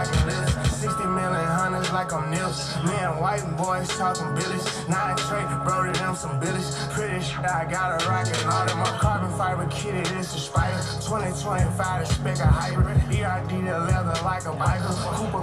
pocket list. 60 million hunters like I'm Nils. Me and white boys talking billies. 9 straight, bro, to them some billies. Pretty shit, I got a rocket all in my carbon fiber kitted, it's a spider. 2025 to spec a hybrid. ERD the leather like a biker.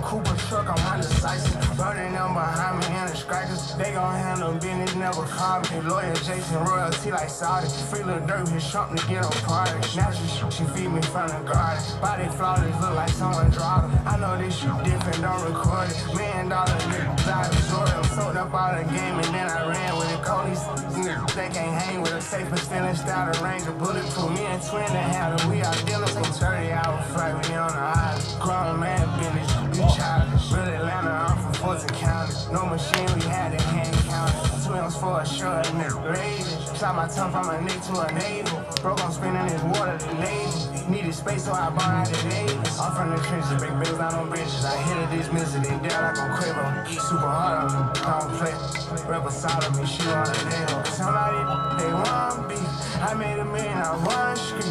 Cooper truck, I'm undecisive. Burning them behind me in the strikers. They gon' handle business, never call me. Lawyer Jason, royalty like Saudi. Free little dirt, his something to get on party. Now she feed me from the garden. Body flawless, look like someone drawed her. I know this shit different, don't record it. $1 million niggas, I absorb it. Sold up all the game and then I ran with it. Cody's niggas, they can't hang with a safe but still in style. The range of bulletproof. Me and Twin that had it. We are dealing with 30-hour flight. We on the island. Grown man business, you childish. Real Atlanta, I'm from Fulton County. No machine, we had it hand counted. Twins for a short nigga. Raging. Shot my tongue from a neck to a navel. Broke on spinning his water to Navy. Needed space, so I bought out the Davis. I'm from the trenches, big bills out on bridges. I hit it, dismiss it, they dead like on Quavo. Super hard on me, I don't play. Rebel side of me, she on the nail. Somebody, they want beef. I made $1 million out one street.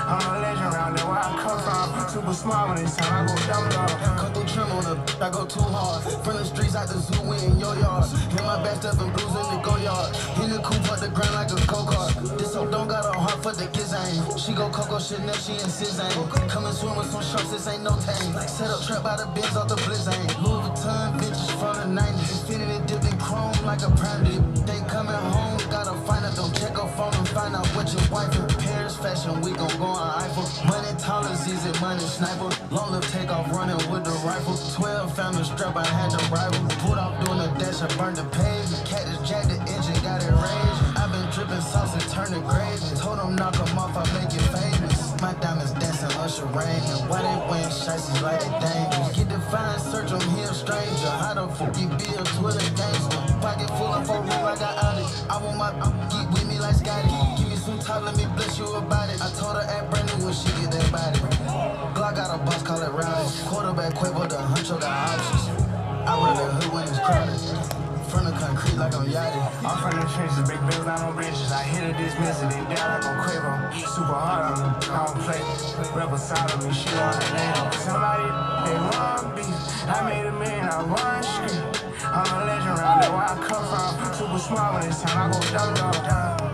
I'm a legend around there where I come from. Super smart when it's time, I go dumb dog. Cut through trim on the, I go too hard. From the streets out the zoo, we in your yard. Hit my back step and blues in the go yard. Hit the coupe on the ground like a go-kart. This hoe don't got a heart for the kids ain't. She go Coco Chanel, she in Sis-Ain. Come and swim with some sharks, this ain't no tame. Set up trap by the Benz off the Blizzane. Louis Vuitton, bitches from the 90s. Infinity dipped in chrome like a prime dip. They coming home, gotta find out, don't check her phone and find out what your wife in Paris fashion. We gon' go on Eiffel. Money tolerance, easy money sniper. Long live takeoff running with the rifle. 12 found the strap, I had the rival. Pulled off doing a dash, I burned the pavement. Cactus jacked the engine, got it raged. I've been dripping sauce and turned to gravy. Told them knock them off, I make it famous. My diamonds dancing, Usher Raymond. Why they wearing shiesties like they dangerous? Get defined, search them here, stranger. How the fuck you be a Twitter gangster? Pocket full of 4 room, I got out it. I want my geek with me like Scotty. Give me some time, let me bless you about it. I told her at Brandon when she get that body. Glock got a boss, call it rowdy. Quarterback Quavo, the huncho, the options. I run the hood when it's crowded. From the concrete like I'm yachty. I'm from the trenches, big bills out on bridges. I hit it, dismiss it, they down like on Quavo. Super hard on me, I don't play. Rebel side of me, she on the nail. Somebody, they want beef. I made $1 million out one street. I'm a legend around there where I come from. Super smart when it's time, I go dumb dog.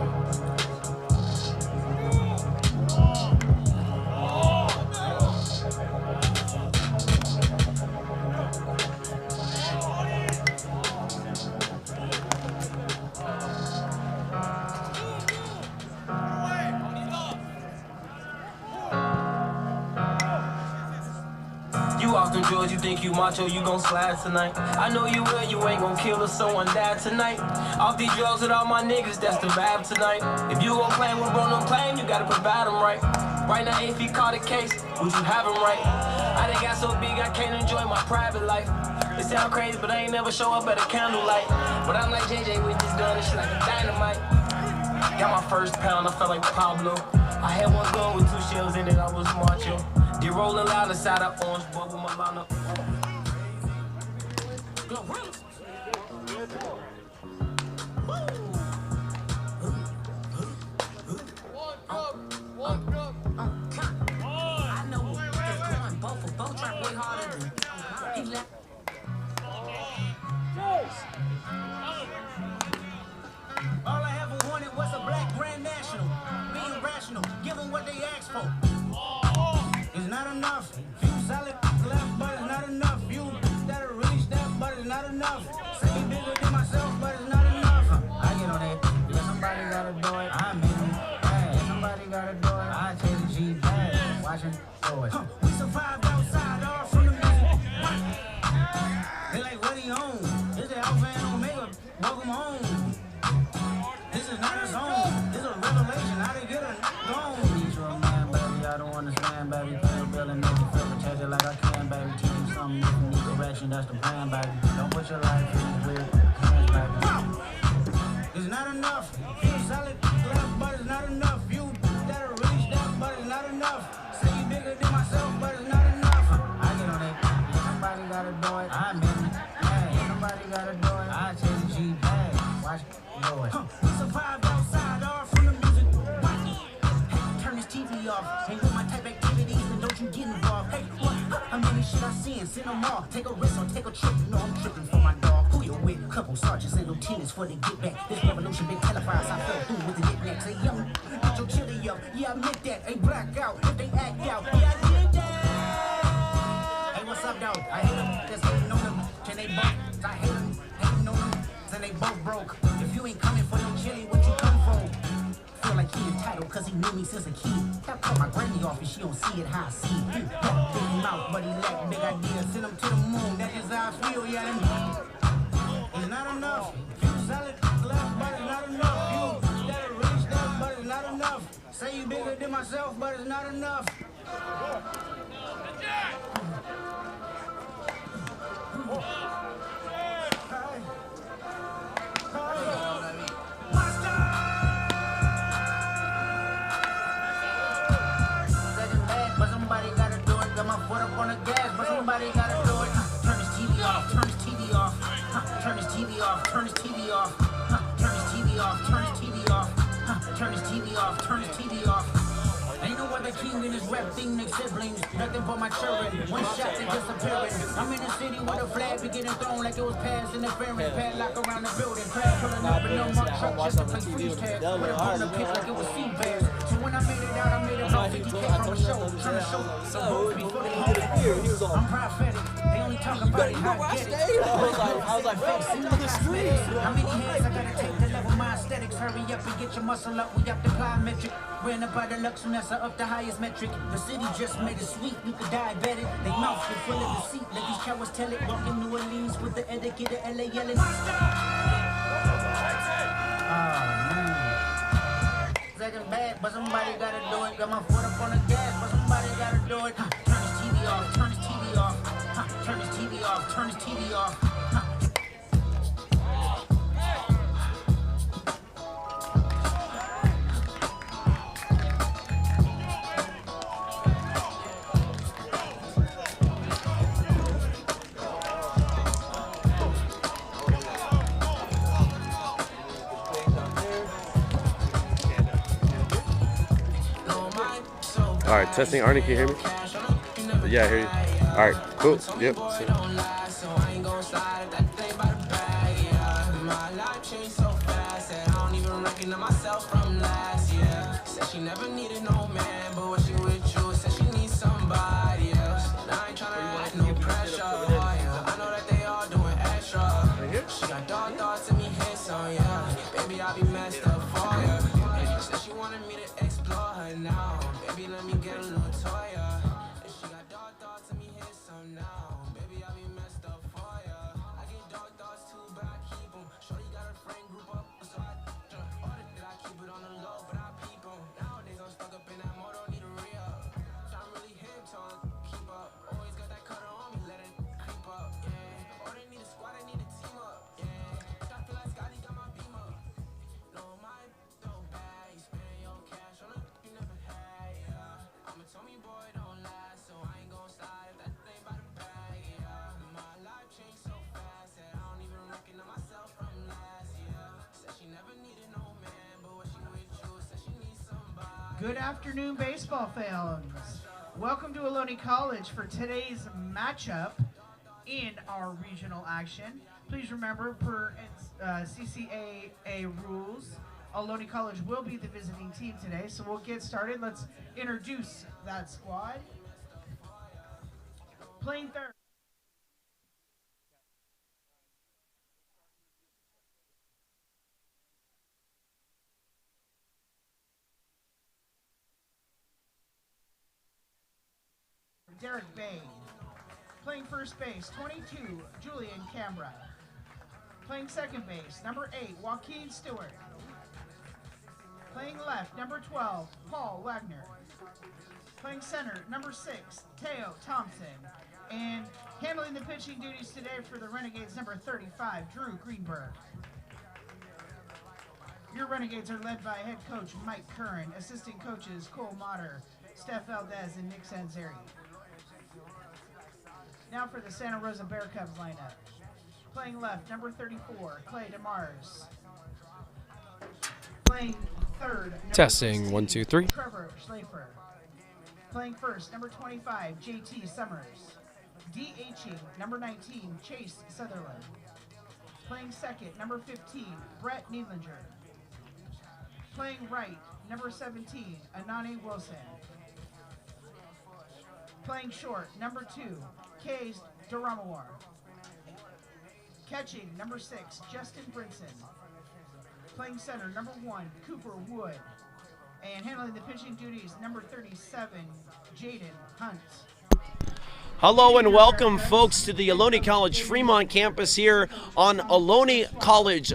You off them drugs, you think you macho, you gon' slide tonight. I know you will, you ain't gon' kill or someone die tonight. Off these drugs with all my niggas, that's the vibe tonight. If you gon' claim with bro, no claim, you gotta provide them right. Right now, if he caught a case, would you have him right? I done got so big, I can't enjoy my private life. It sound crazy, but I ain't never show up at a candlelight. But I'm like JJ with this gun and shit like a dynamite. Got my first pound, I felt like Pablo. I had one gun with 2 shells in it, I was macho. Did rolling loud inside of orange bubble my lineup. Go, run! One up. I know it's going both for both trying way harder than he left. All I ever wanted was a black grand national. Being rational, give them what they asked for. It's not enough. Few solid left, but it's not enough. Few that'll really step, but it's not enough. Say bigger than myself, but it's not enough. I get on that. Yeah, somebody gotta do it. I'm in it. Hey, somebody gotta do it. I take the G back. Watching do it. We survived outside, all from the music. They like, what he on? This is Alpha and Omega. Welcome home. This is not a song. This is a revelation. How they get a gone. Need you a man, baby. I don't understand, baby. Feeling make you feel protected like I can, baby. Tell you something, if you need direction, that's the plan, baby. Don't put your life in the weird hands, baby. It's not enough. Feel solid left, but it's not enough. You that'll really step, but it's not enough. Say you bigger than myself, but it's not enough. I get on that. Yeah, somebody gotta do it. I'm in it. Hey, somebody gotta do it. I take the G bag. Watch it do it. We survived outside, all from the music. Watch it. Hey, turn this TV off. Ain't with my type activities, and don't you get involved. Hey, what? I mean, shit I see. in, send them all. Take a risk or take a trip. No, I'm tripping for my dog. Who you with? Couple sergeants and lieutenants for the get back. This revolution been televised. I fell through with the knickknacks. Hey, young, get your chili up. Yeah, I admit that. Hey, black out. If they act out. Yeah, I did that. Hey, what's up, dog? I hate them. That's hating on them. Can they both? I hate them. Hating on them. And they both broke. If you ain't coming for no chili, what you come for? Feel like he entitled cause he knew me since a kid. Kept cut my granny off and she don't see it how I see it. Got big mouth, but he lack big ideas. Send him to the moon, that is how I feel, yeah. It's not enough. You solid left, but it's not enough. You that rich stuff, but it's not enough. Say you bigger than myself, but it's not enough. On the gas, but somebody gotta do it. Turn his TV off, turn his TV off. Turn his TV off, turn his TV off. Turn his TV off, turn his TV off. Turn his TV off, turn his TV off. Ain't no other king in this rap thing, they siblings. Nothing but my children. One shot, they disappearing. I'm in the city with a flag be getting thrown like it was past interference. Padlock around the building. Crash pulling up in no more truck just to play freeze tag. With a bone to pitch like it was sea bears. So when I made it out, I made it about 50K from a show. Trying to show some votes before they hold it. I'm prophetic. They only talk about it how I get it. I was like, bro, sit on the street. How many hands I gotta take to level my aesthetics? Hurry up and get your muscle up. We got the plyometric. Ran up by the Luxembourg up the highest metric. The city just made it sweet. You could diabetic. They mouths get full of deceit. Let these cowards tell it. Walking New Orleans with the etiquette of LA yelling. Second bad, but somebody gotta do it. Got my foot up on the gas, but somebody gotta do it. Turn his TV off, turn his TV off. Turn his TV off, turn his TV off. All right, testing. Arnie, can you hear me? Yeah, I hear you. All right, cool. Yep. Myself from last year. Said she never needed no man, but when she with you, said she needs somebody else. Now I ain't tryna add no pressure. I know that they all doing extra. She got dark thoughts in me head, so yeah. Baby, I'll be messed up for ya. Said she wanted me to explore her now. Baby, let me get a little toy. She got dark thoughts in me head, so now. Baby, I'll be messed up for ya. I get dark thoughts too, but I keep them. Shorty got a friend group up, so I keep it on the low, but I peep them. Nowadays I'm stuck up in that mode, don't need a re-up. I'm really hip to keep up. Always got that cutter on me, let it creep up, yeah. Or they need a squad, they need a team up, yeah. I feel like Scotty got my beam up. No, my throw bag, you spend your cash on a you never had, yeah. I'm a Tommy boy, don't last, so I ain't gon' slide if that thing by the bag, yeah. My life changed so fast that I don't even recognize myself from last year. Said she never needed no man. Good afternoon, baseball fans. Welcome to Ohlone College for today's matchup in our regional action. Please remember, per CCAA rules, Ohlone College will be the visiting team today, so we'll get started. Let's introduce that squad. Playing third. Derek Bain. Playing first base, 22, Julian Camera. Playing second base, number 8, Joaquin Stewart. Playing left, number 12, Paul Wagner. Playing center, number 6, Teo Thompson. And handling the pitching duties today for the Renegades, number 35, Drew Greenberg. Your Renegades are led by head coach Mike Curran, assistant coaches Cole Motter, Steph Valdez, and Nick Sanzeri. Now for the Santa Rosa Bear Cubs lineup. Playing left, number 34, Clay DeMars. Playing third, Testing, 16, 1, 2, 3. Trevor Schlafer. Playing first, number 25, JT Summers. DHing, number 19, Chase Sutherland. Playing second, number 15, Brett Needlinger. Playing right, number 17, Anani Wilson. Playing short, number 2, Kays Duramawar. Catching, number 6, Justin Brinson. Playing center, number 1, Cooper Wood. And handling the pitching duties, number 37, Jaden Hunt. Hello and welcome, folks, to the Ohlone College Fremont campus here on Ohlone College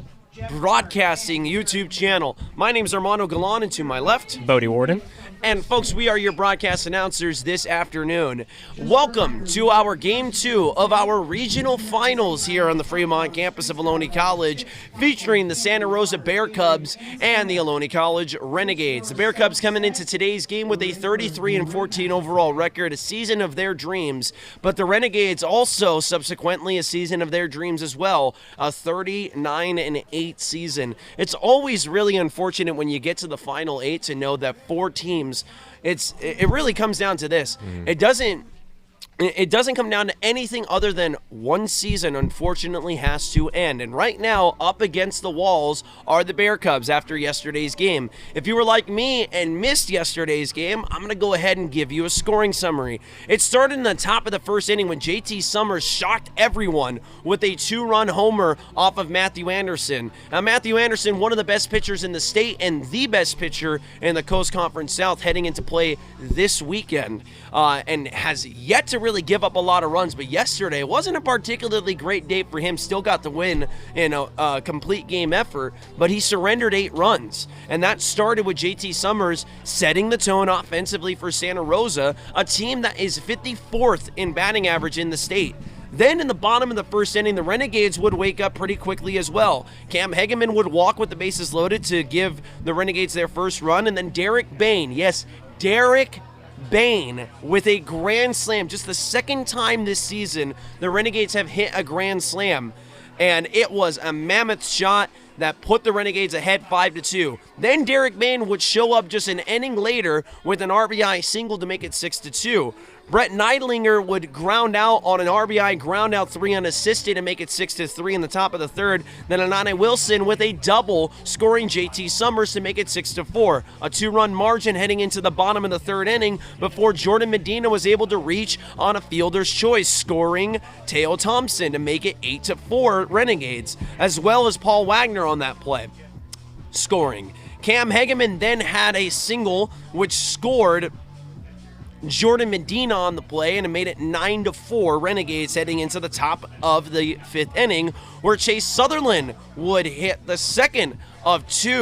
Broadcasting YouTube channel. My name is Armando Galan, and to my left, Bodie Warden. And folks, we are your broadcast announcers this afternoon. Welcome to our Game 2 of our regional finals here on the Fremont campus of Ohlone College, featuring the Santa Rosa Bear Cubs and the Ohlone College Renegades. The Bear Cubs coming into today's game with a 33-14 overall record, a season of their dreams, but the Renegades also subsequently a season of their dreams as well, a 39-8 season. It's always really unfortunate when you get to the final 8 to know that 4 teams. It really comes down to this. It doesn't come down to anything other than one season, unfortunately, has to end. And right now, up against the walls are the Bear Cubs after yesterday's game. If you were like me and missed yesterday's game, I'm going to go ahead and give you a scoring summary. It started in the top of the first inning when JT Summers shocked everyone with a 2-run homer off of Matthew Anderson. Now, Matthew Anderson, one of the best pitchers in the state and the best pitcher in the Coast Conference South heading into play this weekend, and has yet to really give up a lot of runs, but yesterday wasn't a particularly great day for him. Still got the win in a complete game effort, but he surrendered 8 runs, and that started with JT Summers setting the tone offensively for Santa Rosa, a team that is 54th in batting average in the state. Then in the bottom of the first inning, the Renegades would wake up pretty quickly as well. Cam Hegeman would walk with the bases loaded to give the Renegades their first run, and then Derek Bain, yes, Derek Bain with a grand slam. Just the second time this season the Renegades have hit a grand slam, and it was a mammoth shot that put the Renegades ahead 5-2. Then Derek Bain would show up just an inning later with an RBI single to make it 6-2. Brett Neidlinger would ground out on an RBI ground out 3 unassisted and make it 6-3 in the top of the third. Then Anani Wilson with a double, scoring JT Summers to make it 6-4. A 2-run margin heading into the bottom of the third inning before Jordan Medina was able to reach on a fielder's choice, scoring Teo Thompson to make it 8-4 Renegades, as well as Paul Wagner on that play, scoring. Cam Hegeman then had a single which scored Jordan Medina on the play, and it made it 9-4 Renegades heading into the top of the 5th inning, where Chase Sutherland would hit the second of 3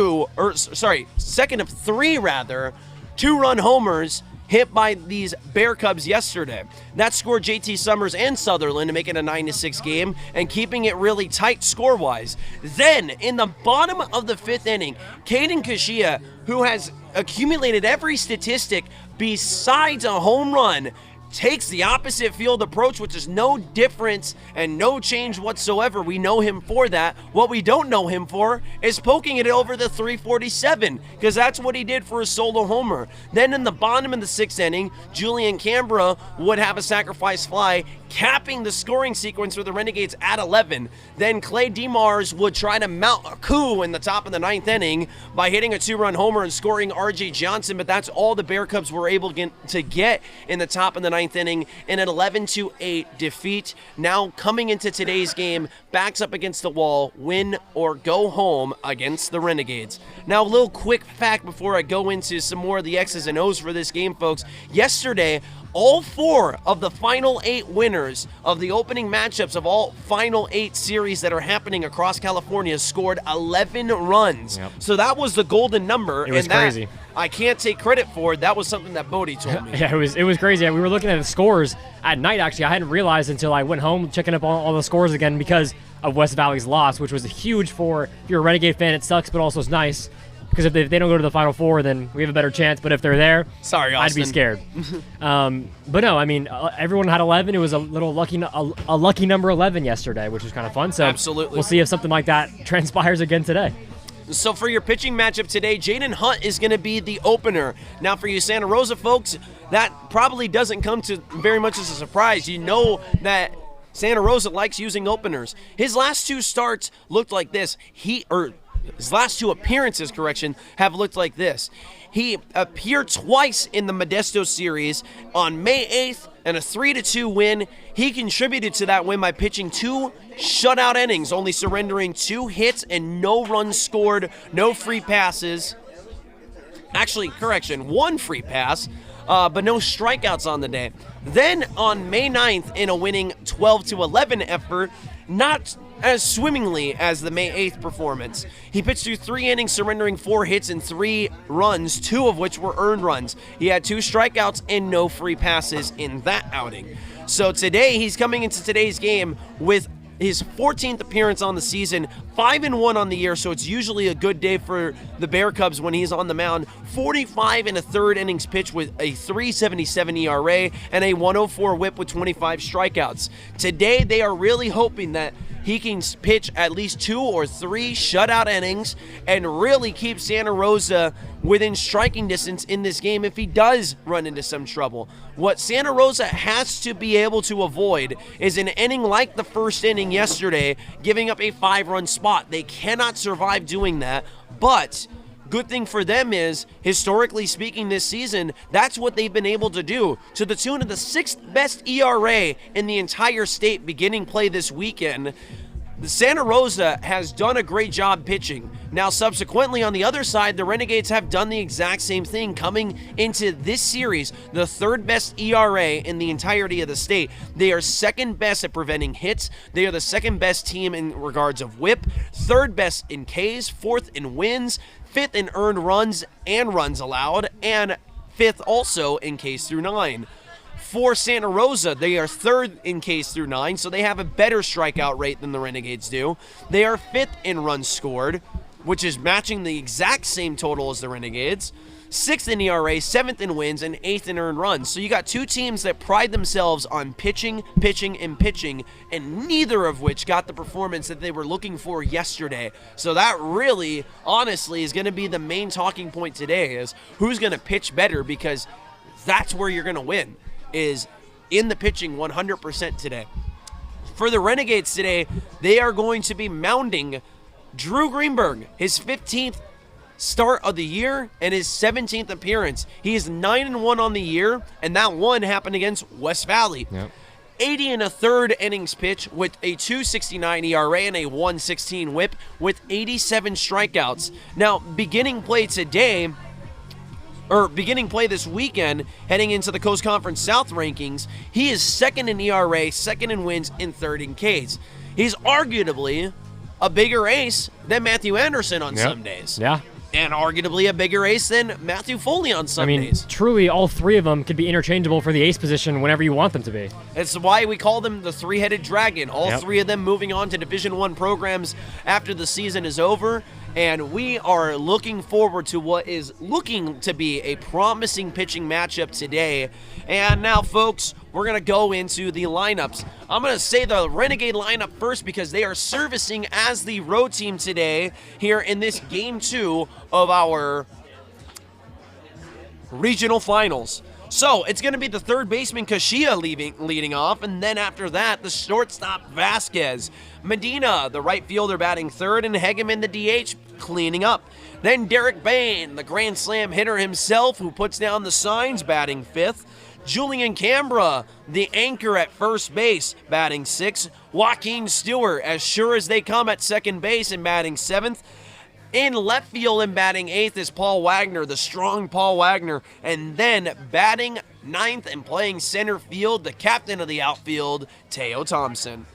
2-run homers hit by these Bear Cubs yesterday. That scored JT Summers and Sutherland to make it a 9-6 game and keeping it really tight score-wise. Then, in the bottom of the 5th inning, Caden Kashia, who has accumulated every statistic besides a home run, takes the opposite field approach, which is no difference and no change whatsoever. We know him for that. What we don't know him for is poking it over the 347, because that's what he did for a solo homer. Then in the bottom of the 6th inning, Julian Canberra would have a sacrifice fly, capping the scoring sequence for the Renegades at 11. Then Clay DeMars would try to mount a coup in the top of the 9th inning by hitting a 2-run homer and scoring R.J. Johnson, but that's all the Bear Cubs were able to get in the top of the 9th inning in an 11-8 defeat. Now coming into today's game, backs up against the wall, win or go home against the Renegades. Now a little quick fact before I go into some more of the X's and O's for this game, folks. Yesterday, all 4 of the final 8 winners of the opening matchups of all final 8 series that are happening across California scored 11 runs. Yep. So that was the golden number. It was crazy. I can't take credit for it. That was something that Bodie told me. Yeah, it was crazy. We were looking at the scores at night, actually. I hadn't realized until I went home checking up all the scores again because of West Valley's loss, which was huge for, if you're a Renegade fan, it sucks, but also it's nice. Because if they don't go to the Final Four, then we have a better chance. But if they're there, sorry, Austin, I'd be scared. But no, I mean, everyone had 11. It was a little lucky number 11 yesterday, which was kind of fun. So absolutely, we'll see if something like that transpires again today. So for your pitching matchup today, Jaden Hunt is going to be the opener. Now for you Santa Rosa folks, that probably doesn't come to very much as a surprise. You know that Santa Rosa likes using openers. His last 2 starts looked like this. His last 2 appearances, have looked like this. He appeared twice in the Modesto series on May 8th and a 3-2 win. He contributed to that win by pitching 2 shutout innings, only surrendering 2 hits and no runs scored, no free passes. Actually, 1 free pass, but no strikeouts on the day. Then on May 9th, in a winning 12-11 effort, not as swimmingly as the May 8th performance. He pitched through 3 innings, surrendering 4 hits and 3 runs, 2 of which were earned runs. He had 2 strikeouts and no free passes in that outing. So today, he's coming into today's game with his 14th appearance on the season, 5-1 on the year, so it's usually a good day for the Bear Cubs when he's on the mound. 45 1/3 innings pitched with a 3.77 ERA and a 104 whip with 25 strikeouts. Today, they are really hoping that he can pitch at least 2 or 3 shutout innings and really keep Santa Rosa within striking distance in this game if he does run into some trouble. What Santa Rosa has to be able to avoid is an inning like the first inning yesterday, giving up a 5-run spot. They cannot survive doing that, but good thing for them is, historically speaking this season, that's what they've been able to do, to the tune of the 6th best ERA in the entire state beginning play this weekend. The Santa Rosa has done a great job pitching. Now, subsequently, on the other side, the Renegades have done the exact same thing coming into this series, the 3rd best ERA in the entirety of the state. They are 2nd best at preventing hits. They are the 2nd best team in regards of whip, 3rd best in Ks, 4th in wins, 5th in earned runs and runs allowed, and 5th also in Ks through 9. For Santa Rosa, they are 3rd in Ks through 9, so they have a better strikeout rate than the Renegades do. They are 5th in runs scored, which is matching the exact same total as the Renegades. 6th in ERA, 7th in wins, and 8th in earned runs. So you got 2 teams that pride themselves on pitching, and neither of which got the performance that they were looking for yesterday. So that really, honestly, is going to be the main talking point today, is who's going to pitch better, because that's where you're going to win, is in the pitching 100% today. For the Renegades today, they are going to be mounding Drew Greenberg, his 15th start of the year and his 17th appearance. He is 9-1 on the year, and that one happened against West Valley. Yep. 80 1/3 innings pitched with a 2.69 ERA and a 1.16 whip with 87 strikeouts. Now, beginning play this weekend, heading into the Coast Conference South rankings, he is 2nd in ERA, 2nd in wins, and 3rd in Ks. He's arguably a bigger ace than Matthew Anderson on some days. Yeah. And arguably a bigger ace than Matthew Foley on some days. Truly, all 3 of them could be interchangeable for the ace position whenever you want them to be. It's why we call them the 3-headed dragon. All 3 of them moving on to Division I programs after the season is over. And we are looking forward to what is looking to be a promising pitching matchup today. And now, folks, we're going to go into the lineups. I'm going to say the Renegade lineup first because they are servicing as the road team today here in this Game 2 of our regional finals. So it's going to be the 3rd baseman, Kashia, leading off, and then after that, the shortstop, Vasquez. Medina, the right fielder, batting 3rd, and Hegeman, the DH, cleaning up. Then Derek Bain, the grand slam hitter himself, who puts down the signs, batting 5th. Julian Cambra, the anchor at first base, batting 6th. Joaquin Stewart, as sure as they come at second base and batting 7th. In left field and batting 8th is Paul Wagner, the strong Paul Wagner. And then batting 9th and playing center field, the captain of the outfield, Teo Thompson.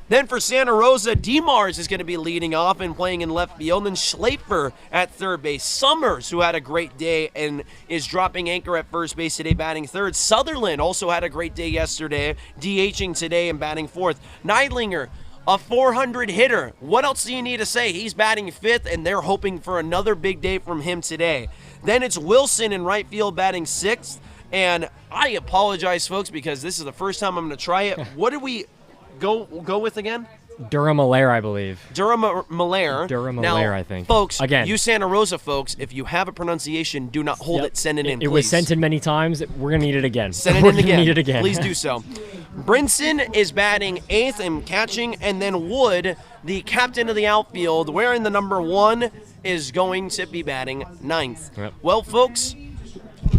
Then for Santa Rosa, DeMars is going to be leading off and playing in left field. And Schlafer at 3rd base. Summers, who had a great day and is dropping anchor at first base today, batting 3rd. Sutherland also had a great day yesterday, DHing today and batting 4th. Neidlinger, a 400 hitter. What else do you need to say? He's batting 5th, and they're hoping for another big day from him today. Then it's Wilson in right field batting 6th. And I apologize, folks, because this is the first time I'm going to try it. What did we go with again? Durham-Malaire, I believe. Durham-Malaire. Durham-Malaire, Now, I think. Folks, Again. you Santa Rosa folks, if you have a pronunciation, do not hold Yep. it. Send it in, It please. was sent in many times. We're going to need it again. Send it We're in gonna again. need it again. Please do so. Brinson is batting 8th and catching, and then Wood, the captain of the outfield, wearing the number 1, is going to be batting 9th. Yep. Well, folks,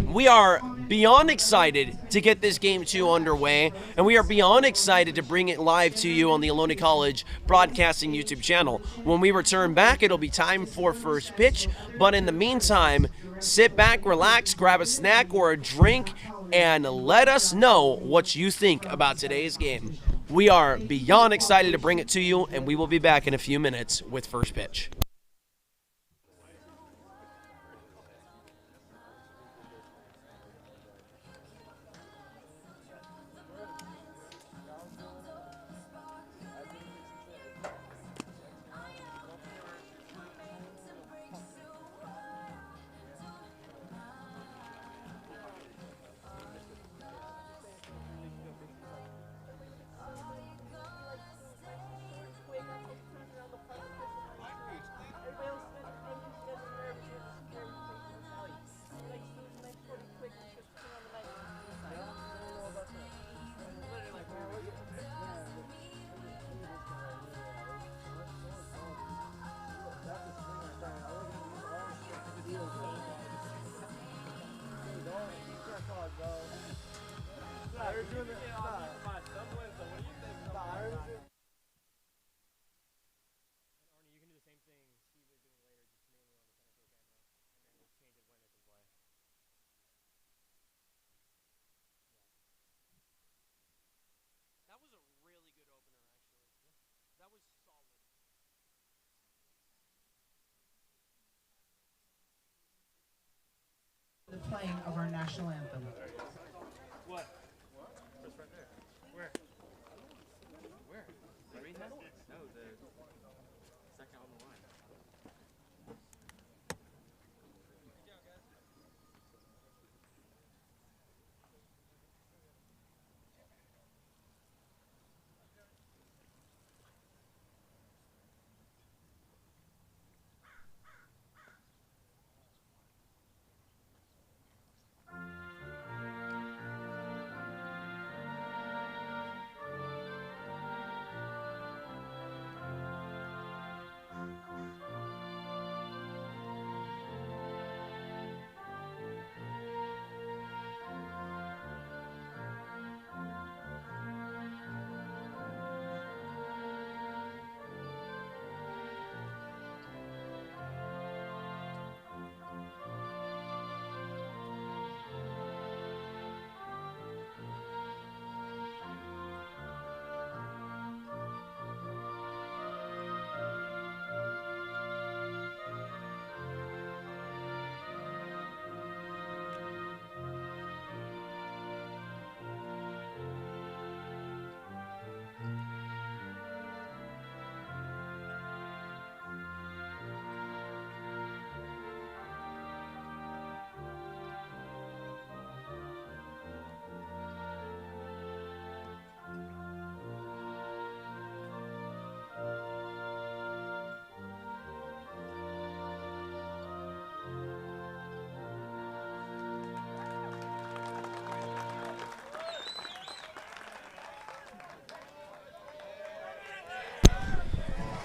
we are beyond excited to get this Game 2 underway, and we are beyond excited to bring it live to you on the Ohlone College Broadcasting YouTube channel. When we return back, it'll be time for first pitch, but in the meantime, sit back, relax, grab a snack or a drink, and let us know what you think about today's game. We are beyond excited to bring it to you, and we will be back in a few minutes with first pitch. The playing of our national anthem.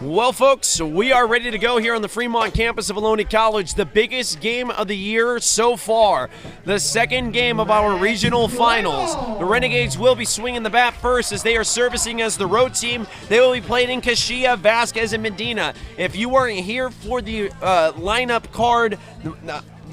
Well, folks, we are ready to go here on the Fremont campus of Ohlone College. The biggest game of the year so far, the second game of our regional finals. The Renegades will be swinging the bat first as they are servicing as the road team. They will be playing in Caxia, Vasquez, and Medina. If you weren't here for the lineup card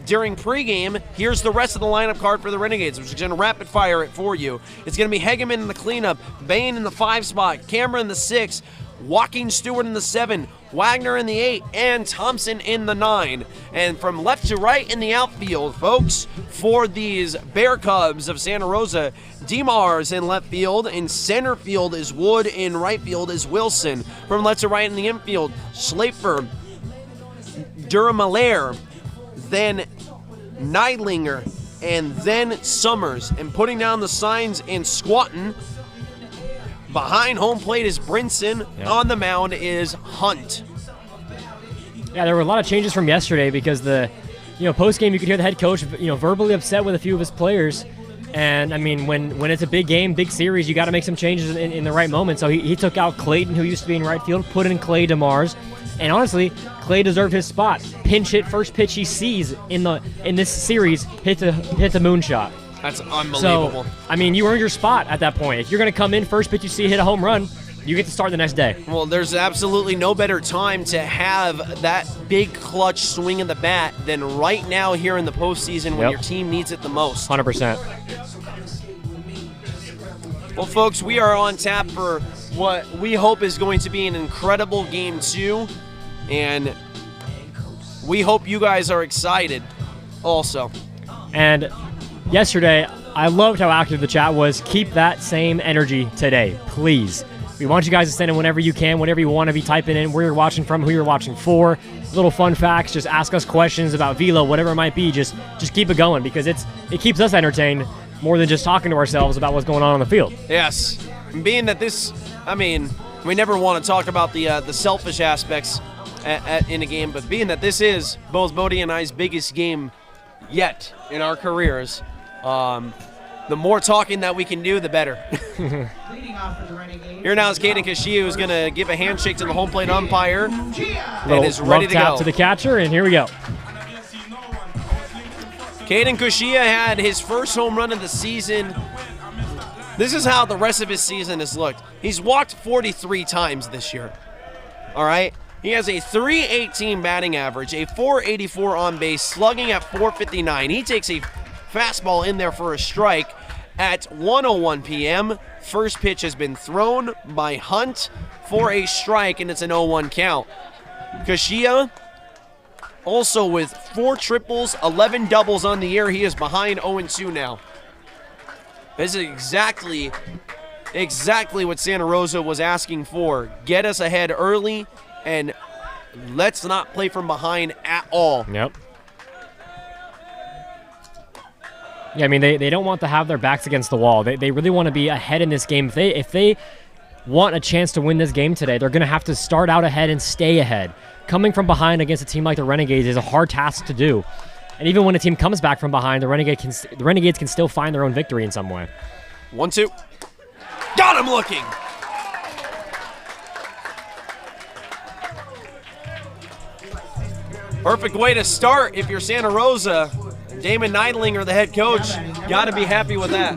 during pregame, here's the rest of the lineup card for the Renegades, which is going to rapid fire it for you. It's going to be Hegeman in the cleanup, Bain in the 5 spot, Cameron in the 6, Walking Stewart in the 7, Wagner in the 8, and Thompson in the 9. And from left to right in the outfield, folks, for these Bear Cubs of Santa Rosa, DeMars in left field, in center field is Wood, in right field is Wilson. From left to right in the infield, Schlafer, Durham-Malaire, then Neidlinger, and then Summers. And putting down the signs and squatting, Behind home plate is Brinson. Yep. On the mound is Hunt. Yeah, there were a lot of changes from yesterday because post game you could hear the head coach, verbally upset with a few of his players. And I mean, when it's a big game, big series, you got to make some changes in the right moment. So he took out Clayton, who used to be in right field, put in Clay DeMars. And honestly, Clay deserved his spot. Pinch hit, first pitch he sees in this series, hit the moonshot. That's unbelievable. So, I mean, you earned your spot at that point. If you're going to come in, first pitch you see hit a home run, you get to start the next day. Well, there's absolutely no better time to have that big clutch swing in the bat than right now here in the postseason when your team needs it the most. 100%. Well, folks, we are on tap for what we hope is going to be an incredible Game 2, and we hope you guys are excited also. And yesterday, I loved how active the chat was. Keep that same energy today, please. We want you guys to send in whenever you can, whatever you want to be typing in, where you're watching from, who you're watching for, little fun facts, just ask us questions about Velo, whatever it might be. Just keep it going because it keeps us entertained more than just talking to ourselves about what's going on the field. Yes. And being that we never want to talk about the selfish aspects in a game, but being that this is both Bodie and I's biggest game yet in our careers, the more talking that we can do, the better. Leading off for the Renegades. Here now is Caden Castillo, who's going to give a handshake to the home plate umpire and is Little ready to tap go. to the catcher, and here we go. Caden Kushia had his first home run of the season. This is how the rest of his season has looked. He's walked 43 times this year. All right? He has a .318 batting average, a .484 on base, slugging at .459. He takes a fastball in there for a strike at 1:01 p.m. First pitch has been thrown by Hunt for a strike, and it's an 0-1 count. Kushia also with 4 triples, 11 doubles on the year. He is behind 0-2 now. This is exactly what Santa Rosa was asking for. Get us ahead early, and let's not play from behind at all. Yep. Yeah, I mean, they don't want to have their backs against the wall. They really want to be ahead in this game. If they want a chance to win this game today, they're going to have to start out ahead and stay ahead. Coming from behind against a team like the Renegades is a hard task to do. And even when a team comes back from behind, the Renegades can still find their own victory in some way. 1-2. Got him looking. Perfect way to start if you're Santa Rosa. Damon Neidlinger, the head coach, got to be happy with that.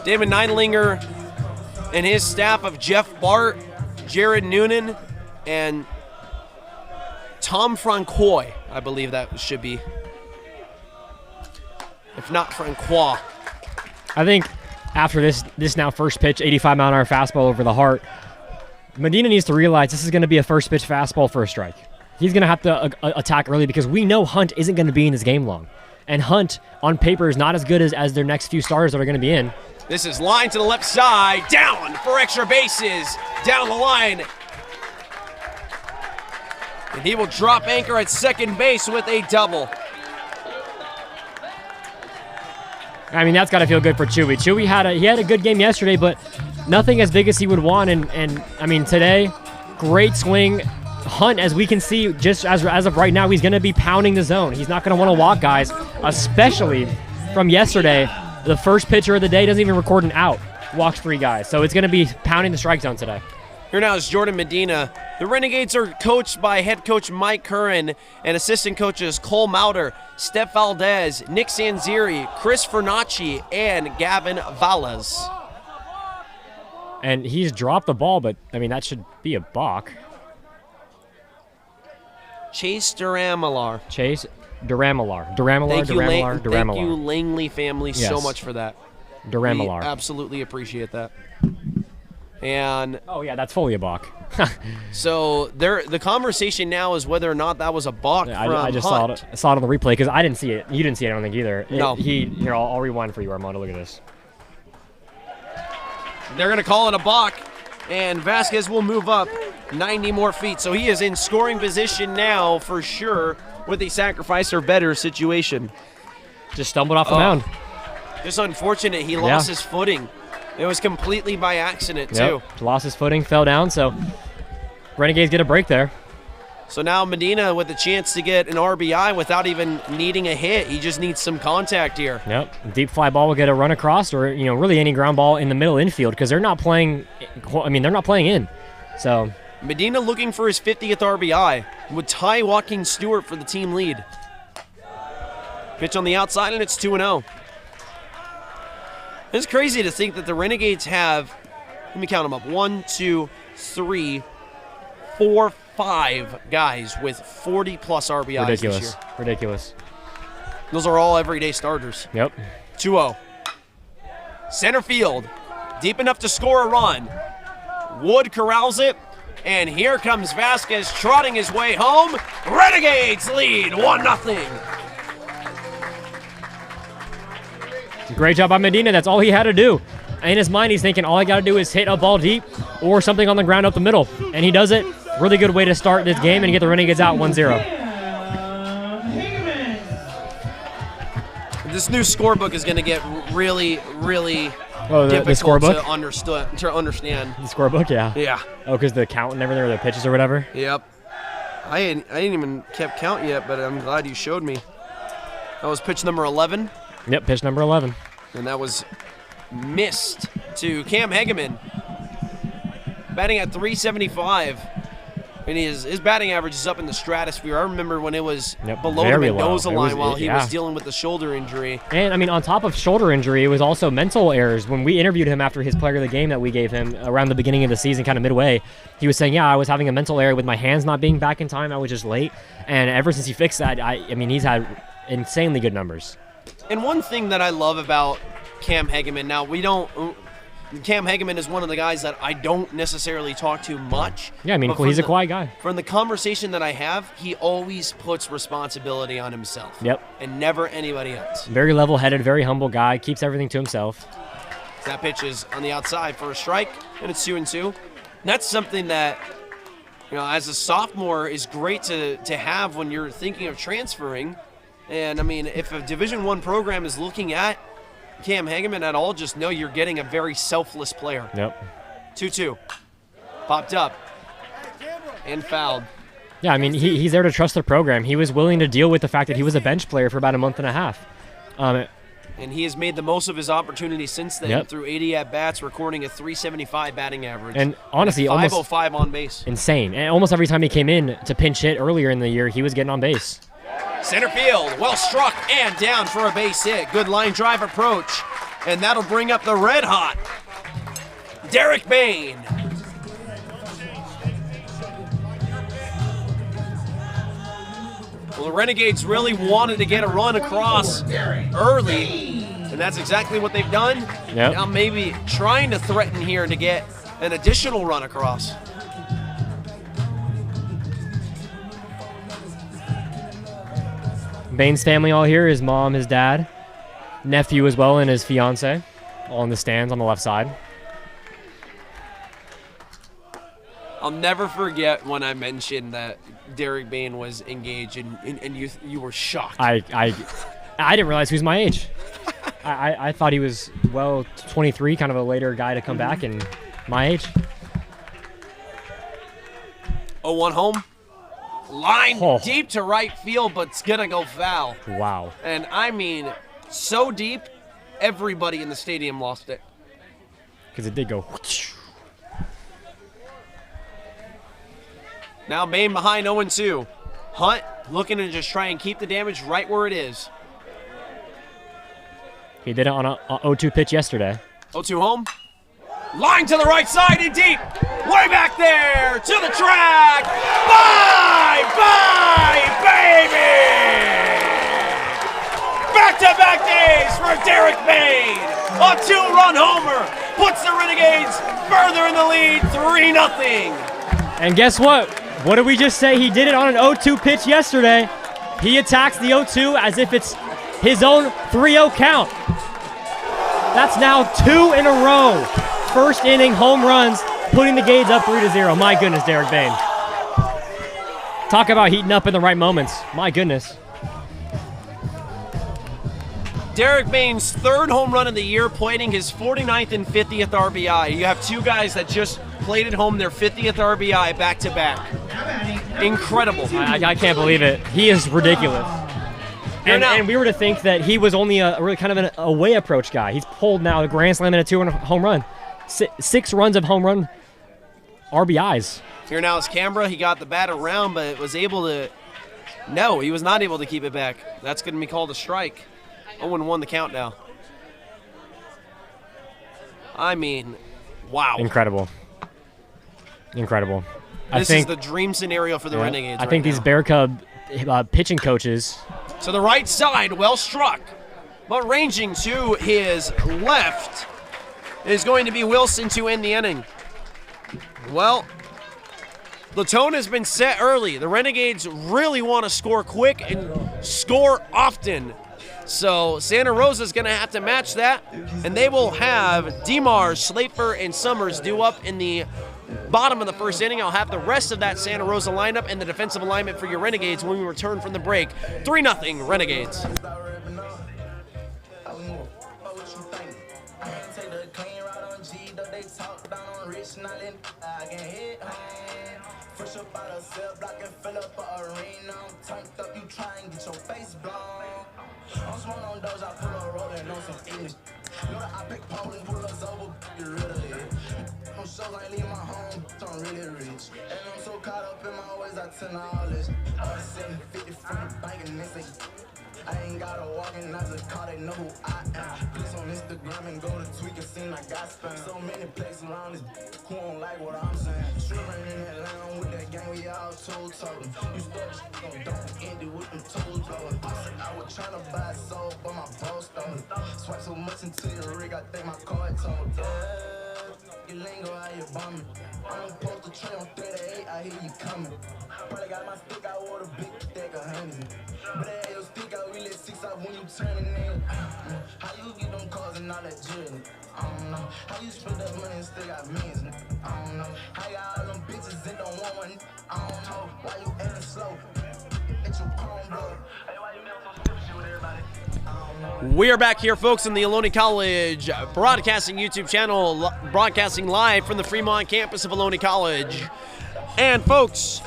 Damon Neidlinger and his staff of Jeff Bart, Jared Noonan, and Tom Francois, I believe that should be. If not Francois. I think after this now first pitch, 85-mile-an-hour fastball over the heart, Medina needs to realize this is going to be a first pitch fastball for a strike. He's going to have to attack early because we know Hunt isn't going to be in this game long. And Hunt, on paper, is not as good as their next few starters that are going to be in. This is line to the left side, down for extra bases, down the line. And he will drop anchor at second base with a double. I mean, that's got to feel good for Chewy. Chewy had a good game yesterday, but nothing as big as he would want. And I mean, today, great swing. Hunt, as we can see, just as of right now, he's going to be pounding the zone. He's not going to want to walk guys, especially from yesterday. The first pitcher of the day doesn't even record an out. Walks 3 guys. So it's going to be pounding the strike zone today. Here now is Jordan Medina. The Renegades are coached by head coach Mike Curran and assistant coaches Cole Mauder, Steph Valdez, Nick Sanziri, Chris Fernacci, and Gavin Valles. And he's dropped the ball, but, I mean, that should be a balk. Chase Duramalar. Duramalar. Thank you, Langley family, so much for that. Duramalar. We absolutely appreciate that. And oh yeah, that's fully a balk. so the conversation now is whether or not that was a balk from I just Hunt. saw it on the replay because I didn't see it. You didn't see it, I don't think either. No. Here, I'll rewind for you, Armando. Look at this. They're going to call it a balk, and Vasquez will move up 90 more feet. So he is in scoring position now for sure with a sacrifice or better situation. Just stumbled off the mound. Just unfortunate he lost his footing. It was completely by accident, too. Lost his footing, fell down, so Renegades get a break there. So now Medina with a chance to get an RBI without even needing a hit. He just needs some contact here. Yep. Deep fly ball will get a run across, or really any ground ball in the middle infield, because they're not playing. I mean, they're not playing in. So Medina looking for his 50th RBI would tie Joaquin Stewart for the team lead. Pitch on the outside, and it's 2-0. It's crazy to think that the Renegades have, let me count them up, 1, 2, 3, 4, 5 guys with 40-plus RBIs this year. Ridiculous. Those are all everyday starters. Yep. 2-0. Center field, deep enough to score a run. Wood corrals it, and here comes Vasquez trotting his way home. Renegades lead 1-0. Great job by Medina. That's all he had to do. In his mind, he's thinking all I got to do is hit a ball deep or something on the ground up the middle. And he does it. Really good way to start this game and get the Renegades out 1-0. This new scorebook is going to get really the difficult scorebook? to understand. The scorebook, yeah. Yeah. Oh, because the count and everything, or the pitches or whatever? Yep. I ain't even kept count yet, but I'm glad you showed me. That was pitch number 11. Yep, pitch number 11. And that was missed to Cam Hegeman. Batting at .375. And his batting average is up in the stratosphere. I remember when it was below the Mendoza line while he was dealing with the shoulder injury. And, I mean, on top of shoulder injury, it was also mental errors. When we interviewed him after his player of the game that we gave him around the beginning of the season, kind of midway, he was saying, I was having a mental error with my hands not being back in time. I was just late. And ever since he fixed that, I mean, he's had insanely good numbers. And one thing that I love about Cam Hegeman, now Cam Hegeman is one of the guys that I don't necessarily talk to much. Yeah, I mean, he's a quiet guy. From the conversation that I have, he always puts responsibility on himself. Yep. And never anybody else. Very level-headed, very humble guy, keeps everything to himself. That pitch is on the outside for a strike, and it's 2-2. And that's something that, as a sophomore is great to have when you're thinking of transferring. And, I mean, if a Division I program is looking at Cam Hegeman at all, just know you're getting a very selfless player. Yep. 2-2. Popped up. And fouled. Yeah, I mean, he's there to trust the program. He was willing to deal with the fact that he was a bench player for about a month and a half. And he has made the most of his opportunities since then through 80 at-bats, recording a .375 batting average. And honestly, almost 505 on base. Insane. And almost every time he came in to pinch hit earlier in the year, he was getting on base. Center field, well struck and down for a base hit. Good line drive approach, and that'll bring up the red hot Derek Bain. Well, the Renegades really wanted to get a run across early, and that's exactly what they've done. Yep. Now maybe trying to threaten here to get an additional run across. Bain's family all here, his mom, his dad, nephew as well, and his fiance, all in the stands on the left side. I'll never forget when I mentioned that Derek Bain was engaged, and you were shocked. I didn't realize he was my age. I thought he was, 23, kind of a later guy to come back, and my age. 0-1 home. Line deep to right field, but it's going to go foul. Wow. And I mean, so deep, everybody in the stadium lost it. Because it did go. Now Bain behind 0-2. Hunt looking to just try and keep the damage right where it is. He did it on a 0-2 pitch yesterday. 0-2 home. Line to the right side and deep. Way back there to the track. Bye, baby! Back-to-back days for Derek Bain. A 2-run homer puts the Renegades further in the lead, 3-0. And guess what? What did we just say? He did it on an 0-2 pitch yesterday. He attacks the 0-2 as if it's his own 3-0 count. That's now 2 in a row. First inning home runs, putting the Gades up 3-0. My goodness, Derek Bain. Talk about heating up in the right moments. My goodness. Derek Bain's third home run of the year, plating his 49th and 50th RBI. You have two guys that just plated home their 50th RBI back-to-back. Incredible. I can't believe it. He is ridiculous. And we were to think that he was only a really kind of an away approach guy. He's pulled now a grand slam and a 2-run home run. 6 runs of home run RBIs. Here now is Canberra. He got the bat around, but was able to... No, he was not able to keep it back. That's going to be called a strike. 0-1 the count now. I mean, wow. Incredible. This is the dream scenario for the Renegades. I think these Bear Cub pitching coaches. To the right side, well struck. But ranging to his left is going to be Wilson to end the inning. Well, the tone has been set early. The Renegades really want to score quick and score often. So Santa Rosa is going to have to match that, and they will have DeMars, Schlafer, and Summers due up in the bottom of the first inning. I'll have the rest of that Santa Rosa lineup and the defensive alignment for your Renegades when we return from the break. 3-0 Renegades. Fresh up out of cell block and fill up a arena. I'm turned up, you try and get your face blown. I'm sworn on those, I pull a rolling on some English. Know that I pick Poland, pull us over, get rid of it. I'm sure I leave my home, I'm really rich. And I'm so caught up in my ways, I tell all this. I was 750 from the bank and they say, I ain't gotta walk in as a car, they know who I am. Please on Instagram and go to tweak and see I got spam. So many places around this who don't like what I'm saying. Stripping in that line with that gang, we all told talking. You start don't end it with them toes blowing. I was trying to buy a soul, but my bro stole it. Swipe so much into your rig, I think my card told. You lingo, how you bumming? I'm supposed to trade on 38, I hear you coming. Probably got my stick, I wore the big stack of honey. But I had your stick out, we let 6 out when you turning in. How you get them cars and all that jewelry? I don't know. How you spend that money and still got millions? I don't know. How you got all them bitches and don't want one? I don't know. Why you acting slow? It's your palm, bro. Hey, why you making some stupid shit with everybody? We are back here, folks, in the Ohlone College Broadcasting YouTube channel, broadcasting live from the Fremont campus of Ohlone College. And, folks,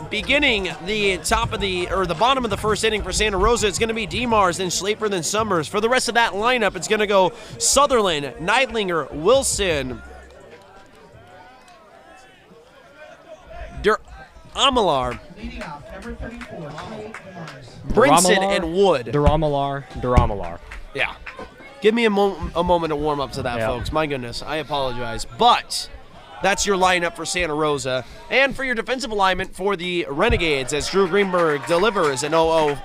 beginning the bottom of the first inning for Santa Rosa, it's going to be DeMars, then Schlafer, then Summers. For the rest of that lineup, it's going to go Sutherland, Neidlinger, Wilson, Amalar, Leading off, number 34, Brinson, and Wood. Duramalar. Yeah. Give me a moment to warm up to that, folks. My goodness, I apologize. But that's your lineup for Santa Rosa. And for your defensive alignment for the Renegades, as Drew Greenberg delivers an 0-0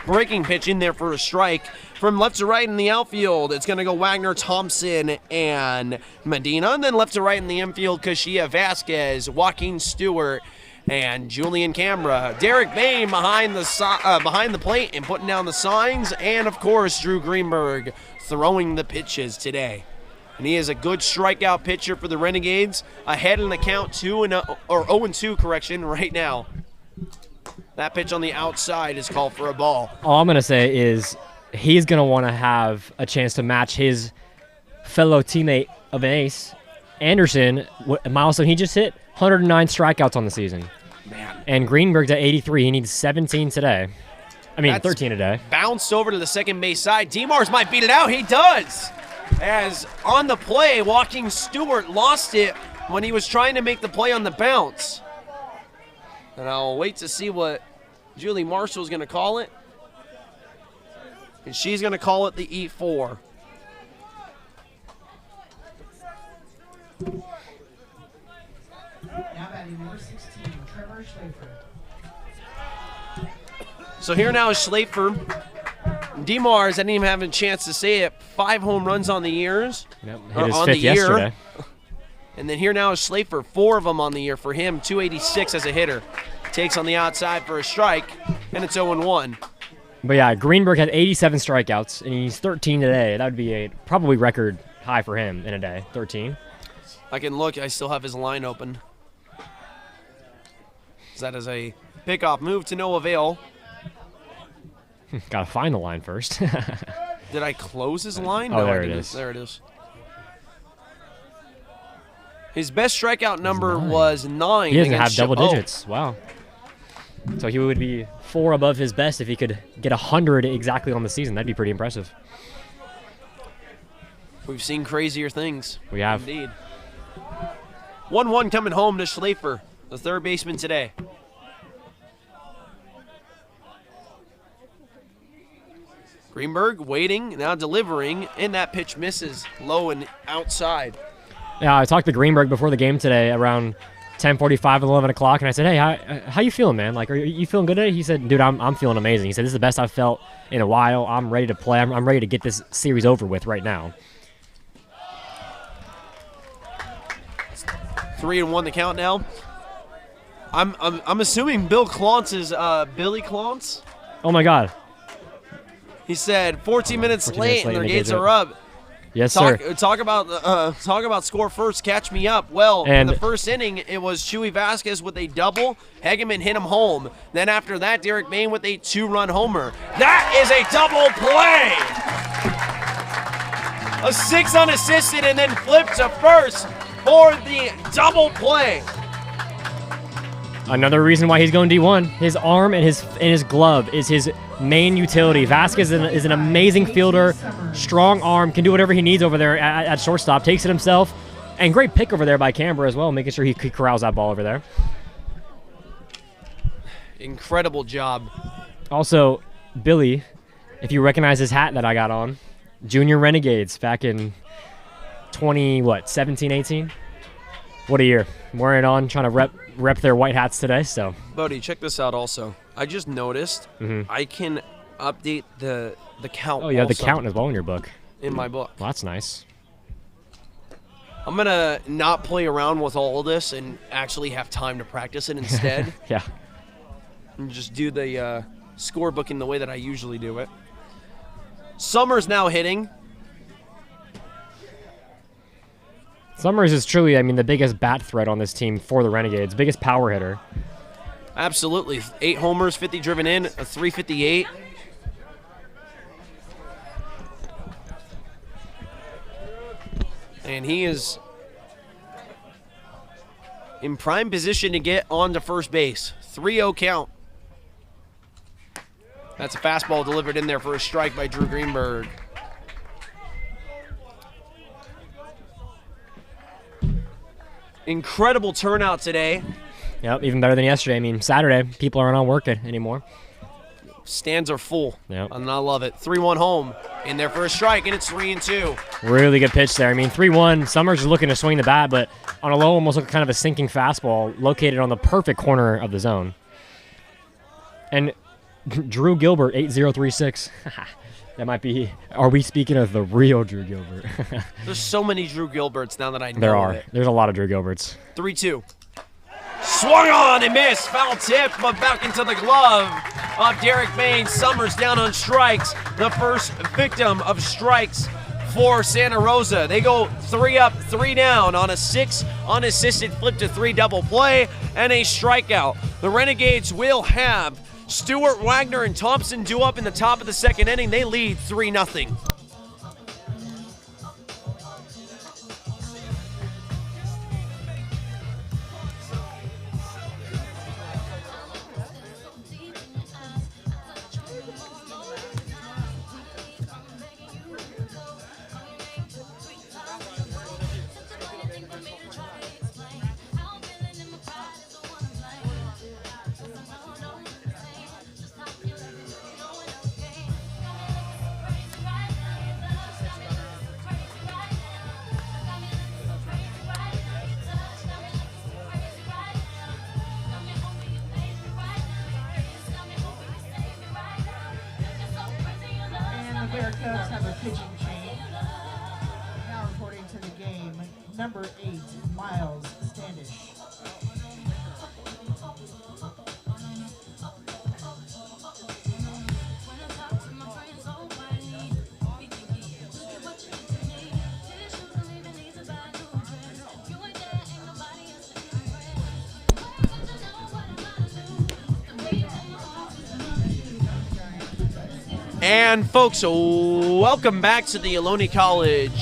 breaking pitch in there for a strike. From left to right in the outfield, it's going to go Wagner, Thompson, and Medina. And then left to right in the infield, Kashia Vasquez, Joaquin Stewart, and Julian Canberra. Derek Bain behind the plate and putting down the signs. And, of course, Drew Greenberg throwing the pitches today. And he is a good strikeout pitcher for the Renegades. Ahead in the count 0-2 correction right now. That pitch on the outside is called for a ball. All I'm going to say is he's going to want to have a chance to match his fellow teammate of an ace, Anderson, a milestone he just hit, 109 strikeouts on the season. Man. And Greenberg's at 83. He needs 17 today. I mean, 13 today. Bounced over to the second base side. DeMars might beat it out. He does. As on the play, Joaquin Stewart lost it when he was trying to make the play on the bounce. And I'll wait to see what Julie Marshall's going to call it. And she's going to call it the E4. Now batting number 16, Trevor Schlafer. So here now is Schlafer. DeMars, I didn't even have a chance to say it, 5 home runs on the years. Yep, hit his fifth yesterday. And then here now is Schlafer, 4 of them on the year for him, 286 as a hitter. Takes on the outside for a strike, and it's 0-1. But yeah, Greenberg had 87 strikeouts, and he's 13 today. That would be a probably record high for him in a day, 13. I can look, I still have his line open. That is a pickoff move to no avail. Gotta find the line first. Did I close his line? Oh, No, there I it didn't. is. There it is. His best strikeout number 9. was 9. He doesn't have against double Chabot. digits. Wow. So he would be 4 above his best if he could get 100 exactly on the season. That'd be pretty impressive. We've seen crazier things. We have. Indeed. 1-1 coming home to Schlafer, the third baseman today. Greenberg waiting, now delivering, and that pitch misses low and outside. Yeah, I talked to Greenberg before the game today around 10:45, 11 o'clock, and I said, hey, how you feeling, man? Like, are you feeling good today? He said, dude, I'm feeling amazing. He said, this is the best I've felt in a while. I'm ready to play. I'm ready to get this series over with right now. 3-1 the count now. I'm assuming Bill Klontz is Billy Klontz. Oh, my God. He said 14 minutes 14 late minutes and their late and the gates gates are up. Yes, sir. Talk about score first, catch me up. Well, in And- the first inning, it was Chewy Vasquez with a double. Hegeman hit him home. Then after that, Derek Bain with a 2-run homer. That is a double play. A 6 unassisted and then flipped to first for the double play. Another reason why he's going D1. His arm and his glove is his main utility. Vasquez is an amazing fielder, strong arm, can do whatever he needs over there at shortstop, takes it himself, and great pick over there by Canberra as well, making sure he corrals that ball over there. Incredible job. Also, Billy, if you recognize his hat that I got on, Junior Renegades back in 17, 18? What a year. I'm wearing it on, trying to rep their white hats today, so. Bodie, check this out also. I just noticed I can update the count. Oh, you have the also count as well in your book. in my book. Well, that's nice. I'm going to not play around with all of this and actually have time to practice it instead. Yeah. And just do the scorebook in the way that I usually do it. Summers now hitting. Summers is truly, I mean, the biggest bat threat on this team for the Renegades, biggest power hitter. Absolutely. 8 homers, 50 driven in, a 358. And he is in prime position to get on to first base. 3-0 count. That's a fastball delivered in there for a strike by Drew Greenberg. Incredible turnout today. Yep, even better than yesterday. I mean, Saturday, people aren't on working anymore. Stands are full. Yep. And I love it. 3-1 home. In there for a strike, and it's 3-2. Really good pitch there. I mean, 3-1. Summers is looking to swing the bat, but on a low, almost look kind of a sinking fastball located on the perfect corner of the zone. And Drew Gilbert, 8036. That might be, are we speaking of the real Drew Gilbert? There's so many Drew Gilberts now that I know There of are. it. There's a lot of Drew Gilberts. 3-2. Swung on and missed. Foul tip, but back into the glove of Derek Bain. Summers down on strikes. The first victim of strikes for Santa Rosa. They go 3 up, 3 down on a 6 unassisted flip to 3 double play and a strikeout. The Renegades will have Stewart, Wagner, and Thompson due up in the top of the second inning. They lead 3-0. And the Bearcats have a pitching change. Now reporting to the game, number 8, Miles Standish. And folks, welcome back to the Ohlone College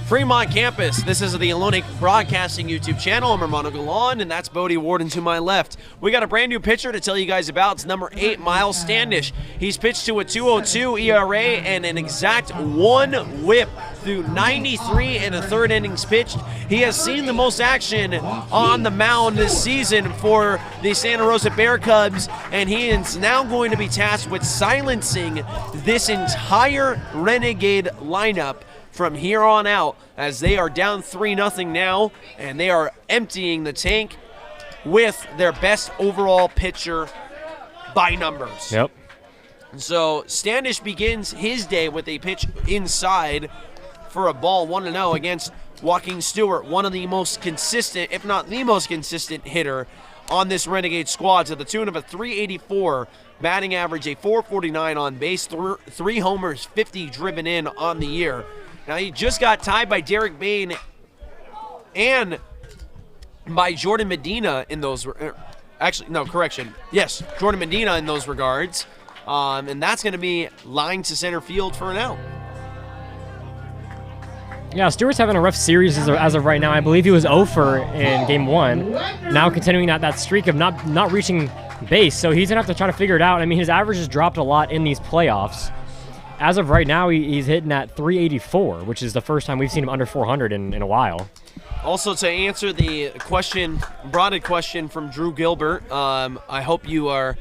Fremont campus. This is the Ohlone Broadcasting YouTube channel. I'm Romano Galon, and that's Bodie Warden to my left. We got a brand new pitcher to tell you guys about. It's number 8, Miles Standish. He's pitched to a 2.02 ERA and an exact 1 whip through 93 and a third innings pitched. He has seen the most action on the mound this season for the Santa Rosa Bear Cubs, and he is now going to be tasked with silencing this entire Renegade lineup from here on out, as they are down 3-0 now, and they are emptying the tank with their best overall pitcher by numbers. Yep. So Standish begins his day with a pitch inside for a ball, 1-0 against Joaquin Stewart, one of the most consistent, if not the most consistent hitter on this Renegade squad, to the tune of a 384 batting average, a 449 on base, 3 homers, 50 driven in on the year. Now, he just got tied by Derek Bain and by Jordan Medina in those. Actually, no, correction. Yes, Jordan Medina in those regards. And that's going to be line to center field for an out. Yeah, Stewart's having a rough series as of right now. I believe he was 0-for in Game 1. Now continuing that streak of not reaching base, so he's going to have to try to figure it out. I mean, his average has dropped a lot in these playoffs. As of right now, he's hitting at 384, which is the first time we've seen him under 400 in a while. Also, to answer the question, broaded question from Drew Gilbert, I hope you are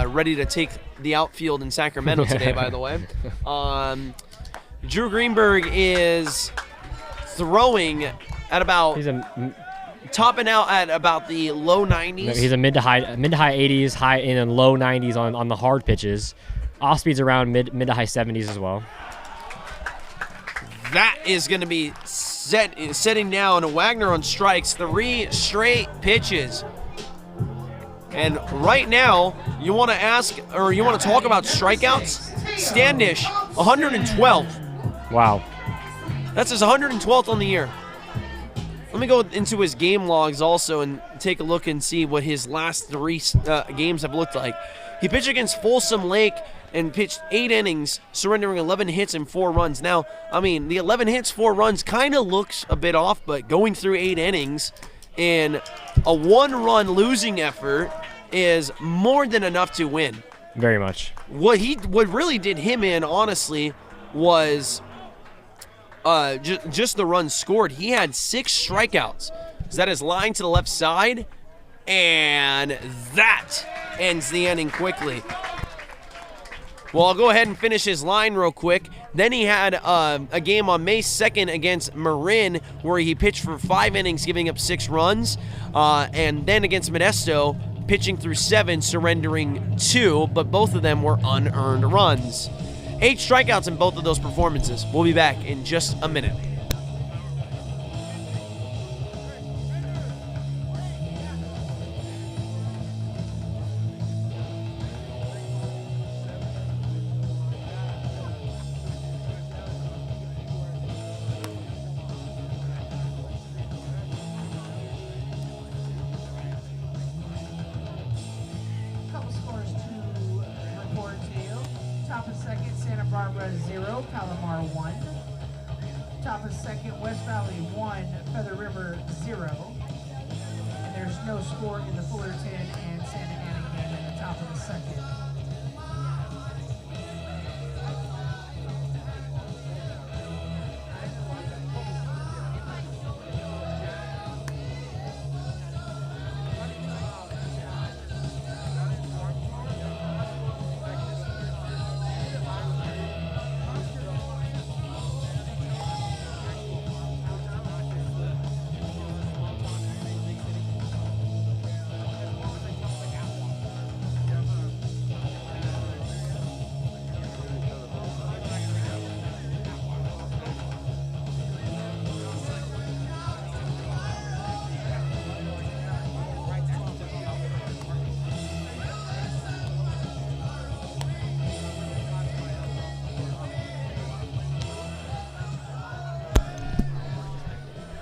ready to take the outfield in Sacramento today, by the way. Drew Greenberg is throwing at about topping out at about the low 90s. He's a mid to high 80s, high and low 90s on the hard pitches. Off speed's around mid to high 70s as well. That is going to be setting down Wagner on strikes, 3 straight pitches. And right now, you want to ask, or you want to talk about strikeouts? Standish, 112. Wow. That's his 112th on the year. Let me go into his game logs also and take a look and see what his last 3 games have looked like. He pitched against Folsom Lake and pitched 8 innings, surrendering 11 hits and 4 runs. Now, I mean, the 11 hits, 4 runs kind of looks a bit off, but going through 8 innings in a 1-run losing effort is more than enough to win. Very much. What really did him in, honestly, was just the runs scored. He had 6 strikeouts. So that is line to the left side, and that ends the inning quickly. Well, I'll go ahead and finish his line real quick. Then he had a game on May 2nd against Marin where he pitched for 5 innings, giving up 6 runs. And then against Modesto, pitching through 7, surrendering 2, but both of them were unearned runs. 8 strikeouts in both of those performances. We'll be back in just a minute. Couple scores to report to you. Top of second, Santa Barbara 0, Palomar 1. Top of second, West Valley 1, Feather River 0. And there's no score in the Fullerton and Santa Ana game in the top of the second.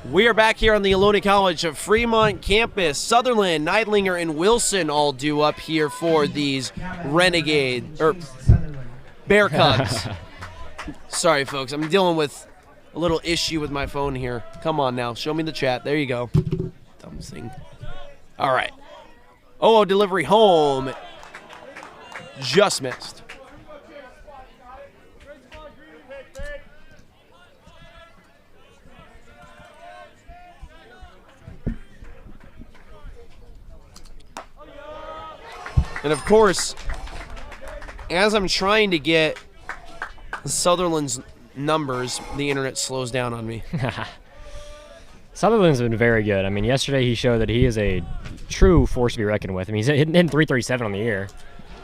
We are back here on the Ohlone College of Fremont campus. Sutherland, Neidlinger, and Wilson all due up here for these Renegade, Bear Cubs. Sorry, folks. I'm dealing with a little issue with my phone here. Come on now. Show me the chat. There you go. Dumb thing. All right. Oh, delivery home. Just missed. And of course, as I'm trying to get Sutherland's numbers, the internet slows down on me. Sutherland's been very good. I mean, yesterday he showed that he is a true force to be reckoned with. I mean, he's hitting 337 on the year.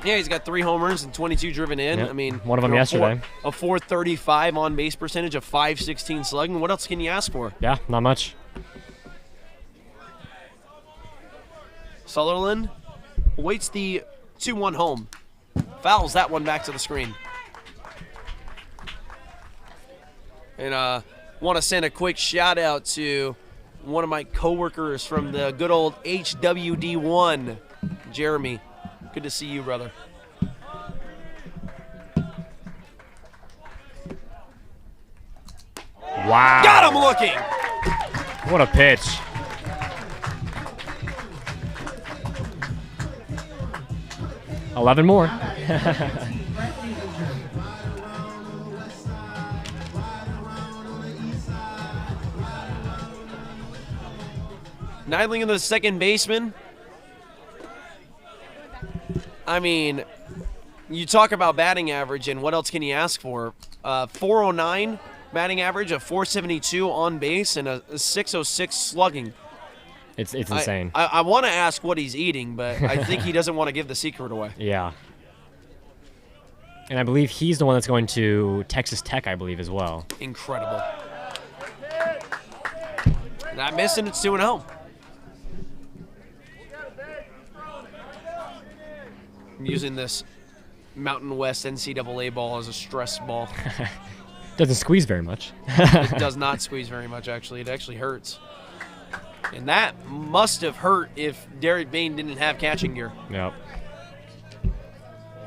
Yeah, he's got 3 homers and 22 driven in. Yep. I mean, one of them yesterday. A 435 on base percentage, a 516 slugging. What else can you ask for? Yeah, not much. Sutherland waits the 2-1 home. Fouls that one back to the screen. And want to send a quick shout out to one of my coworkers from the good old HWD1, Jeremy. Good to see you, brother. Wow. Got him looking. What a pitch. $11 more. Neidlinger, the second baseman. I mean, you talk about batting average, and what else can you ask for? 409 batting average, a 472 on base, and a 606 slugging. It's insane. I want to ask what he's eating, but I think he doesn't want to give the secret away. Yeah. And I believe he's the one that's going to Texas Tech, I believe, as well. Incredible. Not missing, it's 2-0. I'm using this Mountain West NCAA ball as a stress ball. Doesn't squeeze very much. It does not squeeze very much, actually. It actually hurts. And that must have hurt if Derek Bain didn't have catching gear. Yep.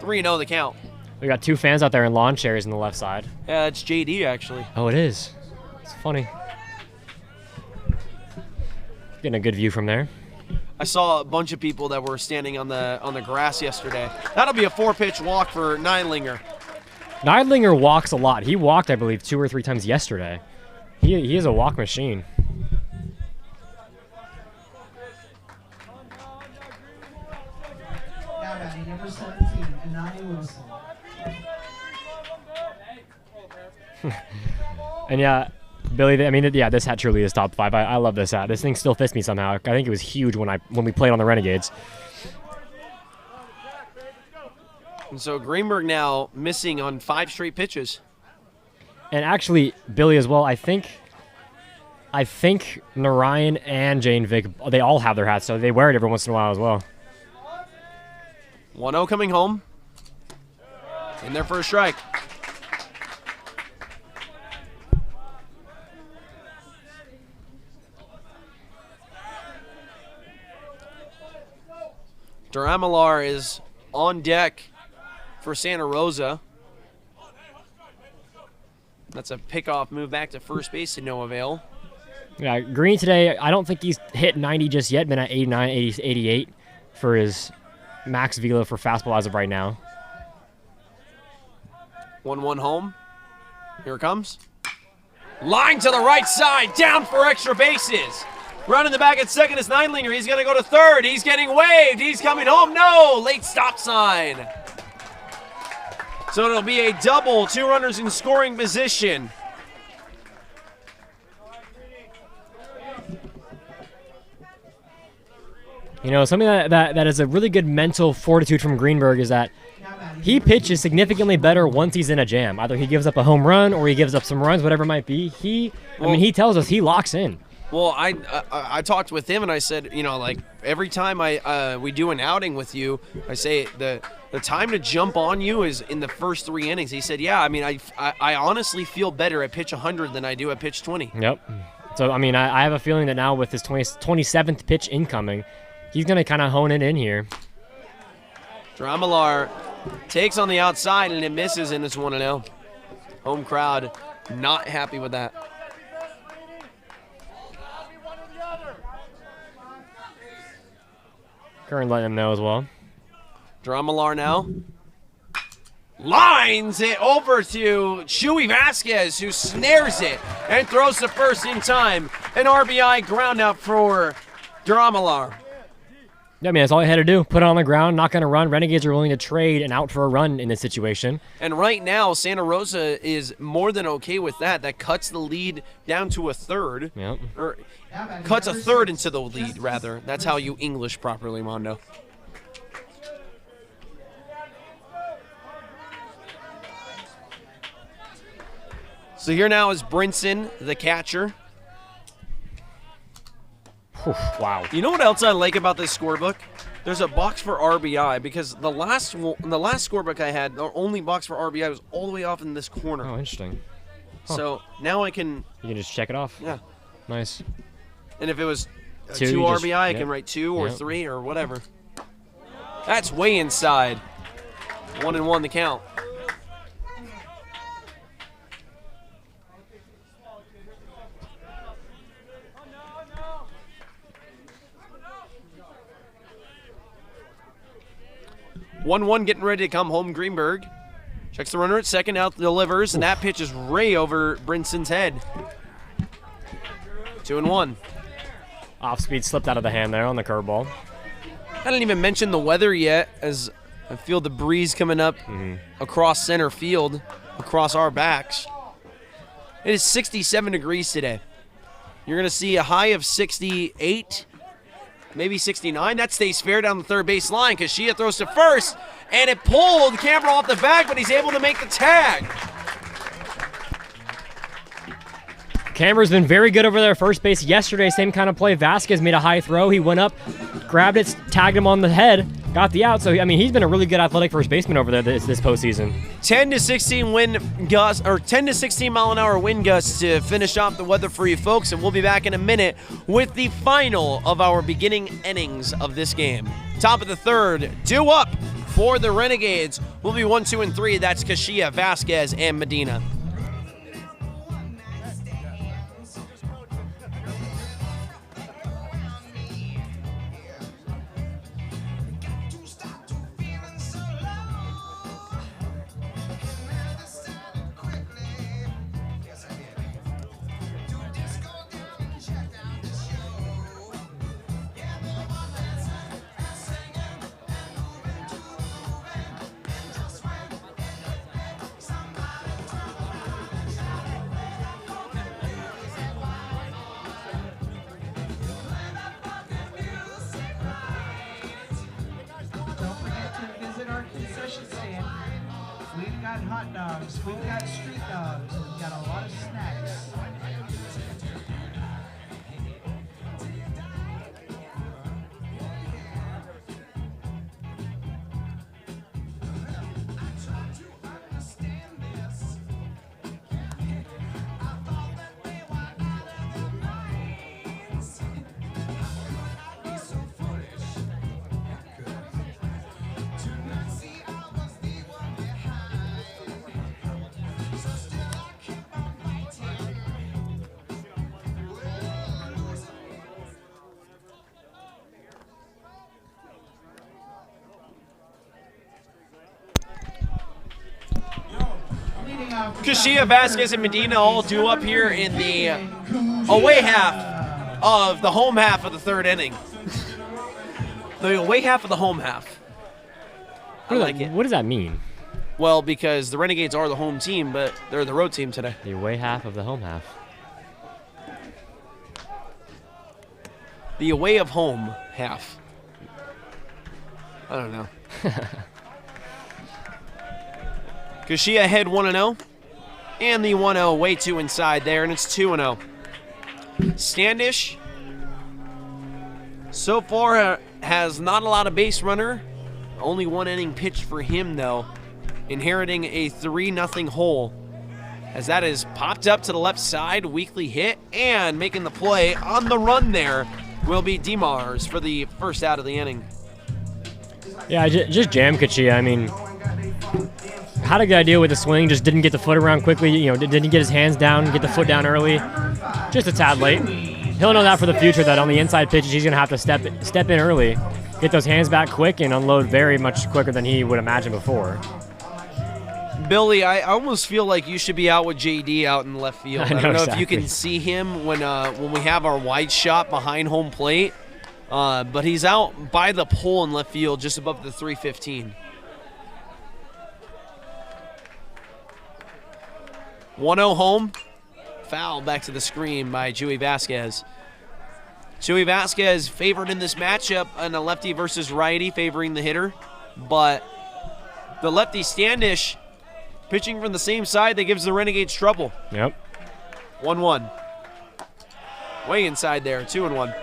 3-0 the count. We got 2 fans out there in lawn chairs on the left side. Yeah, it's JD, actually. Oh, it is. It's funny. Getting a good view from there. I saw a bunch of people that were standing on the grass yesterday. That'll be a 4-pitch walk for Neidlinger. Neidlinger walks a lot. He walked, I believe, 2 or 3 times yesterday. He is a walk machine. Now batting number 17, Anani Wilson. And yeah, Billy, I mean, yeah, this hat truly is top 5. I love this hat. This thing still fits me somehow. I think it was huge when we played on the Renegades. And so Greenberg now missing on 5 straight pitches. And actually, Billy as well, I think Narayan and Jane Vick, they all have their hats, so they wear it every once in a while as well. 1-0 coming home. In there for a strike. Duramilar is on deck for Santa Rosa. That's a pickoff move back to first base to no avail. Yeah, Green today, I don't think he's hit 90 just yet. Been at 89, 80, 88 for his max velo for fastball as of right now. 1-1 home. Here it comes. Line to the right side, down for extra bases. Running the back at second is Neidlinger. He's going to go to third. He's getting waved. He's coming home. No, late stop sign. So it'll be a double, 2 runners in scoring position. You know, something that is a really good mental fortitude from Greenberg is that he pitches significantly better once he's in a jam. Either he gives up a home run or he gives up some runs, whatever it might be. He tells us he locks in. Well, I talked with him and I said, you know, like every time we do an outing with you, I say the time to jump on you is in the first 3 innings. He said, yeah, I mean, I honestly feel better at pitch 100 than I do at pitch 20. Yep. So, I mean, I have a feeling that now with his 27th pitch incoming, he's going to kind of hone it in here. Duramilar Takes on the outside, and it misses, and it's 1-0. Home crowd not happy with that. Curran letting him know as well. Dramalar now. Lines it over to Chewy Vasquez, who snares it and throws the first in time. An RBI ground out for Dramalar. Yeah, I mean, that's all he had to do. Put it on the ground, not going to run. Renegades are willing to trade and out for a run in this situation. And right now, Santa Rosa is more than okay with that. That cuts the lead down to a third. Yep. Or cuts a third into the lead, rather. That's how you English properly, Mondo. So here now is Brinson, the catcher. Wow. You know what else I like about this scorebook? There's a box for RBI, because the last scorebook I had, the only box for RBI was all the way off in this corner. Oh, interesting. So now I can... You can just check it off? Yeah. Nice. And if it was Two, two you RBI, just- I yep. can write 2 or Yep. 3 or whatever. That's way inside. 1-1 the count. One getting ready to come home. Greenberg checks the runner at second, out delivers, and that pitch is way over Brinson's head. 2-1. Off speed slipped out of the hand there on the curveball. I didn't even mention the weather yet, as I feel the breeze coming up across center field, across our backs. It is 67 degrees today. You're going to see a high of 68, maybe 69. That stays fair down the third base line. Kashia throws to first, and it pulled Camera off the bag, but he's able to make the tag. Camera's been very good over there at first base yesterday. Same kind of play. Vasquez made a high throw. He went up, grabbed it, tagged him on the head, got the out. So, I mean, he's been a really good athletic first baseman over there this postseason. 10 to 16 wind gusts, or 10 to 16 mile an hour wind gusts to finish off the weather for you folks, and we'll be back in a minute with the final of our beginning innings of this game. Top of the third, due up for the Renegades. Will be 1, 2, and 3. That's Kashia, Vasquez, and Medina. Don't forget to visit our concession stand. We've got hot dogs, we've got street dogs, we've got a lot of snacks. Kashia, Vasquez, and Medina all due up here in the away half of the home half of the third inning. The away half of the home half. I like it. What does that mean? Well, because the Renegades are the home team, but they're the road team today. The away half of the home half. The away of home half. I don't know. Kashia ahead 1-0. And the 1-0 way too inside there, and it's 2-0. Standish so far has not a lot of base runner. Only one inning pitched for him, though, inheriting a 3-0 hole. As that is popped up to the left side, weakly hit, and making the play on the run there will be Demars for the first out of the inning. Yeah, just jam Kachia. I mean, had a good idea with the swing, just didn't get the foot around quickly. You know, didn't get his hands down, get the foot down early. Just a tad late. He'll know that for the future, that on the inside pitches, he's going to have to step in early, get those hands back quick, and unload very much quicker than he would imagine before. Billy, I almost feel like you should be out with JD out in left field. I don't know if you can see him when we have our wide shot behind home plate, but he's out by the pole in left field just above the 315. 1-0 home. Foul back to the screen by Joey Vasquez. Joey Vasquez favored in this matchup on a lefty versus righty, favoring the hitter, but the lefty Standish pitching from the same side that gives the Renegades trouble. Yep. 1-1. Way inside there, 2-1.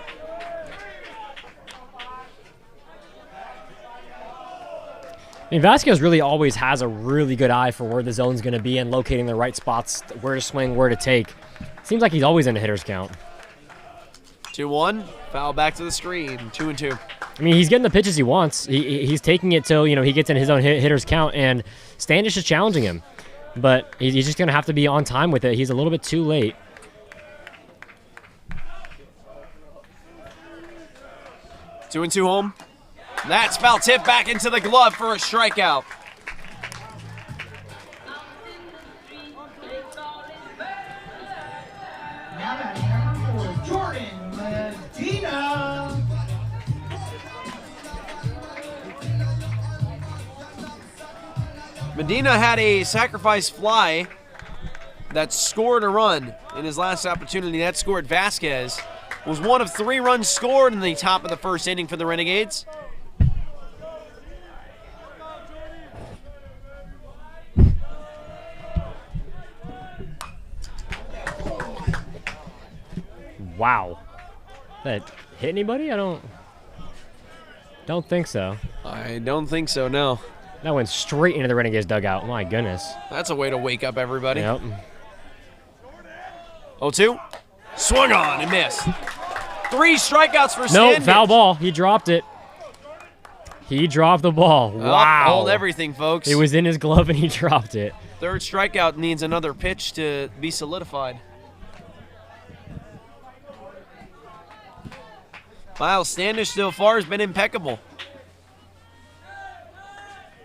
I mean, Vasquez really always has a really good eye for where the zone's going to be and locating the right spots, where to swing, where to take. Seems like he's always in a hitter's count. 2-1. Foul back to the screen. 2-2. I mean, he's getting the pitches he wants. He's taking it till, he gets in his own hitter's count, and Standish is challenging him. But he's just going to have to be on time with it. He's a little bit too late. Two and two home. That's foul tip back into the glove for a strikeout. Now batting number 4, Jordan Medina. Medina had a sacrifice fly that scored a run in his last opportunity. That scored Vasquez. Was one of 3 runs scored in the top of the first inning for the Renegades. Wow. That hit anybody? I don't think so. I don't think so, no. That went straight into the Renegades dugout. My goodness. That's a way to wake up everybody. Yep. 0-2. Swung on and missed. 3 strikeouts for Standish. No, foul ball. He dropped it. He dropped the ball. Wow. Hold everything, folks. It was in his glove and he dropped it. Third strikeout needs another pitch to be solidified. Miles Standish so far has been impeccable.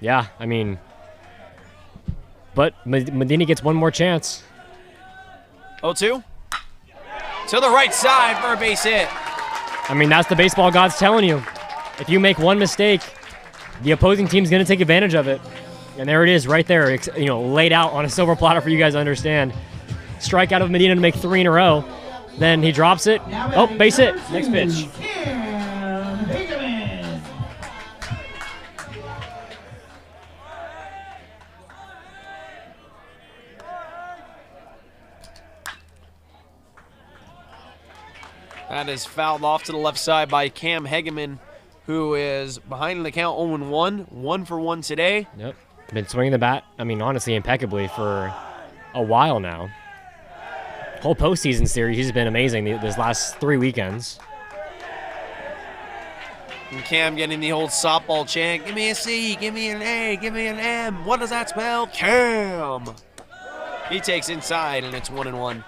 Yeah, I mean, but Medina gets one more chance. 0-2. To the right side for a base hit. I mean, that's the baseball gods telling you. If you make one mistake, the opposing team's going to take advantage of it. And there it is right there, laid out on a silver platter for you guys to understand. Strikeout of Medina to make 3 in a row. Then he drops it. Oh, base hit. Next pitch. That is fouled off to the left side by Cam Hegeman, who is behind in the count 0-1, 1 for 1 today. Yep. Been swinging the bat, I mean, honestly, impeccably for a while now. Whole postseason series, he's been amazing this last 3 weekends. And Cam getting the old softball chant, give me a C, give me an A, give me an M. What does that spell? Cam. He takes inside, and it's 1-1.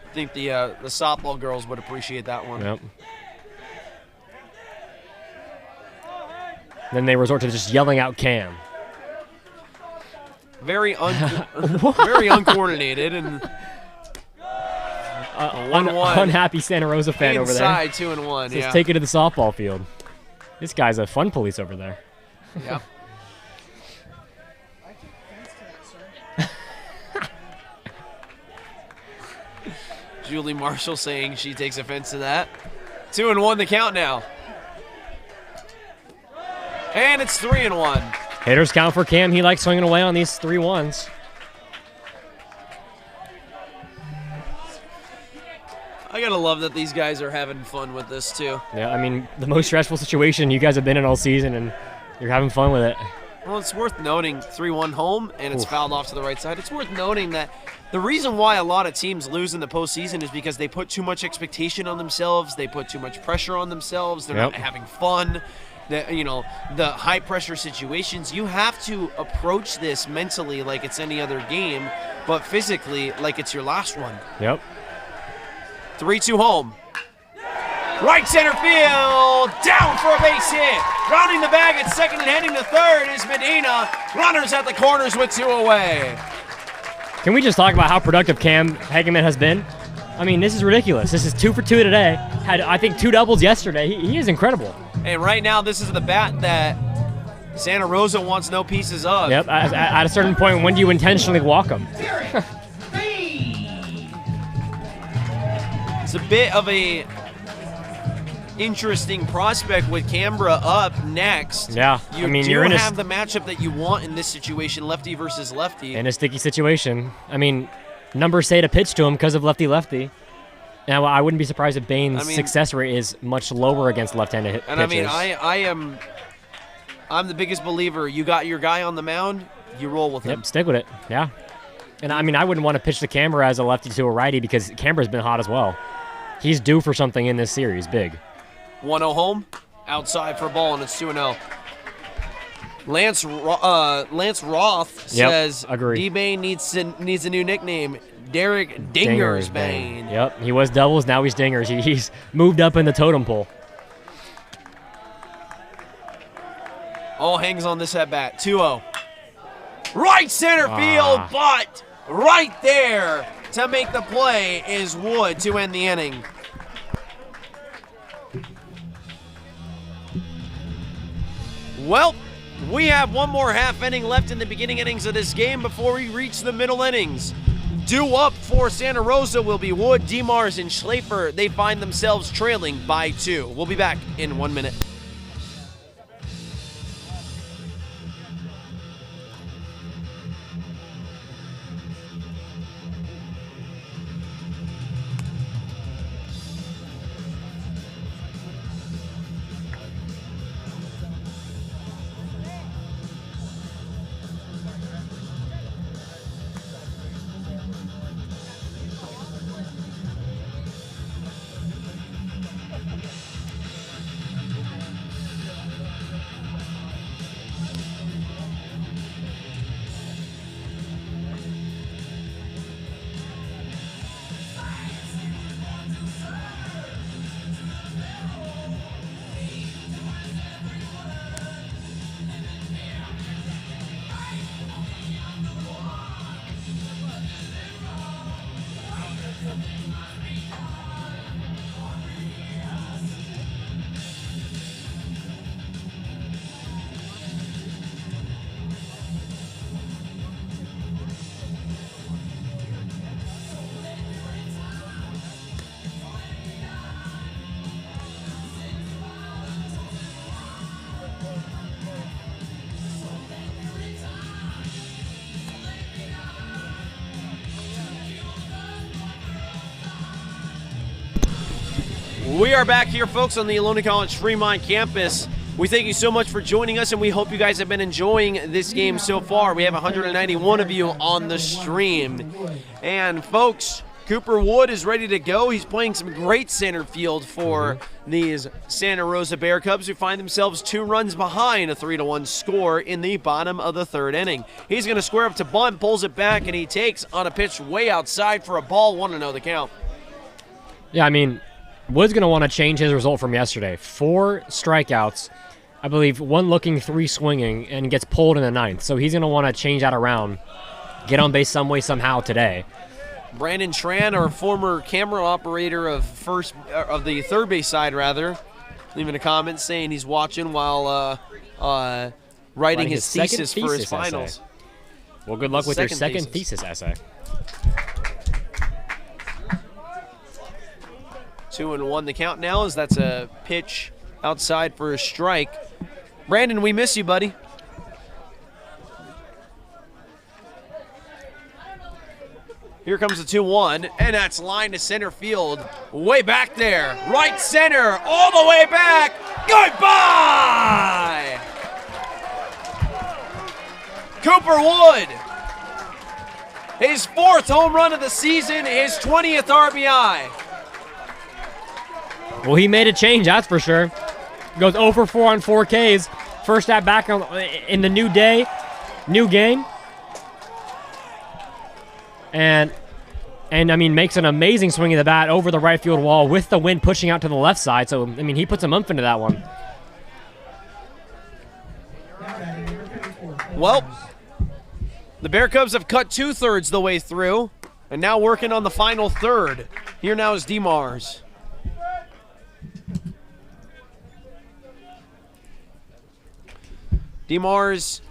I think the softball girls would appreciate that one. Yep. Then they resort to just yelling out Cam. Very uncoordinated and 1-1. Unhappy Santa Rosa fan over there. Inside 2-1. Just take it to the softball field. This guy's a fun police over there. Yep. Julie Marshall saying she takes offense to that. 2-1 the count now. And it's 3-1. Hitters count for Cam. He likes swinging away on these 3-1s. I gotta love that these guys are having fun with this too. Yeah, I mean, the most stressful situation you guys have been in all season, and you're having fun with it. Well, it's worth noting 3-1 home, and it's fouled off to the right side. It's worth noting that the reason why a lot of teams lose in the postseason is because they put too much expectation on themselves. They put too much pressure on themselves. They're not having fun. the high pressure situations, you have to approach this mentally like it's any other game, but physically like it's your last one. Yep. 3-2 home. Right center field, down for a base hit. Rounding the bag at second and heading to third is Medina. Runners at the corners with 2 away. Can we just talk about how productive Cam Hageman has been? I mean, this is ridiculous. This is 2 for 2 today. Had, I think, 2 doubles yesterday. He is incredible. And right now, this is the bat that Santa Rosa wants no pieces of. Yep. At a certain point, when do you intentionally walk him? It's a bit of a interesting prospect with Canberra up next. Yeah, You're in have the matchup that you want in this situation, lefty versus lefty. In a sticky situation. I mean, numbers say to pitch to him because of lefty-lefty. Now, I wouldn't be surprised if Bain's success rate is much lower against left-handed pitchers. And I'm the biggest believer. You got your guy on the mound, you roll with him. Yep, stick with it. Yeah. And I mean, I wouldn't want to pitch to Canberra as a lefty to a righty because Canberra's been hot as well. He's due for something in this series, big. 1-0 home, outside for a ball, and it's 2-0. Lance Roth says D-Bane needs a new nickname. Derek Dingers Bane. Yep, he was doubles, now he's Dingers. He's moved up in the totem pole. All hangs on this at bat. 2-0. Right center field, but right there to make the play is Wood to end the inning. Well, we have one more half inning left in the beginning innings of this game before we reach the middle innings. Due up for Santa Rosa will be Wood, Demars, and Schlafer. They find themselves trailing by 2. We'll be back in 1 minute. We are back here, folks, on the Ohlone College Fremont campus. We thank you so much for joining us, and we hope you guys have been enjoying this game so far. We have 191 of you on the stream. And, folks, Cooper Wood is ready to go. He's playing some great center field for these Santa Rosa Bear Cubs, who find themselves 2 runs behind a 3-1 score in the bottom of the 3rd inning. He's going to square up to bunt, pulls it back, and he takes on a pitch way outside for a ball. 1-0 the count. Yeah, I mean, Wood's going to want to change his result from yesterday. 4 strikeouts, I believe 1 looking, 3 swinging, and gets pulled in the 9th. So he's going to want to change that around, get on base some way, somehow today. Brandon Tran, our former camera operator of the third base side, leaving a comment saying he's watching while writing his thesis for his finals. Essay. Well, good luck with your second thesis essay. 2-1 the count now, as that's a pitch outside for a strike. Brandon, we miss you, buddy. Here comes the 2-1, and that's line to center field. Way back there. Right center, all the way back. Goodbye! Cooper Wood. His 4th home run of the season, his 20th RBI. Well, he made a change, that's for sure. Goes 0 for 4 on 4Ks. First at back in the new day, new game. And I mean, makes an amazing swing of the bat over the right field wall with the wind pushing out to the left side. So, I mean, he puts a umph into that one. Well, the Bear Cubs have cut 2/3 the way through, and now working on the final third. Here now is DeMars. DeMars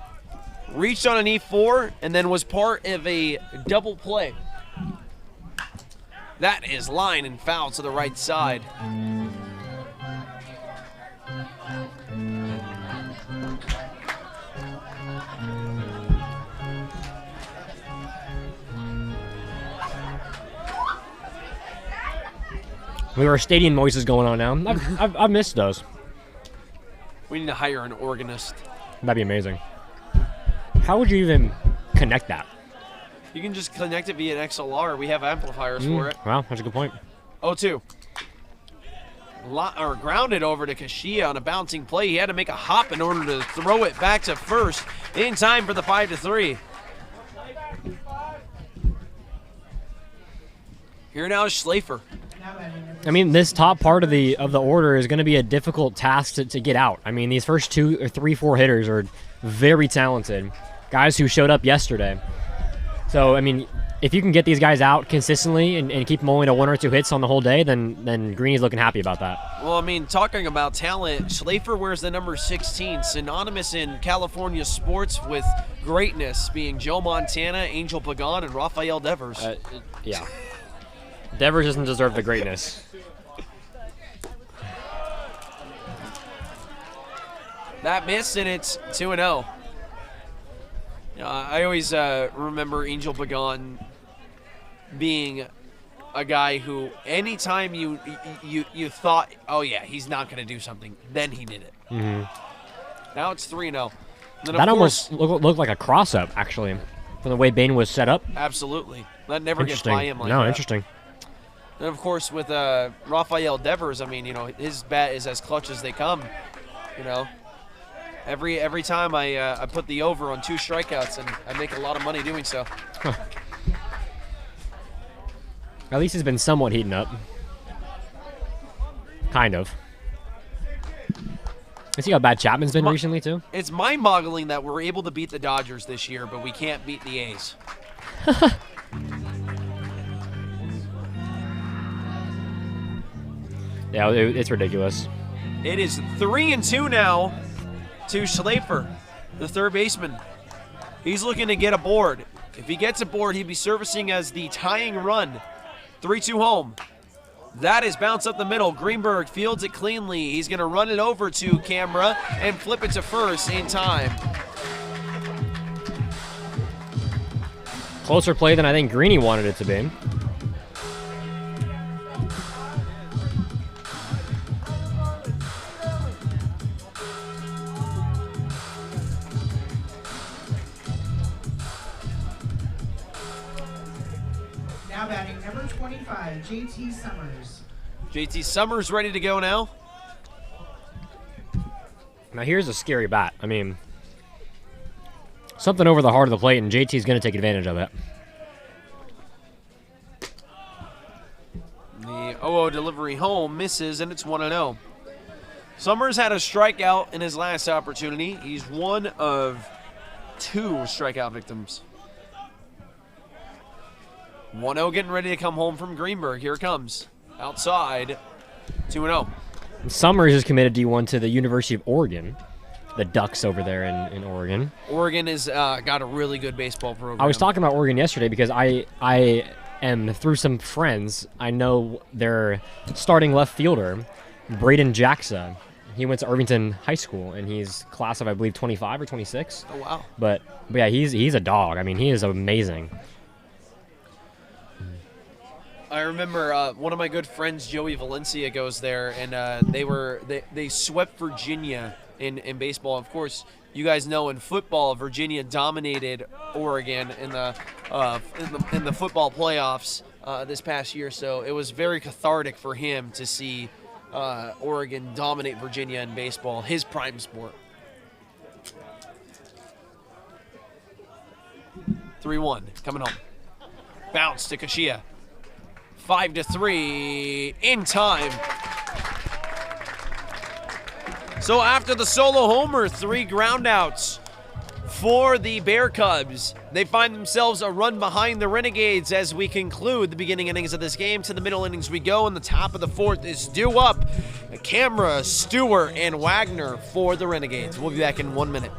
reached on an E4 and then was part of a double play. That is line and foul to the right side. There are stadium noises going on now. I've missed those. We need to hire an organist. That'd be amazing. How would you even connect that? You can just connect it via an XLR. We have amplifiers for it. Well, that's a good point. 0-2. Grounded over to Kashia on a bouncing play. He had to make a hop in order to throw it back to first in time for the 5-3. Here now is Schlafer. I mean, this top part of the order is going to be a difficult task to get out. I mean, these first 2 or 3, 4 hitters are very talented. Guys who showed up yesterday. So, I mean, if you can get these guys out consistently and keep them only to 1 or 2 hits on the whole day, then Greeny's looking happy about that. Well, I mean, talking about talent, Schlafer wears the number 16, synonymous in California sports with greatness, being Joe Montana, Angel Pagan, and Rafael Devers. Yeah. Devers doesn't deserve the greatness. That missed, and it's 2-0. I always remember Angel Pagan being a guy who anytime you thought, oh yeah, he's not going to do something, then he did it. Mm-hmm. Now it's 3-0. That almost looked like a cross-up, actually, from the way Bain was set up. Absolutely. That never gets by him like that. No, interesting. And, of course, with Rafael Devers, I mean, his bat is as clutch as they come, Every time I put the over on 2 strikeouts, and I make a lot of money doing so. Huh. At least he's been somewhat heating up. Kind of. You see how bad Chapman's been recently, too? It's mind-boggling that we're able to beat the Dodgers this year, but we can't beat the A's. Yeah, it's ridiculous. It is 3-2 now to Schlafer, the third baseman. He's looking to get aboard. If he gets aboard, he'd be servicing as the tying run. 3-2 home. That is bounced up the middle. Greenberg fields it cleanly. He's going to run it over to camera and flip it to first in time. Closer play than I think Greeny wanted it to be. Now batting number 25, JT Summers. JT Summers ready to go now. Now here's a scary bat. I mean, something over the heart of the plate, and JT's going to take advantage of it. The 0-0 delivery home misses, and it's 1-0. Summers had a strikeout in his last opportunity. He's one of 2 strikeout victims. 1-0 getting ready to come home from Greenberg. Here it comes. Outside, 2-0. Summers is committed D1 to the University of Oregon. The Ducks over there in Oregon. Oregon has got a really good baseball program. I was talking about Oregon yesterday because I am, through some friends, I know their starting left fielder, Braden Jackson. He went to Irvington High School, and he's class of, I believe, 25 or 26. Oh, wow. But yeah, he's a dog. I mean, he is amazing. I remember one of my good friends, Joey Valencia, goes there, and they swept Virginia in baseball. Of course, you guys know in football, Virginia dominated Oregon in the football playoffs this past year. So it was very cathartic for him to see Oregon dominate Virginia in baseball, his prime sport. 3-1, coming home. Bounce to Kashia. 5-3, in time. So after the solo homer, 3 groundouts for the Bear Cubs. They find themselves a run behind the Renegades as we conclude the beginning innings of this game. To the middle innings we go, and the top of the 4th is due up. Camera, Stewart, and Wagner for the Renegades. We'll be back in 1 minute.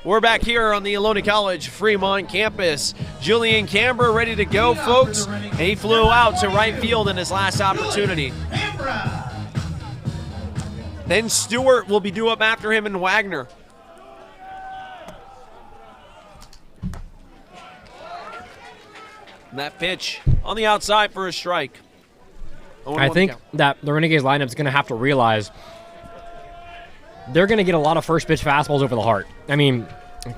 We're back here on the Ohlone College Fremont campus. Julian Camber ready to go, folks. And he flew out to right field in his last opportunity. Then Stewart will be due up after him and Wagner. And that pitch on the outside for a strike. I think that the Renegades lineup is going to have to realize they're going to get a lot of first pitch fastballs over the heart. I mean,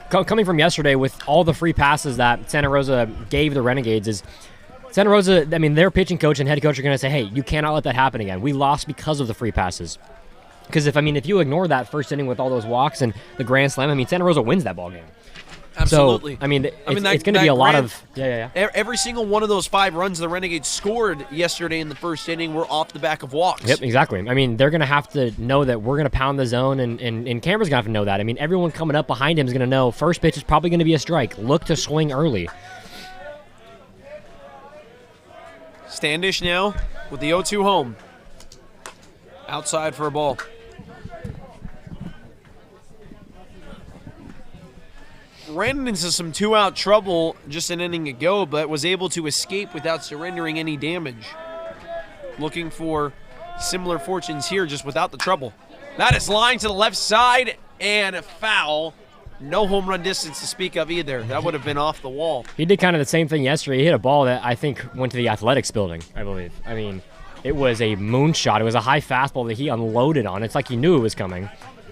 coming from yesterday with all the free passes that Santa Rosa gave the Renegades is Santa Rosa, I mean, their pitching coach and head coach are going to say, hey, you cannot let that happen again. We lost because of the free passes. Because if you ignore that first inning with all those walks and the grand slam, I mean, Santa Rosa wins that ball game. Absolutely. So, it's going to be a lot of... Yeah. Every single one of those 5 runs the Renegades scored yesterday in the first inning were off the back of walks. Yep, exactly. I mean, they're going to have to know that we're going to pound the zone, and Camber's going to have to know that. I mean, everyone coming up behind him is going to know first pitch is probably going to be a strike. Look to swing early. Standish now with the 0-2 home. Outside for a ball. Ran into some 2-out trouble just an inning ago, but was able to escape without surrendering any damage. Looking for similar fortunes here, just without the trouble. That is lined to the left side and a foul. No home run distance to speak of either. That would have been off the wall. He did kind of the same thing yesterday. He hit a ball that I think went to the athletics building, I believe. I mean, it was a moonshot. It was a high fastball that he unloaded on. It's like he knew it was coming.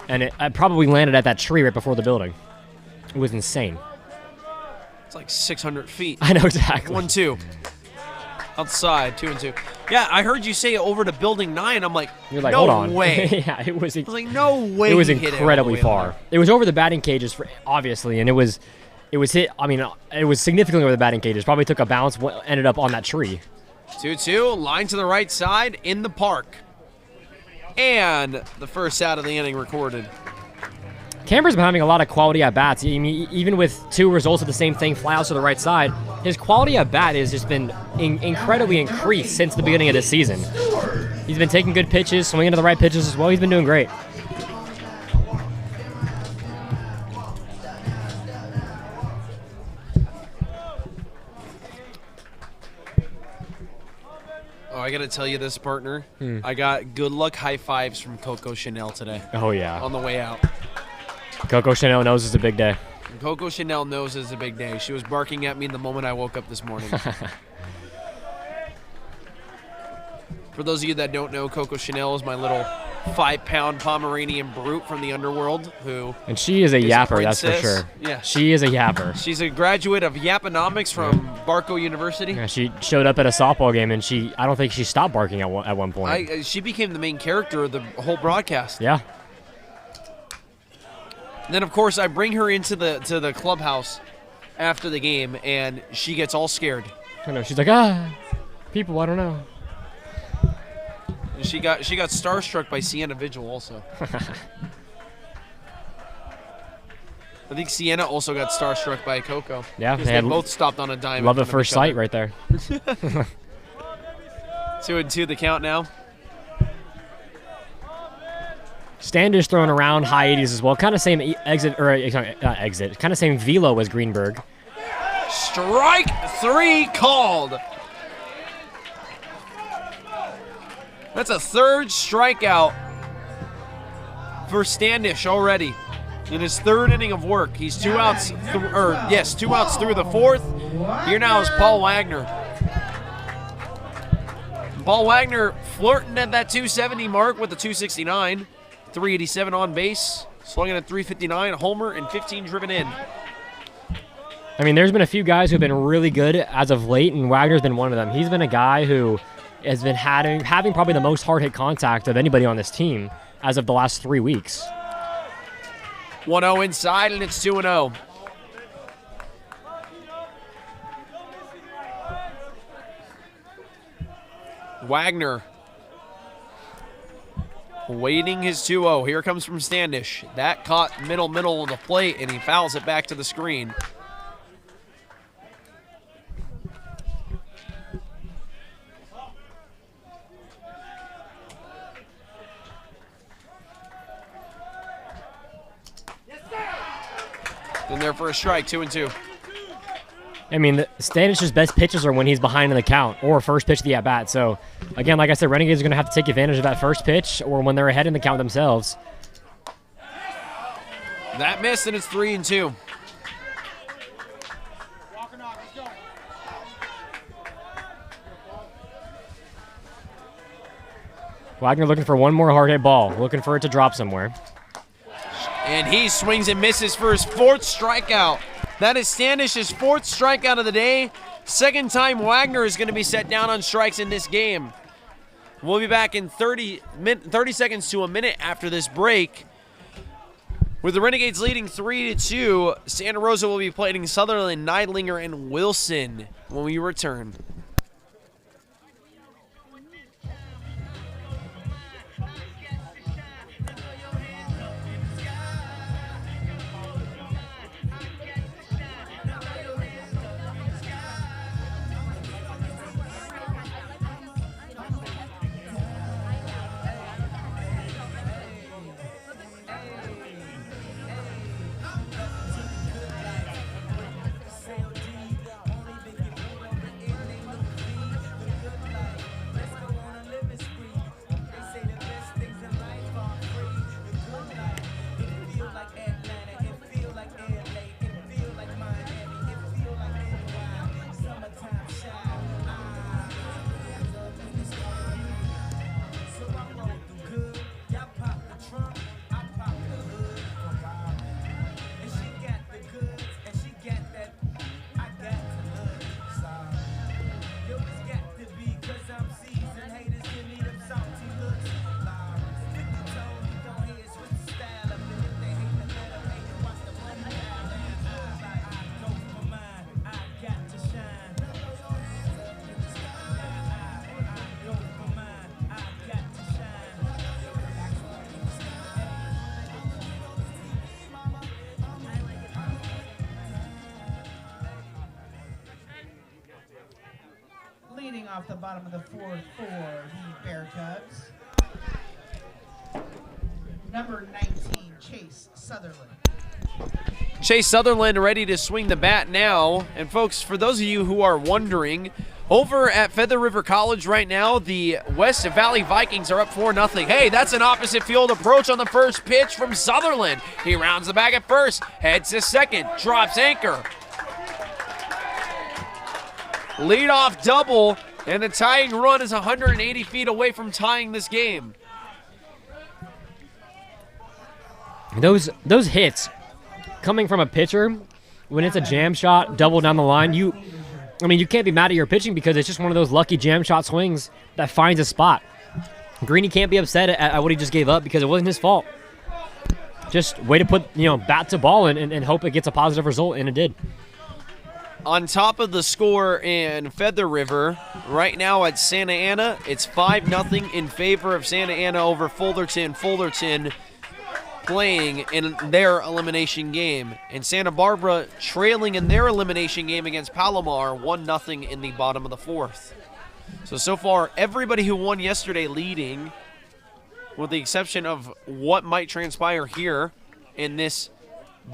And it probably landed at that tree right before the building. It was insane. It's like 600 feet. I know exactly. 1-2. Outside, 2-2. Yeah, I heard you say over to building 9. I'm like, you're like, no hold on. way. Yeah, it was. I was like, no way. It was he hit incredibly it all the way far. It was over the batting cages, obviously, and it was hit. I mean, it was significantly over the batting cages. Probably took a bounce, ended up on that tree. 2-2, line to the right side in the park, and the first out of the inning recorded. Camber's been having a lot of quality at-bats. I mean, even with 2 results of the same thing, flyouts to the right side, his quality at-bat has just been incredibly increased since the beginning of this season. He's been taking good pitches, swinging to the right pitches as well. He's been doing great. Oh, I got to tell you this, partner. I got good luck high fives from Coco Chanel today. Oh, yeah. On the way out. Coco Chanel knows it's a big day. Coco Chanel knows it's a big day. She was barking at me the moment I woke up this morning. For those of you that don't know, Coco Chanel is my little 5-pound Pomeranian brute from the underworld And she is a yapper, that's for princess. sure. Yeah. She is a yapper. She's a graduate of Yaponomics from Barco University. Yeah, she showed up at a softball game, and I don't think she stopped barking at one point. She became the main character of the whole broadcast. Yeah. And then, of course, I bring her into the clubhouse after the game, and she gets all scared. I know. She's like, people, I don't know. And she got starstruck by Sienna Vigil also. I think Sienna also got starstruck by Coco. Yeah, they both stopped on a dime. Love at first sight right there. 2-2 the count now. Standish throwing around high 80s as well. Kind of same kind of same velo as Greenberg. Strike 3 called. That's a third strikeout for Standish already in his third inning of work. He's 2 outs, 2 outs through the fourth. Here now is Paul Wagner. Paul Wagner flirting at that 270 mark with the 269. 387 on base, slugging at 359, a homer, and 15 driven in. I mean, there's been a few guys who've been really good as of late, and Wagner's been one of them. He's been a guy who has been having probably the most hard hit contact of anybody on this team as of the last 3 weeks. 1-0 inside, and it's 2-0. Wagner waiting his 2-0. Here comes from Standish. That caught middle of the plate, and he fouls it back to the screen. In there for a strike, 2-2. I mean, Standish's best pitches are when he's behind in the count or first pitch of the at-bat. So, again, like I said, Renegades are going to have to take advantage of that first pitch or when they're ahead in the count themselves. That missed, and it's 3-2. Wagner looking for one more hard hit ball, looking for it to drop somewhere. And he swings and misses for his 4th strikeout. That is Standish's 4th strikeout of the day. Second time Wagner is going to be set down on strikes in this game. We'll be back in 30 seconds to a minute after this break. With the Renegades leading 3-2, Santa Rosa will be playing Sutherland, Neidlinger, and Wilson when we return. Leading off the bottom of the fourth for the Bear Cubs, number 19, Chase Sutherland. Chase Sutherland ready to swing the bat now. And folks, for those of you who are wondering, over at Feather River College right now, the West Valley Vikings are up 4-0. Hey, that's an opposite field approach on the first pitch from Sutherland. He rounds the bag at first, heads to second, drops anchor. Leadoff double, and the tying run is 180 feet away from tying this game. those hits coming from a pitcher when it's a jam shot, double down the line, you can't be mad at your pitching because it's just one of those lucky jam shot swings that finds a spot. Greeny can't be upset at what he just gave up because it wasn't his fault. Just way to put, bat to ball and hope it gets a positive result, and it did. On top of the score in Feather River, right now at Santa Ana, it's 5-0 in favor of Santa Ana over Fullerton. Fullerton playing in their elimination game. And Santa Barbara trailing in their elimination game against Palomar, 1-0 in the bottom of the fourth. So far, everybody who won yesterday leading, with the exception of what might transpire here in this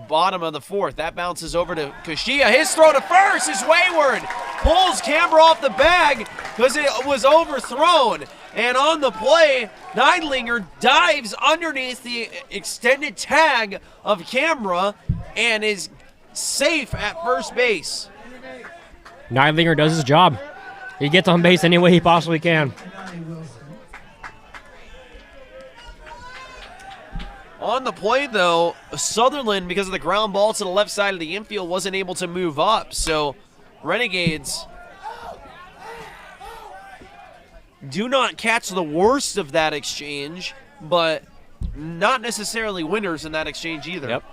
bottom of the fourth. That bounces over to Kashia. His throw to first is wayward. Pulls camera off the bag because it was overthrown. And on the play, Neidlinger dives underneath the extended tag of camera and is safe at first base. Neidlinger does his job. He gets on base any way he possibly can. On the play, though, Sutherland, because of the ground ball to the left side of the infield, wasn't able to move up. So Renegades do not catch the worst of that exchange, but not necessarily winners in that exchange either. Yep.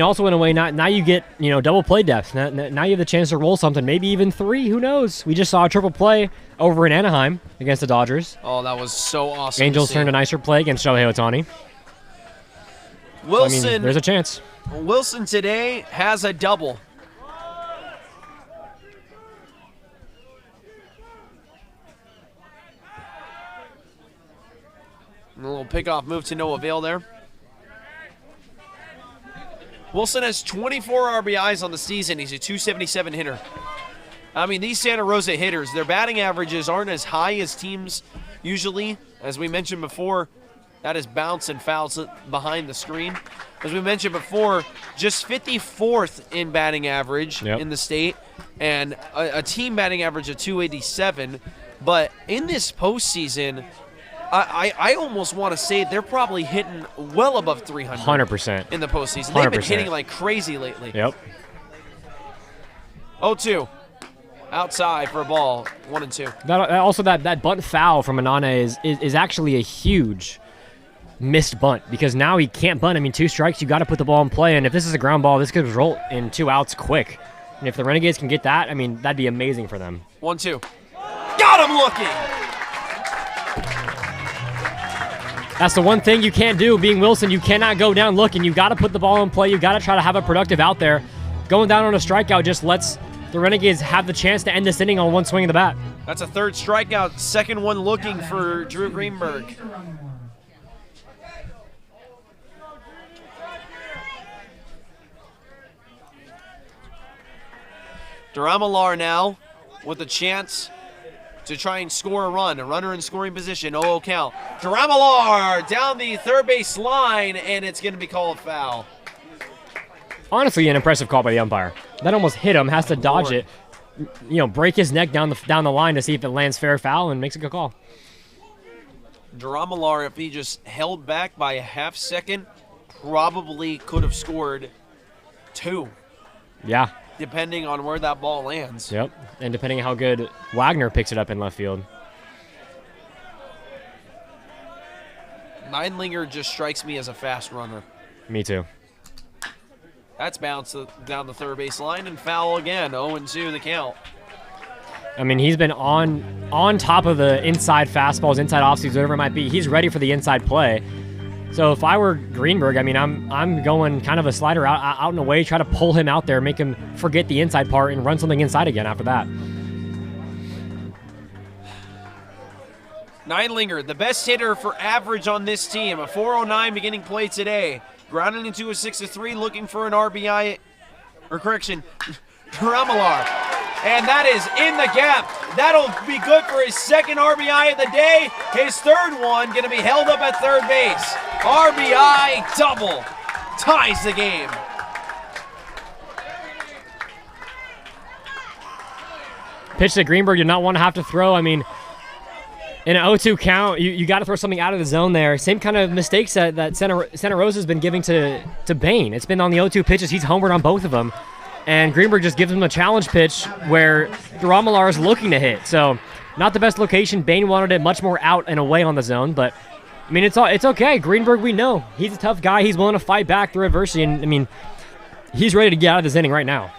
Also in a way, now you get, double play depth. Now you have the chance to roll something, maybe even 3, who knows? We just saw a triple play over in Anaheim against the Dodgers. Oh, that was so awesome. Angels turned a nicer play against Shohei Ohtani. Wilson, there's a chance. Wilson today has a double. A little pickoff move to no avail there. Wilson has 24 RBIs on the season. He's a .277 hitter. These Santa Rosa hitters, their batting averages aren't as high as teams usually. As we mentioned before, that is bounce and fouls behind the screen. As we mentioned before, just 54th in batting average in the state and a team batting average of .287. But in this postseason, I almost want to say they're probably hitting well above 300. 100%. In the postseason. 100%. They've been hitting like crazy lately. Yep. 0-2. Outside for a ball, 1-2. That bunt foul from Anane is actually a huge missed bunt because now he can't bunt. 2 strikes, you got to put the ball in play. And if this is a ground ball, this could result in 2 outs quick. And if the Renegades can get that, that'd be amazing for them. 1-2. Got him looking! That's the one thing you can't do. Being Wilson, you cannot go down looking. You got to put the ball in play. You got to try to have a productive out there. Going down on a strikeout just lets the Renegades have the chance to end this inning on one swing of the bat. That's a 3rd strikeout, 2nd one looking for Drew Greenberg. Duramalar now with a chance to try and score a run. A runner in scoring position, 0 count. Duramalar down the third base line, and it's going to be called foul. Honestly, an impressive call by the umpire. That almost hit him, has to dodge it. Break his neck down the line to see if it lands fair foul and makes a good call. Duramalar, if he just held back by a half second, probably could have scored 2. Yeah. Depending on where that ball lands. Yep, and depending on how good Wagner picks it up in left field. Neidlinger just strikes me as a fast runner. Me too. That's bounced down the third base line and foul again. 0-2 the count. He's been on top of the inside fastballs, inside offspeeds, whatever it might be. He's ready for the inside play. So if I were Greenberg, I'm going kind of a slider out and away, try to pull him out there, make him forget the inside part, and run something inside again after that. Neidlinger, the best hitter for average on this team. A .409 beginning play today. Grounded into a 6-3, looking for an RBI, or correction, Duramalar. And that is in the gap. That'll be good for his 2nd RBI of the day. His 3rd one going to be held up at third base. RBI double. Ties the game. Pitch that Greenberg did not want to have to throw. In an 0-2 count, you got to throw something out of the zone there. Same kind of mistakes that Santa Rosa has been giving to Bain. It's been on the 0-2 pitches. He's homered on both of them. And Greenberg just gives him a challenge pitch where Duramalar is looking to hit. So not the best location. Bain wanted it much more out and away on the zone. But, I mean, it's okay. Greenberg, we know. He's a tough guy. He's willing to fight back through adversity. And, I mean, he's ready to get out of this inning right now.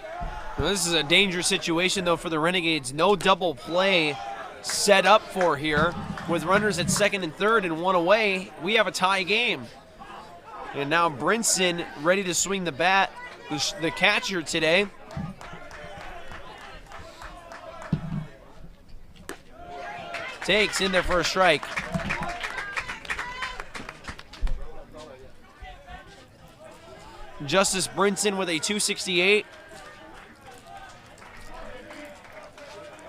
Well, this is a dangerous situation, though, for the Renegades. No double play set up for here. With runners at second and third and one away, we have a tie game. And now Brinson ready to swing the bat, the catcher today. Takes in there for a strike. Justice Brinson with a 268.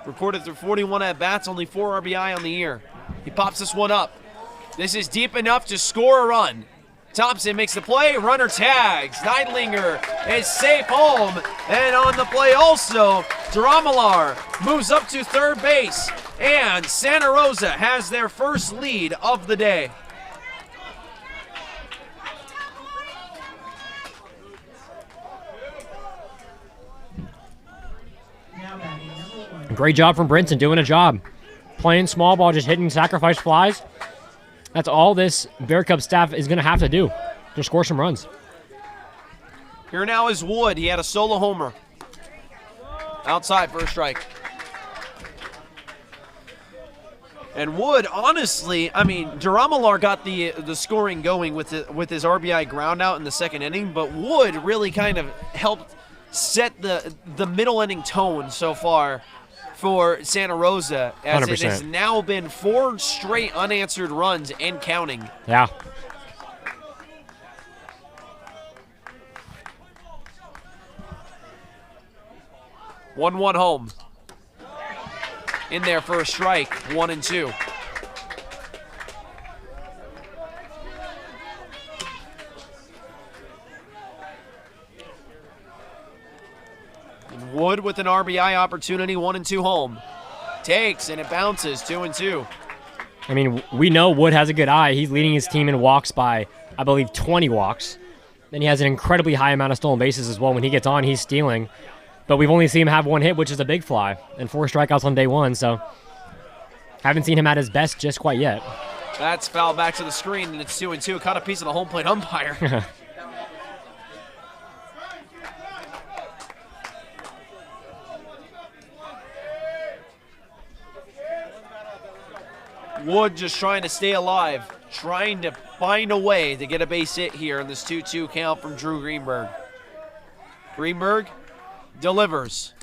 Recorded through 41 at-bats, only 4 RBI on the year. He pops this one up. This is deep enough to score a run. Thompson makes the play, runner tags. Neidlinger is safe home. And on the play also, Duramalar moves up to third base. And Santa Rosa has their first lead of the day. Great job from Brinson, doing a job. Playing small ball, just hitting sacrifice flies. That's all this Bear Cub staff is going to have to do to score some runs. Here now is Wood. He had a solo homer. Outside for a strike. And Wood, honestly, I mean, Duramalar got the scoring going with his RBI ground out in the second inning, but Wood really kind of helped set the middle inning tone so far for Santa Rosa, as 100%. It has now been 4 straight unanswered runs and counting. Yeah. One home. In there for a strike, 1-2. Wood with an RBI opportunity, 1-2 home. Takes, and it bounces, 2-2. I mean, we know Wood has a good eye. He's leading his team in walks by, I believe, 20 walks. Then he has an incredibly high amount of stolen bases as well. When he gets on, he's stealing. But we've only seen him have 1 hit, which is a big fly, and 4 strikeouts on day 1, so haven't seen him at his best just quite yet. That's fouled back to the screen, and it's 2-2. Caught a piece of the home plate umpire. Wood just trying to stay alive, trying to find a way to get a base hit here in this 2-2 count from Drew Greenberg. Greenberg delivers.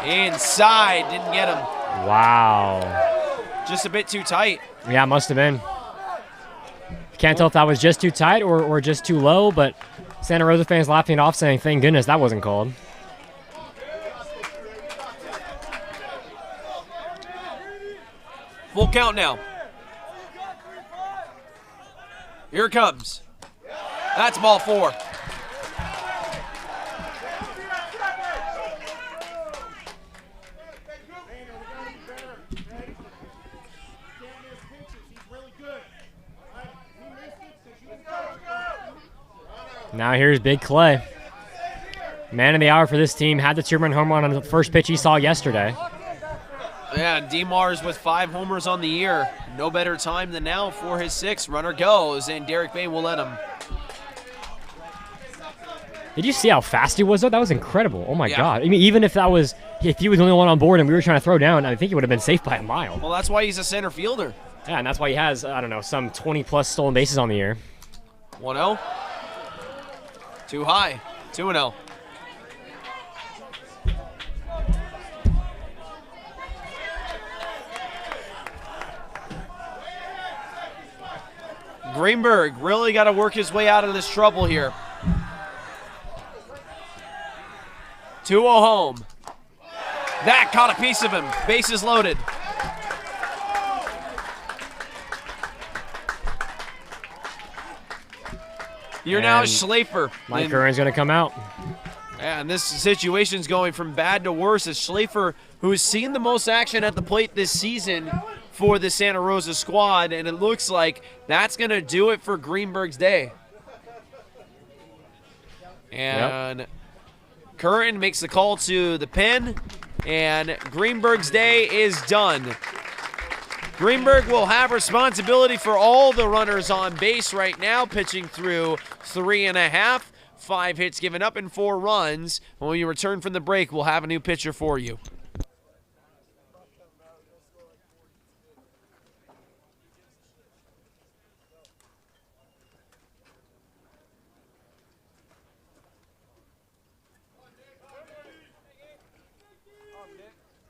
Inside, didn't get him. Wow. Just a bit too tight. Yeah, must have been. Can't tell if that was just too tight or just too low, but Santa Rosa fans laughing it off saying, thank goodness that wasn't called. Full count now. Here it comes. That's ball 4. Now here's Big Clay. Man of the hour for this team. Had the 2-run home run on the first pitch he saw yesterday. Yeah, D-Mars with 5 homers on the year. No better time than now for his 6th. Runner goes, and Derek Bain will let him. Did you see how fast he was, though? That was incredible. Oh, my God. I mean, even if he was the only one on board and we were trying to throw down, I think he would have been safe by a mile. Well, that's why he's a center fielder. Yeah, and that's why he has, I don't know, some 20-plus stolen bases on the year. 1-0. Too high. 2-0. Greenberg really got to work his way out of this trouble here. 2-0 home. That caught a piece of him. Bases loaded. Here now is Schlafer. Mike Curran's going to come out. And this situation's going from bad to worse as Schlafer, who has seen the most action at the plate this season for the Santa Rosa squad, and it looks like that's going to do it for Greenberg's day. And Curtin makes the call to the pen, and Greenberg's day is done. Greenberg will have responsibility for all the runners on base right now, pitching through 3.5, 5 hits given up, and 4 runs. When we return from the break, we'll have a new pitcher for you.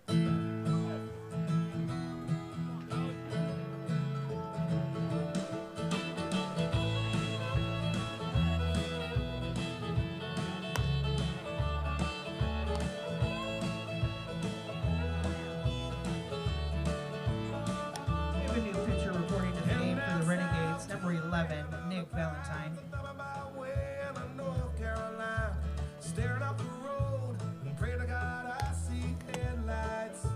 We have a new pitcher reporting to the game for the Renegades, number 11, Nick Valentine. Staring out the road and pray to God I see headlights.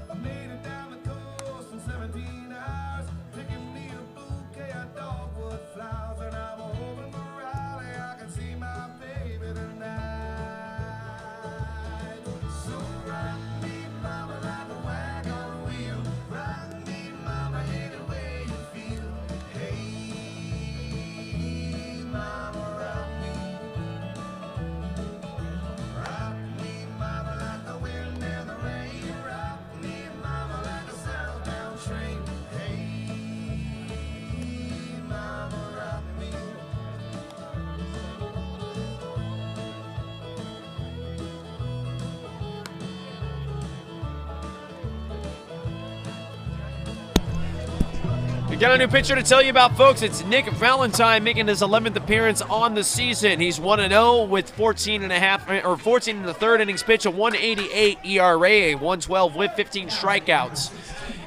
I made it down the coast in 17 hours, picking me a bouquet of dogwood flowers, and I'm hoping for Raleigh I can see my baby tonight. So rock me, mama, like a wagon wheel. Rock me, mama, any way you feel. Hey, mama, rock me. Rock me, mama, like the wind and the rain. Rock me, mama, like a southbound train. Hey, mama, rock me. We got a new pitcher to tell you about, folks. It's Nick Valentine making his 11th appearance on the season. He's 1-0 with 14 in the third innings pitch, a 1.88 ERA, a 112 with 15 strikeouts.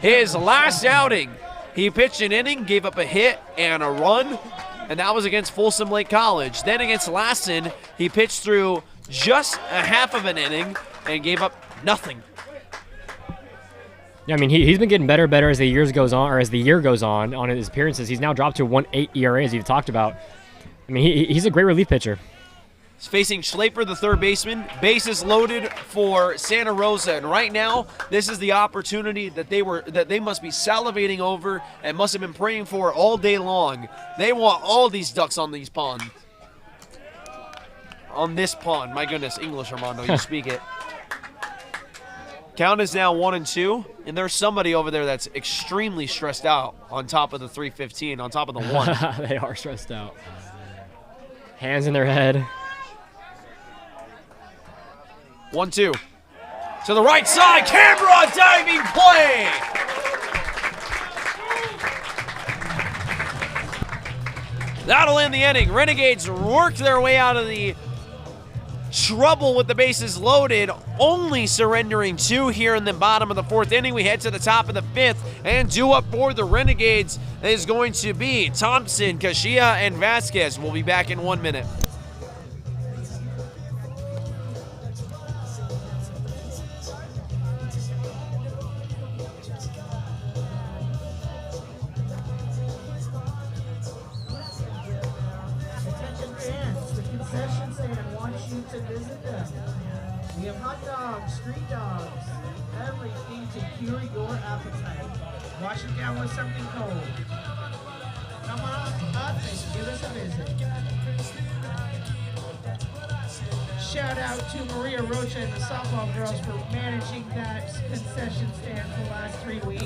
His last outing, he pitched an inning, gave up a hit and a run, and that was against Folsom Lake College. Then against Lassen, he pitched through just a half of an inning and gave up nothing. Yeah, I mean, he's been getting better and better as the year goes on his appearances. He's now dropped to 1.8 ERA, as you've talked about. I mean, he's a great relief pitcher. He's facing Schlaper, the third baseman. Bases loaded for Santa Rosa, and right now, this is the opportunity that they must be salivating over and must have been praying for all day long. They want all these ducks on these ponds. On this pond, my goodness, English, Armando, you speak it. Count is now 1-2, and there's somebody over there that's extremely stressed out on top of the 315, on top of the 1. They are stressed out. Hands in their head. 1-2. To the right side, camera diving play! That'll end the inning. Renegades worked their way out of the trouble with the bases loaded, only surrendering 2 here in the bottom of the 4th inning. We head to the top of the 5th, and due up for the Renegades is going to be Thompson, Kashia, and Vasquez. We'll be back in 1 minute. Attention fans, the concession stand wants you to visit them. We have hot dogs, street dogs, everything to cure your appetite. Wash it down with something cold. Come on up and give us a visit. Shout out to Maria Rocha and the softball girls for managing that concession stand for the last 3 weeks.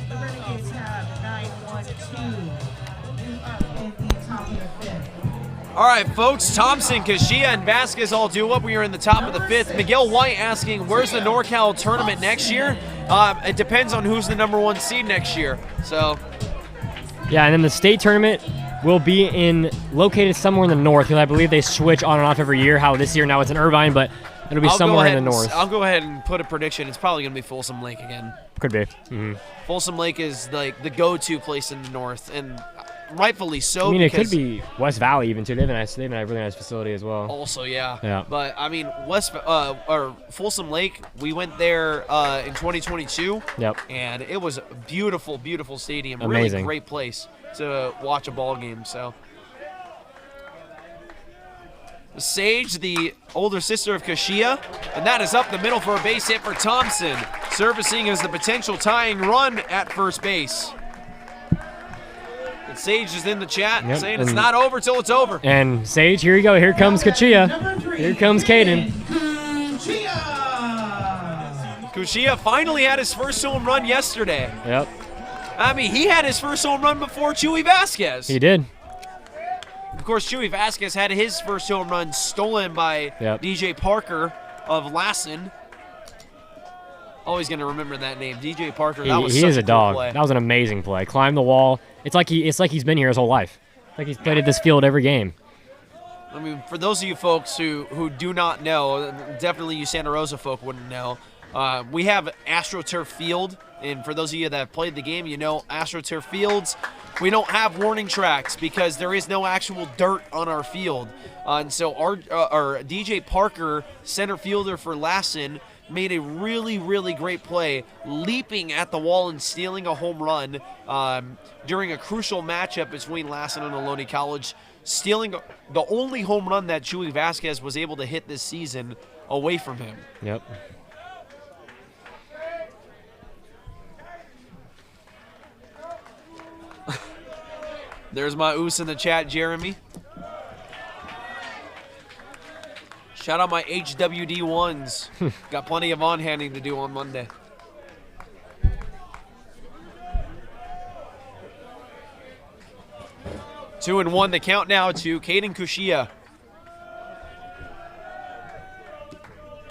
The Renegades have 9-1-2 up in the top of the 5th. All right, folks, Thompson, Kashia, and Vasquez all do up. We are in the top of the 5th. Miguel White asking, where's the NorCal tournament next year? It depends on who's the #1 seed next year. So. Yeah, and then the state tournament will be located somewhere in the north, because I believe they switch on and off every year. How this year now it's in Irvine, but it'll be somewhere in the north. I'll go ahead and put a prediction. It's probably going to be Folsom Lake again. Could be. Mm-hmm. Folsom Lake is like the go-to place in the north, and rightfully so. I mean, it could be West Valley even too. They have a really nice facility as well. Also, yeah. Yeah. But I mean, Folsom Lake, we went there in 2022. Yep. And it was a beautiful, beautiful stadium. Amazing. Really great place to watch a ball game. So. Sage, the older sister of Kashia, and that is up the middle for a base hit for Thompson, servicing as the potential tying run at first base. And Sage is in the chat saying it's not over till it's over. And Sage, here you go. Here comes Kachia. Here comes Caden. Kashia finally had his first home run yesterday. Yep. I mean, he had his first home run before Chewy Vasquez. He did. Of course, Chewy Vasquez had his first home run stolen by DJ Parker of Lassen. Always going to remember that name, DJ Parker. That was he such is a cool dog. play. That was an amazing play. Climbed the wall. It's like he's been here his whole life. Like he's played at this field every game. I mean, for those of you folks who do not know, definitely you Santa Rosa folk wouldn't know, we have AstroTurf Field, and for those of you that have played the game, you know AstroTurf Fields. We don't have warning tracks because there is no actual dirt on our field. And so our DJ Parker, center fielder for Lassen, made a really, really great play, leaping at the wall and stealing a home run during a crucial matchup between Lassen and Ohlone College, stealing the only home run that Chewy Vasquez was able to hit this season away from him. Yep. There's my oos in the chat, Jeremy. Shout out my HWD ones. Got plenty of on-handing to do on Monday. Two and one, the count now to Caden Kushia.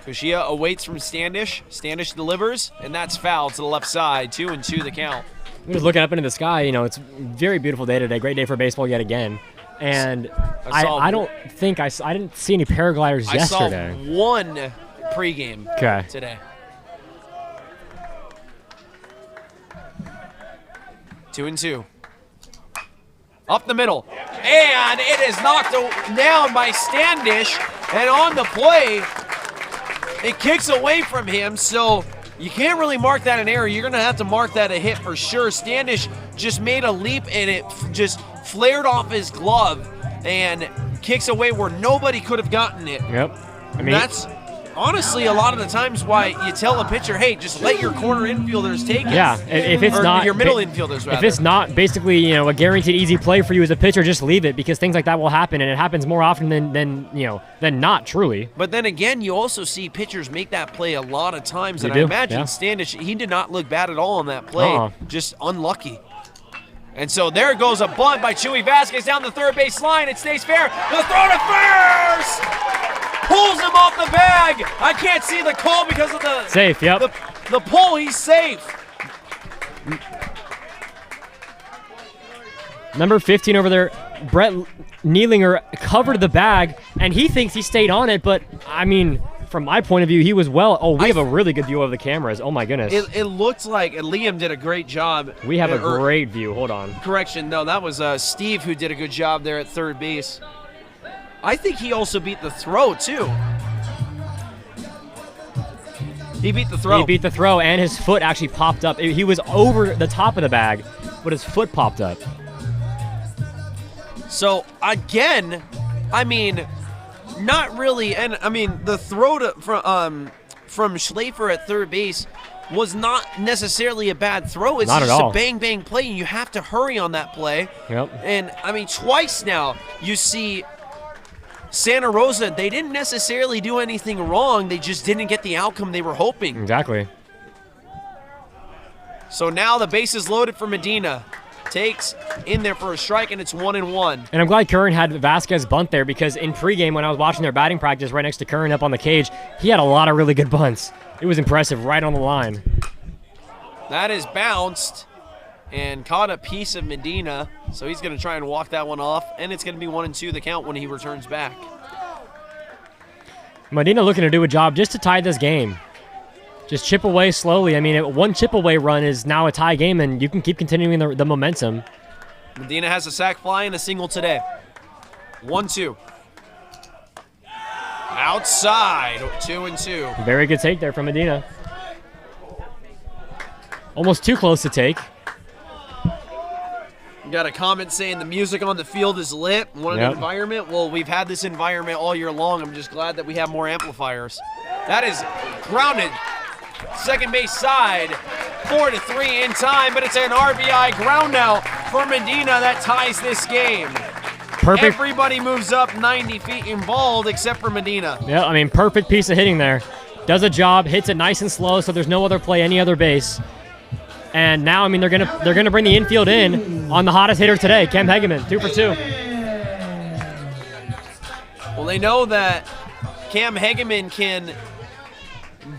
Kushia awaits from Standish. Standish delivers, and that's foul to the left side. 2-2 the count. We're just looking up into the sky. You know, it's a very beautiful day today. Great day for baseball yet again. And I didn't see any paragliders yesterday. I saw one pregame today. 2-2. Up the middle. And it is knocked down by Standish. And on the play, it kicks away from him. So you can't really mark that an error. You're going to have to mark that a hit for sure. Standish just made a leap, and it just flared off his glove and kicks away where nobody could have gotten it. Yep. I mean, that's honestly a lot of the times why you tell a pitcher, hey, just let your corner infielders take it. Yeah, if it's not your middle infielders, rather. If it's not basically a guaranteed easy play for you as a pitcher, just leave it, because things like that will happen, and it happens more often than not truly. But then again, you also see pitchers make that play a lot of times, and I imagine Standish, he did not look bad at all on that play, just unlucky. And so there goes a bunt by Chewy Vasquez down the third base line. It stays fair. The throw to first! Pulls him off the bag. I can't see the call because of the safe. Yep. The pull. He's safe. Number 15 over there, Brett Nealinger, covered the bag, and he thinks he stayed on it. But I mean, from my point of view, he was well. Oh, we have a really good view of the cameras. Oh my goodness. It looked like Liam did a great job. We have a great view. Hold on. Correction. No, that was Steve who did a good job there at third base. I think he also beat the throw, too. He beat the throw. He beat the throw, and his foot actually popped up. He was over the top of the bag, but his foot popped up. So, again, I mean, not really. And, I mean, the throw from Schlafer at third base was not necessarily a bad throw. It's just a bang-bang play, and you have to hurry on that play. Yep. And, I mean, twice now you see Santa Rosa, they didn't necessarily do anything wrong. They just didn't get the outcome they were hoping. Exactly. So now the base is loaded for Medina. Takes in there for a strike, and it's 1-1. And I'm glad Curran had Vasquez bunt there, because in pregame when I was watching their batting practice right next to Curran up on the cage, he had a lot of really good bunts. It was impressive right on the line. That is bounced and caught a piece of Medina, so he's going to try and walk that one off, and it's going to be 1-2 the count when he returns back. Medina looking to do a job just to tie this game. Just chip away slowly. I mean, one chip away run is now a tie game, and you can keep continuing the momentum. Medina has a sack fly and a single today. 1-2. Outside, 2-2. Very good take there from Medina. Almost too close to take. Got a comment saying the music on the field is lit. What an environment. Well, we've had this environment all year long. I'm just glad that we have more amplifiers. That is grounded. Second base side. 4-3 in time, but it's an RBI ground out for Medina that ties this game. Perfect. Everybody moves up 90 feet involved except for Medina. Yeah, I mean, perfect piece of hitting there. Does a job, hits it nice and slow, so there's no other play, any other base. And now, I mean, they're gonna bring the infield in on the hottest hitter today, Cam Hegeman, 2 for 2. Well, they know that Cam Hegeman can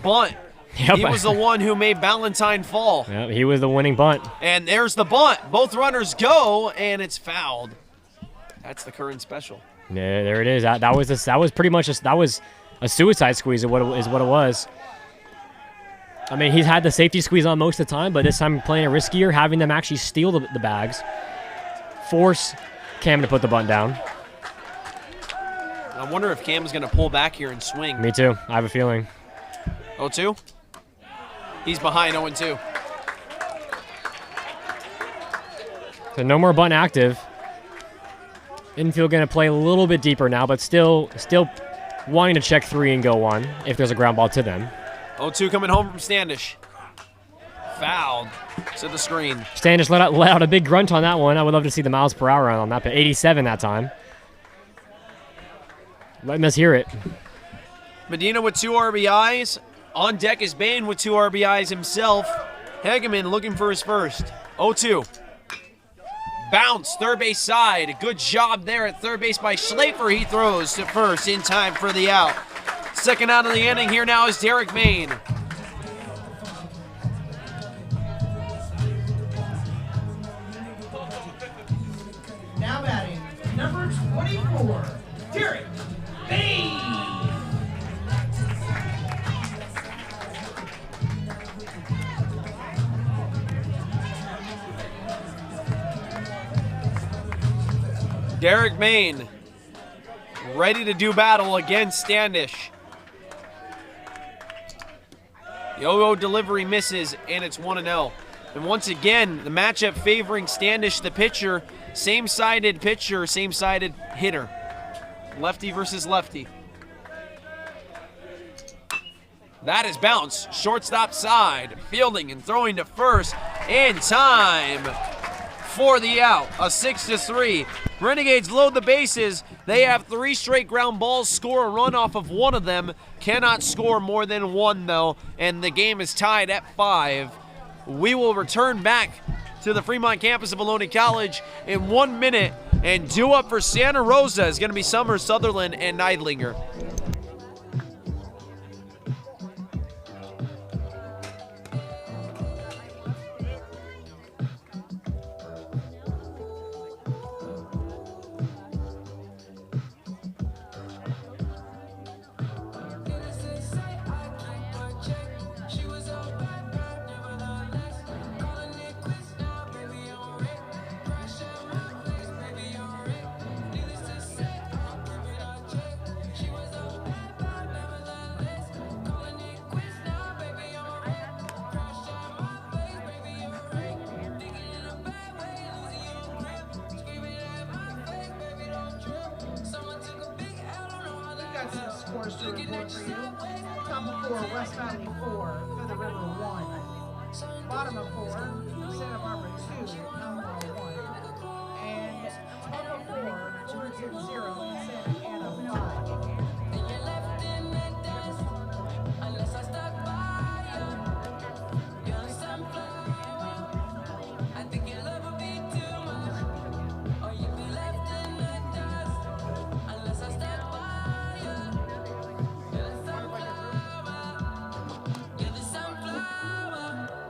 bunt. Yep. He was the one who made Ballantyne fall. Yep, he was the winning bunt. And there's the bunt. Both runners go, and it's fouled. That's the current special. Yeah, there it is. That was pretty much a suicide squeeze is what it was. I mean, he's had the safety squeeze on most of the time, but this time playing it riskier, having them actually steal the bags, force Cam to put the bunt down. I wonder if Cam's going to pull back here and swing. Me too. I have a feeling. 0-2? He's behind 0-2. So no more bunt active. Infield going to play a little bit deeper now, but still wanting to check 3 and go 1 if there's a ground ball to them. 0-2 coming home from Standish. Fouled to the screen. Standish let out a big grunt on that one. I would love to see the miles per hour on that, but 87 that time. Letting us hear it. Medina with 2 RBIs. On deck is Bain with 2 RBIs himself. Hegeman looking for his first. 0-2. Bounce, third base side. Good job there at third base by Schlafer. He throws to first in time for the out. Second out of the inning here now is Derek Bain. Now batting, number 24, Derek Bain. Derek Bain ready to do battle against Standish. Yo-yo delivery misses, and it's 1-0. And once again, the matchup favoring Standish, the pitcher. Same-sided pitcher, same-sided hitter. Lefty versus lefty. That is bounce. Shortstop side. Fielding and throwing to first. In time for the out. A 6-3. Renegades load the bases. They have 3 straight ground balls, score a run off of one of them. Cannot score more than 1, though, and the game is tied at 5. We will return back to the Fremont campus of Ohlone College in 1 minute, and due up for Santa Rosa is going to be Summers, Sutherland, and Neidlinger. Scores to report for you. Top of 4, West Valley 4, Feather River 1. Bottom of 4, Santa Barbara 2, Elmore 1. And top of 4, Georgia 0, Santa Ana 5.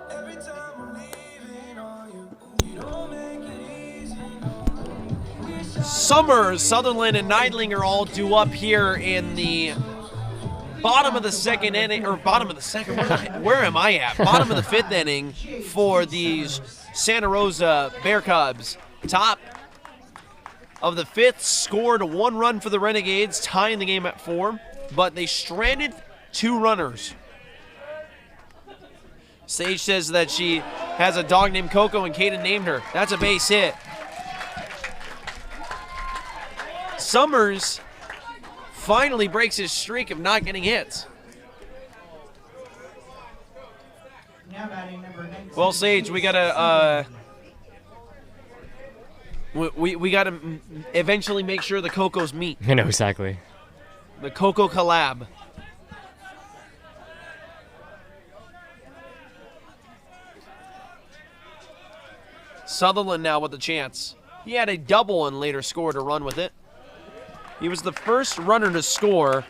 Every time Summers, Sutherland, and Neidlinger all due up here in the bottom of the second inning, or bottom of the second, where am I at? Bottom of the fifth inning for these Santa Rosa Bear Cubs. Top of the fifth, scored 1 run for the Renegades, tying the game at 4, but they stranded 2 runners. Sage says that she has a dog named Coco and Kaden named her. That's a base hit. Summers finally breaks his streak of not getting hits. Well, Sage, we gotta we gotta eventually make sure the Cocos meet. I know exactly. The Coco collab. Sutherland now with the chance. He had a double and later scored a run with it. He was the first runner to score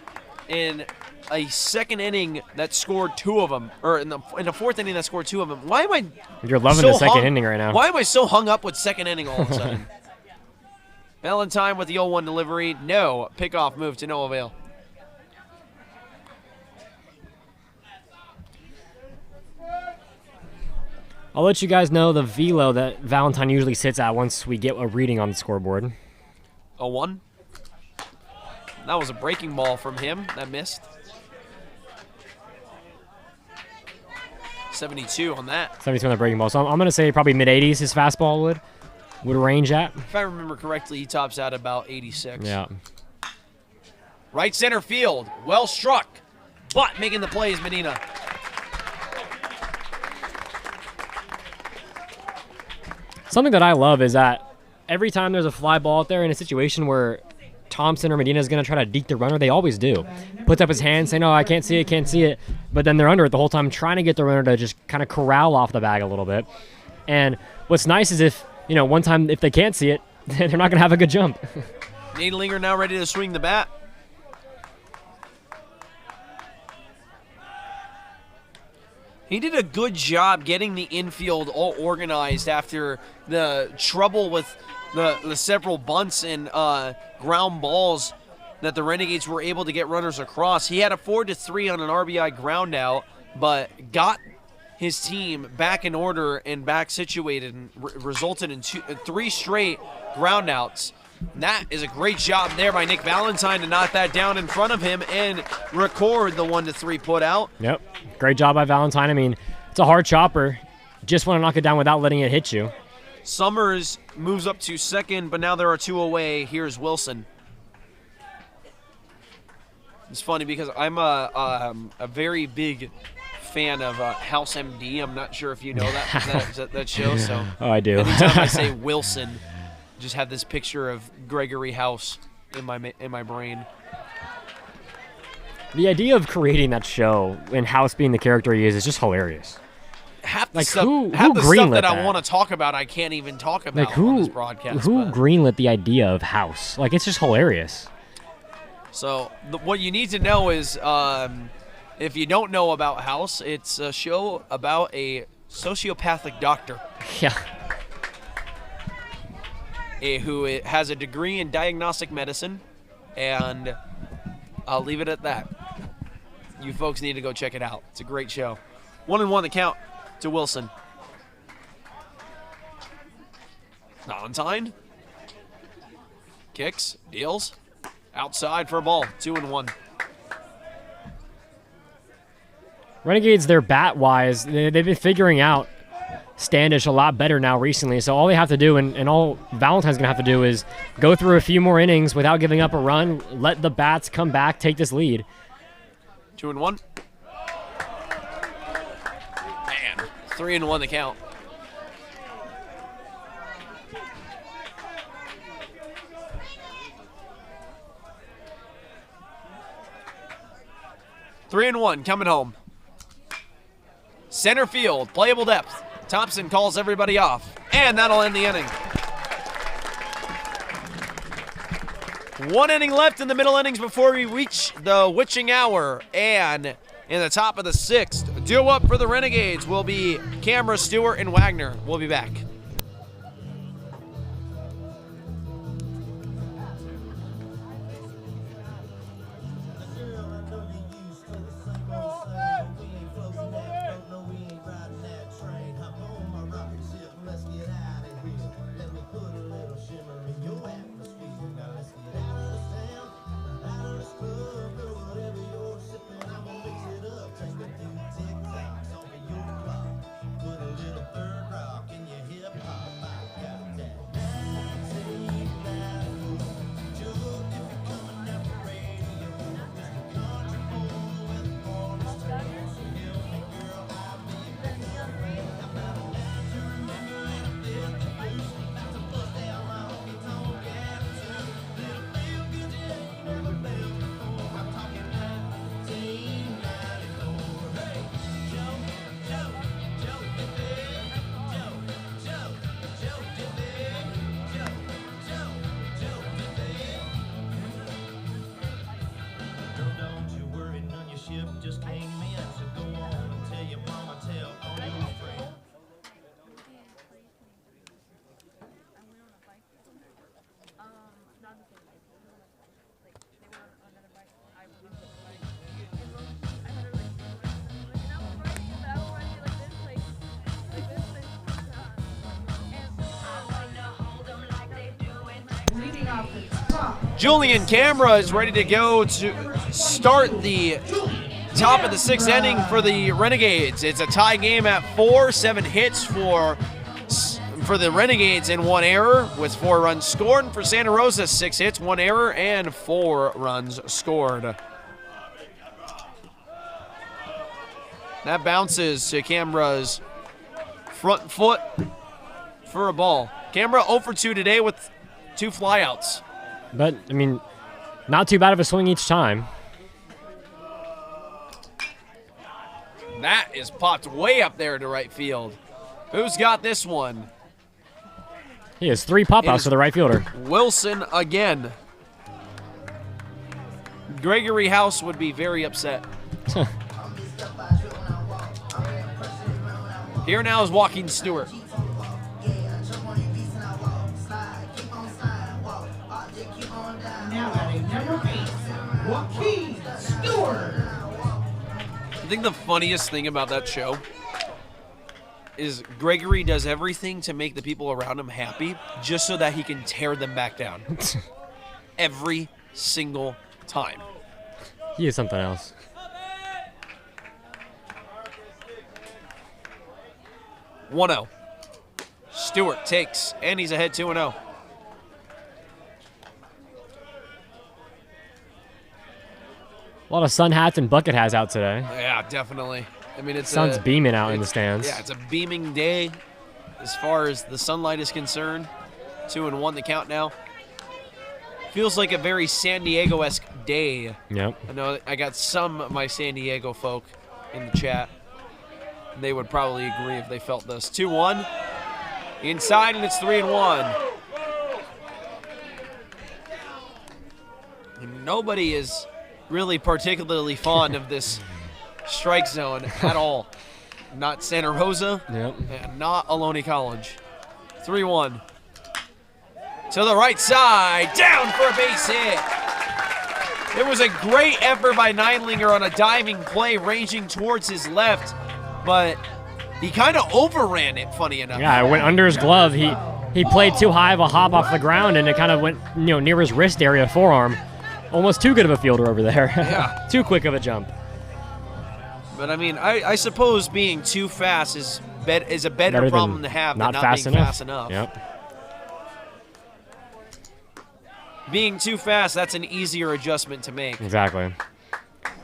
in a second inning that scored 2 of them, or in the fourth inning that scored 2 of them. Why am I? You're loving the second inning right now. Why am I so hung up with second inning all of a sudden? Valentine with the 0-1 delivery. No pickoff move to no avail. I'll let you guys know the velo that Valentine usually sits at once we get a reading on the scoreboard. 0-1. That was a breaking ball from him. That missed. 72 on that. 72 on the breaking ball. So I'm going to say probably mid-80s his fastball would range at. If I remember correctly, he tops out about 86. Yeah. Right center field. Well struck. But making the play is Medina. Something that I love is that every time there's a fly ball out there in a situation where Thompson or Medina is going to try to deke the runner, they always do. Puts up his hand saying, no, I can't see it, can't see it. But then they're under it the whole time trying to get the runner to just kind of corral off the bag a little bit. And what's nice is if, one time if they can't see it, they're not going to have a good jump. Neidlinger now ready to swing the bat. He did a good job getting the infield all organized after the trouble with the several bunts and ground balls that the Renegades were able to get runners across. He had a 4-3 on an RBI ground out, but got his team back in order and back situated and resulted in 3 straight ground outs. That is a great job there by Nick Valentine to knock that down in front of him and record the 1-3 put out. Yep. Great job by Valentine. I mean, it's a hard chopper. Just want to knock it down without letting it hit you. Summers moves up to second, but now there are 2 away. Here's Wilson. It's funny because I'm a very big fan of House MD. I'm not sure if you know that show. So oh, I do. Anytime I say Wilson, just have this picture of Gregory House in my brain. The idea of creating that show and House being the character he is just hilarious. Half the Like, stuff, who half the stuff greenlit that I that? want to talk about, I can't even talk about Like who on this broadcast. who but- greenlit the idea of House? Like, it's just hilarious. So what you need to know is, if you don't know about House, it's a show about a sociopathic doctor Yeah. who has a degree in diagnostic medicine, and I'll leave it at that. You folks need to go check it out. It's a great show. 1-1 the count to Wilson. Valentine kicks, deals, outside for a ball. 2-1. Renegades, their bat-wise, they've been figuring out Standish a lot better now recently. So all they have to do, and all Valentine's going to have to do, is go through a few more innings without giving up a run, let the bats come back, take this lead. 2-1. Man, 3-1 the count. Three and one coming home. Center field, playable depth. Thompson calls everybody off, and that'll end the inning. 1 inning left in the middle innings before we reach the witching hour. And in the top of the 6th, due up for the Renegades will be Camera, Stewart, and Wagner. We'll be back. Julian Camera is ready to go to start the top of the 6th inning for the Renegades. It's a tie game at 4, 7 hits for the Renegades and 1 error with 4 runs scored. And for Santa Rosa, 6 hits, 1 error, and 4 runs scored. That bounces to Camera's front foot for a ball. Camera 0 for 2 today with 2 flyouts. But, I mean, not too bad of a swing each time. That is popped way up there to right field. Who's got this one? He has 3 pop-outs for the right fielder. Wilson again. Gregory House would be very upset. Here now is Joaquin Stewart. Now batting number 8, Joaquin Stewart. I think the funniest thing about that show is Gregory does everything to make the people around him happy just so that he can tear them back down. Every single time. He is something else. One-0. Stewart takes, and he's ahead 2-0. A lot of sun hats and bucket hats out today. Yeah, definitely. I mean, it's Sun's beaming out in the stands. Yeah, it's a beaming day as far as the sunlight is concerned. 2-1 the count now. Feels like a very San Diego-esque day. Yep. I know I got some of my San Diego folk in the chat. They would probably agree if they felt this. 2-1. Inside, and it's 3-1. And nobody is really particularly fond of this strike zone at all. Not Santa Rosa, and not Ohlone College. 3-1. To the right side, down for a base hit. It was a great effort by Neidlinger on a diving play ranging towards his left, but he kind of overran it, funny enough. Yeah, it went under his glove. He played too high of a hop off the ground, and it kind of went near his wrist area, forearm. Almost too good of a fielder over there. Yeah. Too quick of a jump. But I mean, I suppose being too fast is a better problem to have than not being fast enough. Yep. Being too fast, that's an easier adjustment to make. Exactly.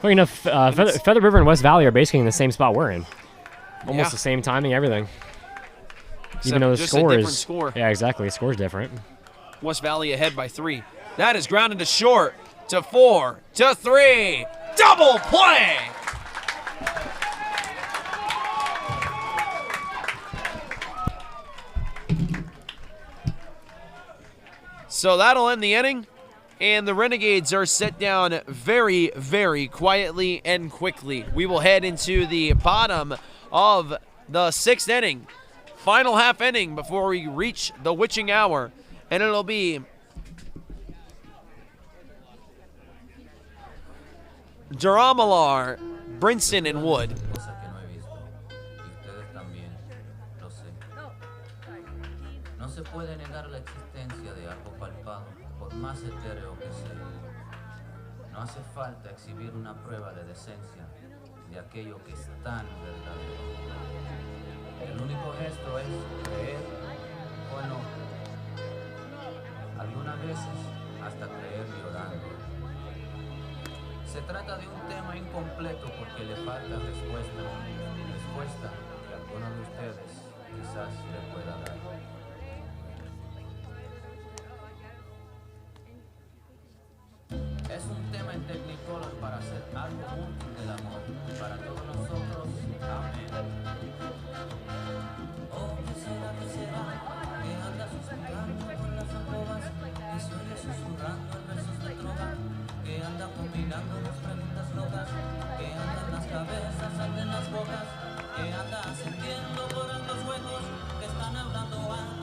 Well, you know, Feather River and West Valley are basically in the same spot we're in. Almost the same timing, everything. Even though the just score a is different score. Yeah, exactly. The score's different. West Valley ahead by 3. That is grounded to short, to 4, to 3. Double play! So that'll end the inning, and the Renegades are set down very, very quietly and quickly. We will head into the bottom of the 6th inning, final half inning before we reach the witching hour, and it'll be Duramalar, Brinson, and Wood. Cosa que no he visto, y ustedes también, lo sé. No se puede negar la existencia de algo palpado, por más etéreo que sea. No hace falta exhibir una prueba de decencia de aquello que es tan verdadero. El único gesto es creer o no. Algunas veces hasta creer llorando. Se trata de un tema incompleto porque le falta respuesta que alguno de ustedes quizás le pueda dar. Es un tema en Technicolor para hacer algo útil del amor, para todos nosotros. Amén. Oh, ¿qué será? Que anda susurrando con las arrobas, que se oye susurrando en versos de trova, que anda combinando las preguntas locas, que andan las cabezas, andan las bocas, que anda sintiendo por los huecos, que están hablando alto.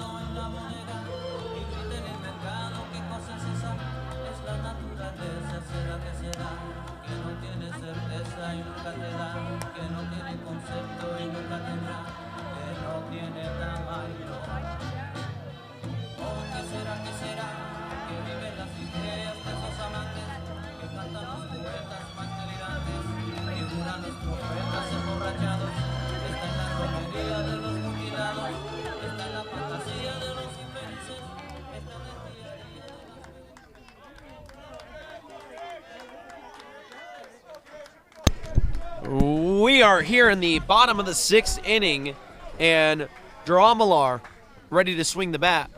We are here in the bottom of the 6th inning, and Dramalar ready to swing the bat.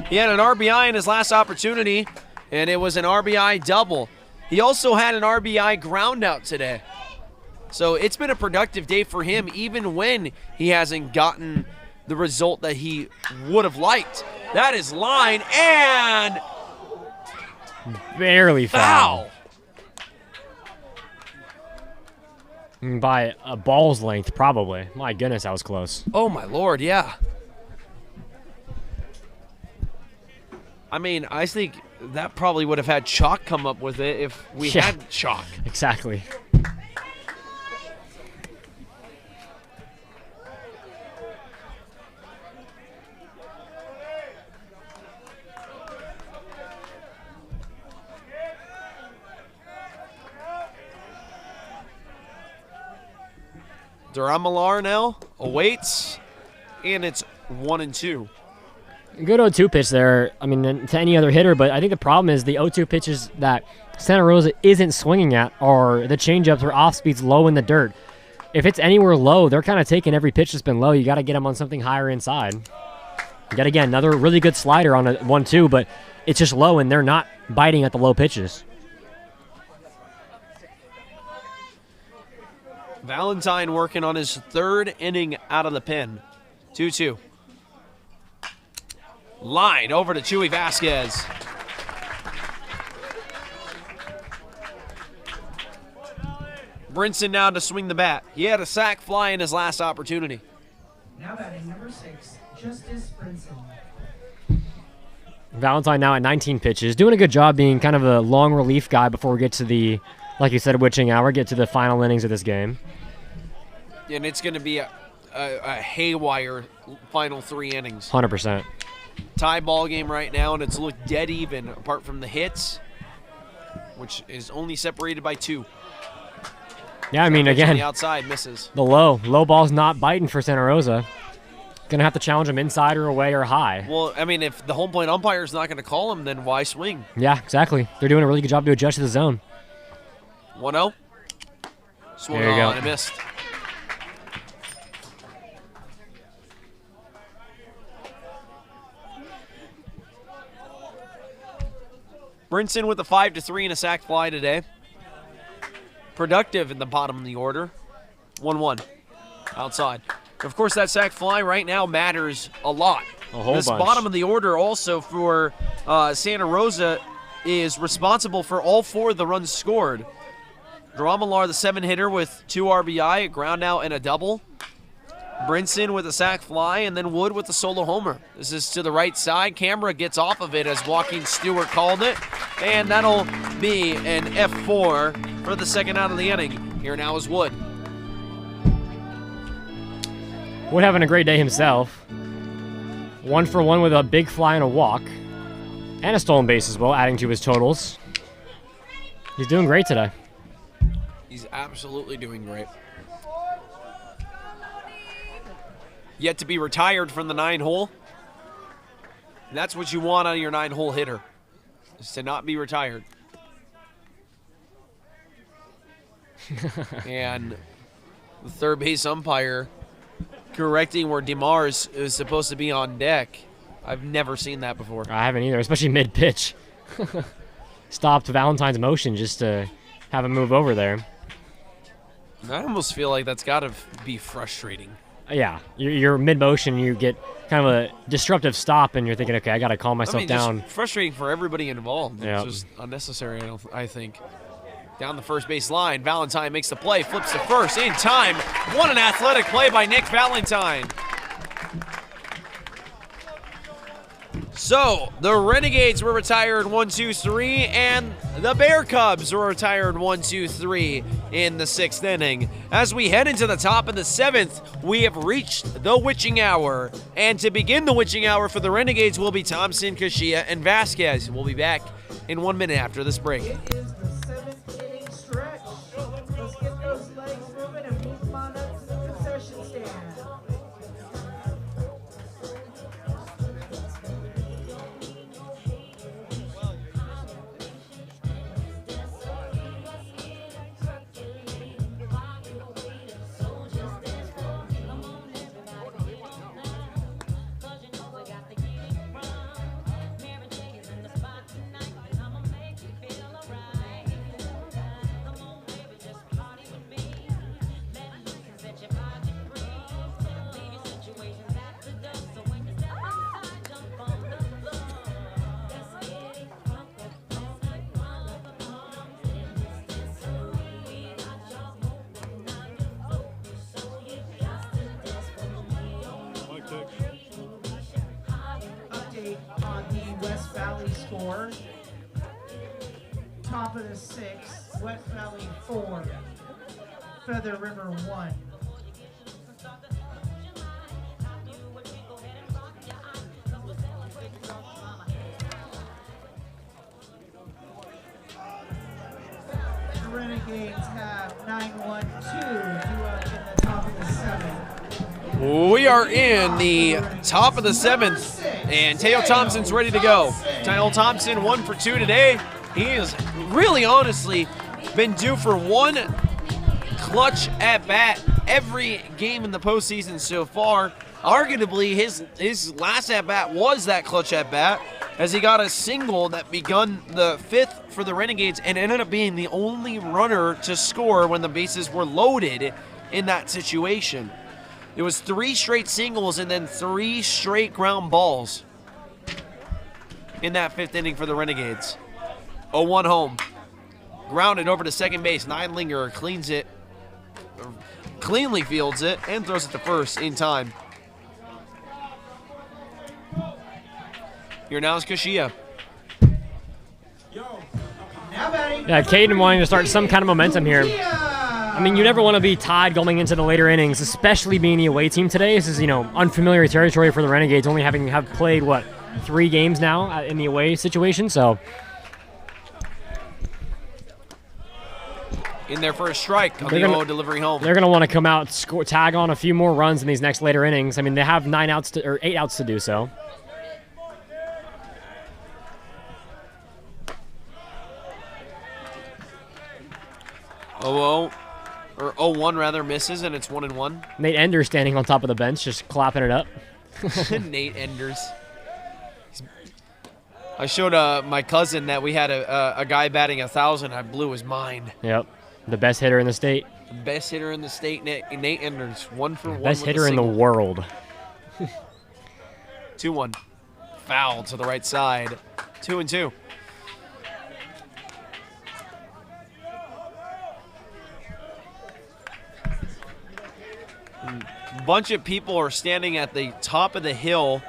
He had an RBI in his last opportunity, and it was an RBI double. He also had an RBI ground out today. So it's been a productive day for him, even when he hasn't gotten the result that he would have liked. That is line and Barely foul. By a ball's length, probably. My goodness, that was close. Oh, my Lord, yeah. I mean, I think that probably would have had Chalk come up with it if we had Chalk. Exactly. Dramalar now awaits, and it's 1-2. Good 0-2 pitch there. I mean, to any other hitter, but I think the problem is the 0-2 pitches that Santa Rosa isn't swinging at are the changeups or off speeds low in the dirt. If it's anywhere low, they're kind of taking every pitch that's been low. You got to get them on something higher inside. Yet again, another really good slider on a 1-2, but it's just low, and they're not biting at the low pitches. Valentine working on his 3rd inning out of the pen. 2-2. Line over to Chewy Vasquez. Brinson now to swing the bat. He had a sac fly in his last opportunity. Now batting number 6, Justice Brinson. Valentine now at 19 pitches. Doing a good job being kind of a long relief guy before we get to the, like you said, witching hour, get to the final innings of this game. And it's going to be a haywire final 3 innings. 100%. Tie ball game right now, and it's looked dead even apart from the hits, which is only separated by 2. Yeah, I mean, again, the outside misses. The low ball's not biting for Santa Rosa. Gonna have to challenge him inside or away or high. Well, I mean, if the home plate umpire is not going to call him, then why swing? Yeah, exactly. They're doing a really good job to adjust to the zone. 1-0. Swung There you go. on and missed. Brinson with a 5-3 and a sac fly today. Productive in the bottom of the order. 1-1 outside. Of course, that sac fly right now matters a lot. A whole this bunch. Bottom of the order also for Santa Rosa is responsible for all 4 of the runs scored. Dramalar, the 7-hitter with 2 RBI, a ground out and a double. Brinson with a sac fly, and then Wood with the solo homer. This is to the right side. Camera gets off of it as Joaquin Stewart called it, and that'll be an F4 for the 2nd out of the inning. Here now is Wood. Wood having a great day himself. 1 for 1 with a big fly and a walk. And a stolen base as well, adding to his totals. He's doing great today. He's absolutely doing great. Yet to be retired from the 9-hole. And that's what you want out of your 9-hole hitter, is to not be retired. And the third base umpire correcting where DeMars is supposed to be on deck. I've never seen that before. I haven't either, especially mid-pitch. Stopped Valentine's motion just to have him move over there. I almost feel like that's got to be frustrating. Yeah, you're mid-motion, you get kind of a disruptive stop, and you're thinking, okay, I got to calm myself down. Just frustrating for everybody involved. Yep. It's just unnecessary, I think. Down the first base line, Valentine makes the play, flips to first in time. What an athletic play by Nick Valentine. So, the Renegades were retired 1-2-3, and the Bear Cubs were retired 1-2-3 in the 6th inning. As we head into the top of the 7th, we have reached the witching hour. And to begin the witching hour for the Renegades will be Thompson, Kashia, and Vasquez. We'll be back in 1 minute after this break. It is the 7th inning stretch. Let's get those legs moving and move them on up to the concession stand. 4. Top of the 6th, West Valley 4. Feather River 1. The Renegades have 9-1-2 due up in the top of the 7th. We are in the top of the 7th, and Teo Thompson's ready to go. Teo Thompson 1 for 2 today. He has really honestly been due for one clutch at bat every game in the postseason so far. Arguably, his last at bat was that clutch at bat, as he got a single that begun the 5th for the Renegades and ended up being the only runner to score when the bases were loaded in that situation. It was 3 straight singles and then 3 straight ground balls in that 5th inning for the Renegades. 0-1 home. Grounded over to second base. Neidlinger cleanly fields it and throws it to first in time. Here now is Kashia. Yeah, Caden wanting to start some kind of momentum here. I mean, you never want to be tied going into the later innings, especially being the away team today. This is, unfamiliar territory for the Renegades, only have played, 3 games now in the away situation, so. In their first strike on the 0 delivery home. They're going to want to come out, tag on a few more runs in these next later innings. I mean, they have 8 outs to do so. Or 0-1 rather misses, and it's 1-1. Nate Enders standing on top of the bench, just clapping it up. Nate Enders. I showed my cousin that we had a guy batting 1,000. I blew his mind. Yep, the best hitter in the state. The best hitter in the state, Nate Enders. 1 for 1. Best hitter in the world. 2-1. Foul to the right side. 2-2. Bunch of people are standing at the top of the hill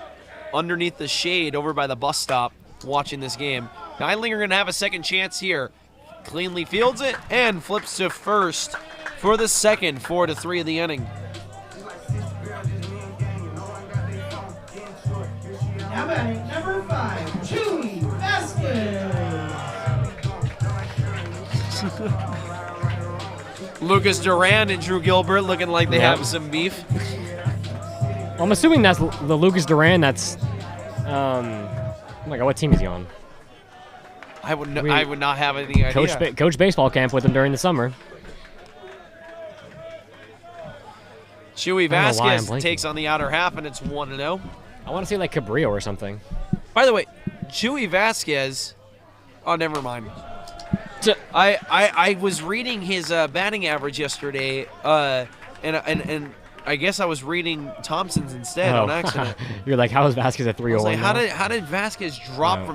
underneath the shade over by the bus stop watching this game. Neidlinger going to have a second chance here. Cleanly fields it and flips to first for the second 4-3 of the inning. Now batting number 5, Chewy Vasquez. Lucas Duran and Drew Gilbert looking like they have some beef. I'm assuming that's the Lucas Duran that's, oh my God, what team is he on? I would not have any idea. Coach baseball camp with him during the summer. Chewy Vasquez takes on the outer half, and it's 1-0. I want to say like Cabrillo or something. By the way, Chewy Vasquez, oh, never mind. I was reading his batting average yesterday, and I guess I was reading Thompson's instead on accident. You're like, how is Vasquez at 301? I was like, how did Vasquez drop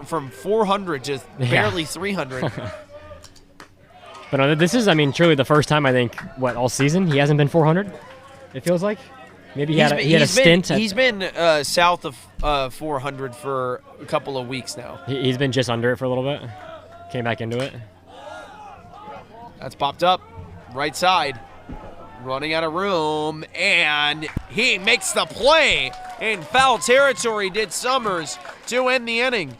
from 400 to barely 300? But this is, truly the first time I think all season he hasn't been 400. It feels like maybe he had a stint. He's been south of 400 for a couple of weeks now. He's been just under it for a little bit. Came back into it. That's popped up. Right side. Running out of room. And he makes the play. In foul territory did Summers to end the inning.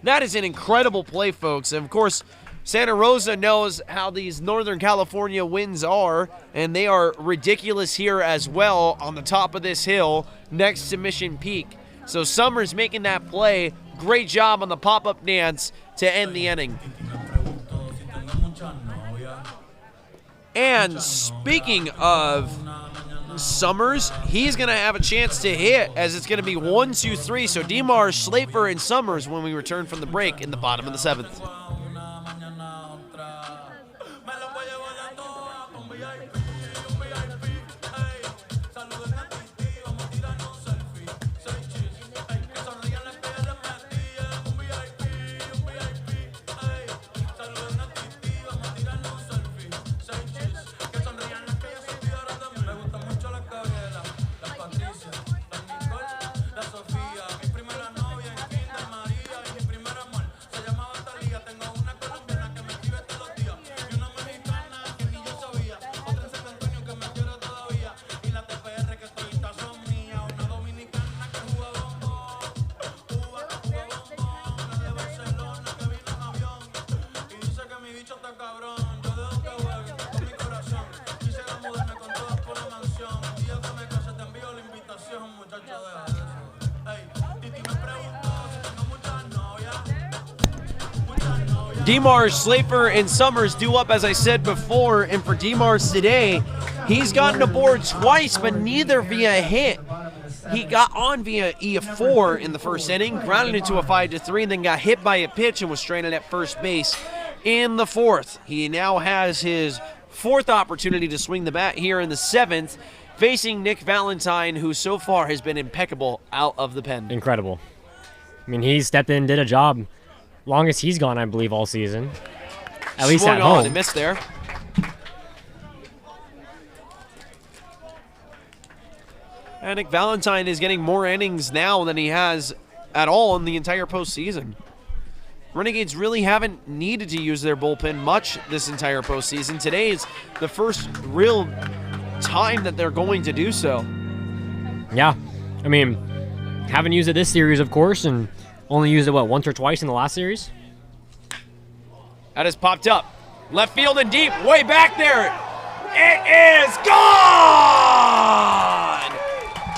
That is an incredible play, folks. And, of course, Santa Rosa knows how these Northern California winds are. And they are ridiculous here as well on the top of this hill next to Mission Peak. So Summers making that play. Great job on the pop-up dance to end the inning. And speaking of Summers, he's going to have a chance to hit as it's going to be 1, 2, 3. So DeMar, Schlafer, and Summers when we return from the break in the bottom of the 7th. DeMars, Slafer, and Summers due up, as I said before, and for DeMars today, he's gotten aboard twice, but neither via a hit. He got on via E4 in the first inning, grounded into a 5-3, and then got hit by a pitch and was stranded at first base in the fourth. He now has his fourth opportunity to swing the bat here in the seventh, facing Nick Valentine, who so far has been impeccable out of the pen. Incredible. I mean, he stepped in, did a job. Longest he's gone, I believe, all season. At least at home. And missed there. And Nick Valentine is getting more innings now than he has at all in the entire postseason. Renegades really haven't needed to use their bullpen much this entire postseason. Today is the first real time that they're going to do so. Yeah. I mean, haven't used it this series, of course, and only used it, what, once or twice in the last series? That has popped up. Left field and deep, way back there. It is gone!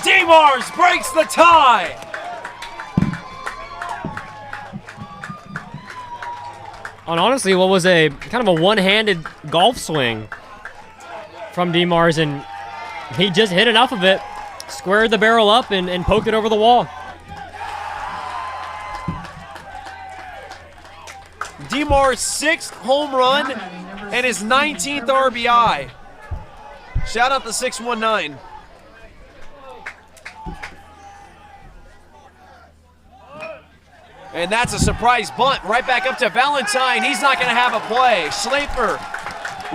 DeMars breaks the tie. On honestly what was a kind of a one-handed golf swing from DeMars, and he just hit enough of it, squared the barrel up, and poked it over the wall. DeMars' 6th home run and his 19th RBI. Shout out to 619. And that's a surprise bunt right back up to Valentine. He's not going to have a play. Schlafer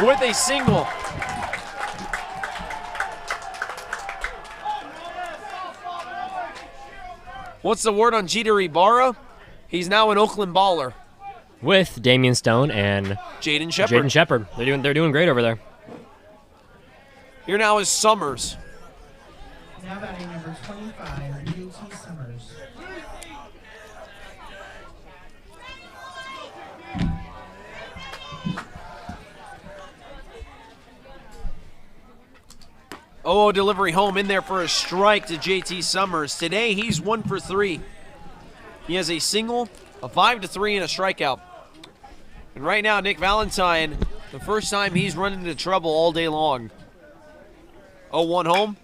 with a single. What's the word on Jeter Ibarra? He's now an Oakland baller. With Damian Stone and Jaden Shepard. Jaden Shepard. They're doing great over there. Here now is Summers. Now batting number 25, JT Summers. Oh, delivery home in there for a strike to JT Summers. Today he's 1 for 3. He has a single, a 5-3, and a strikeout. And right now, Nick Valentine, the first time he's run into trouble all day long. 0-1 home,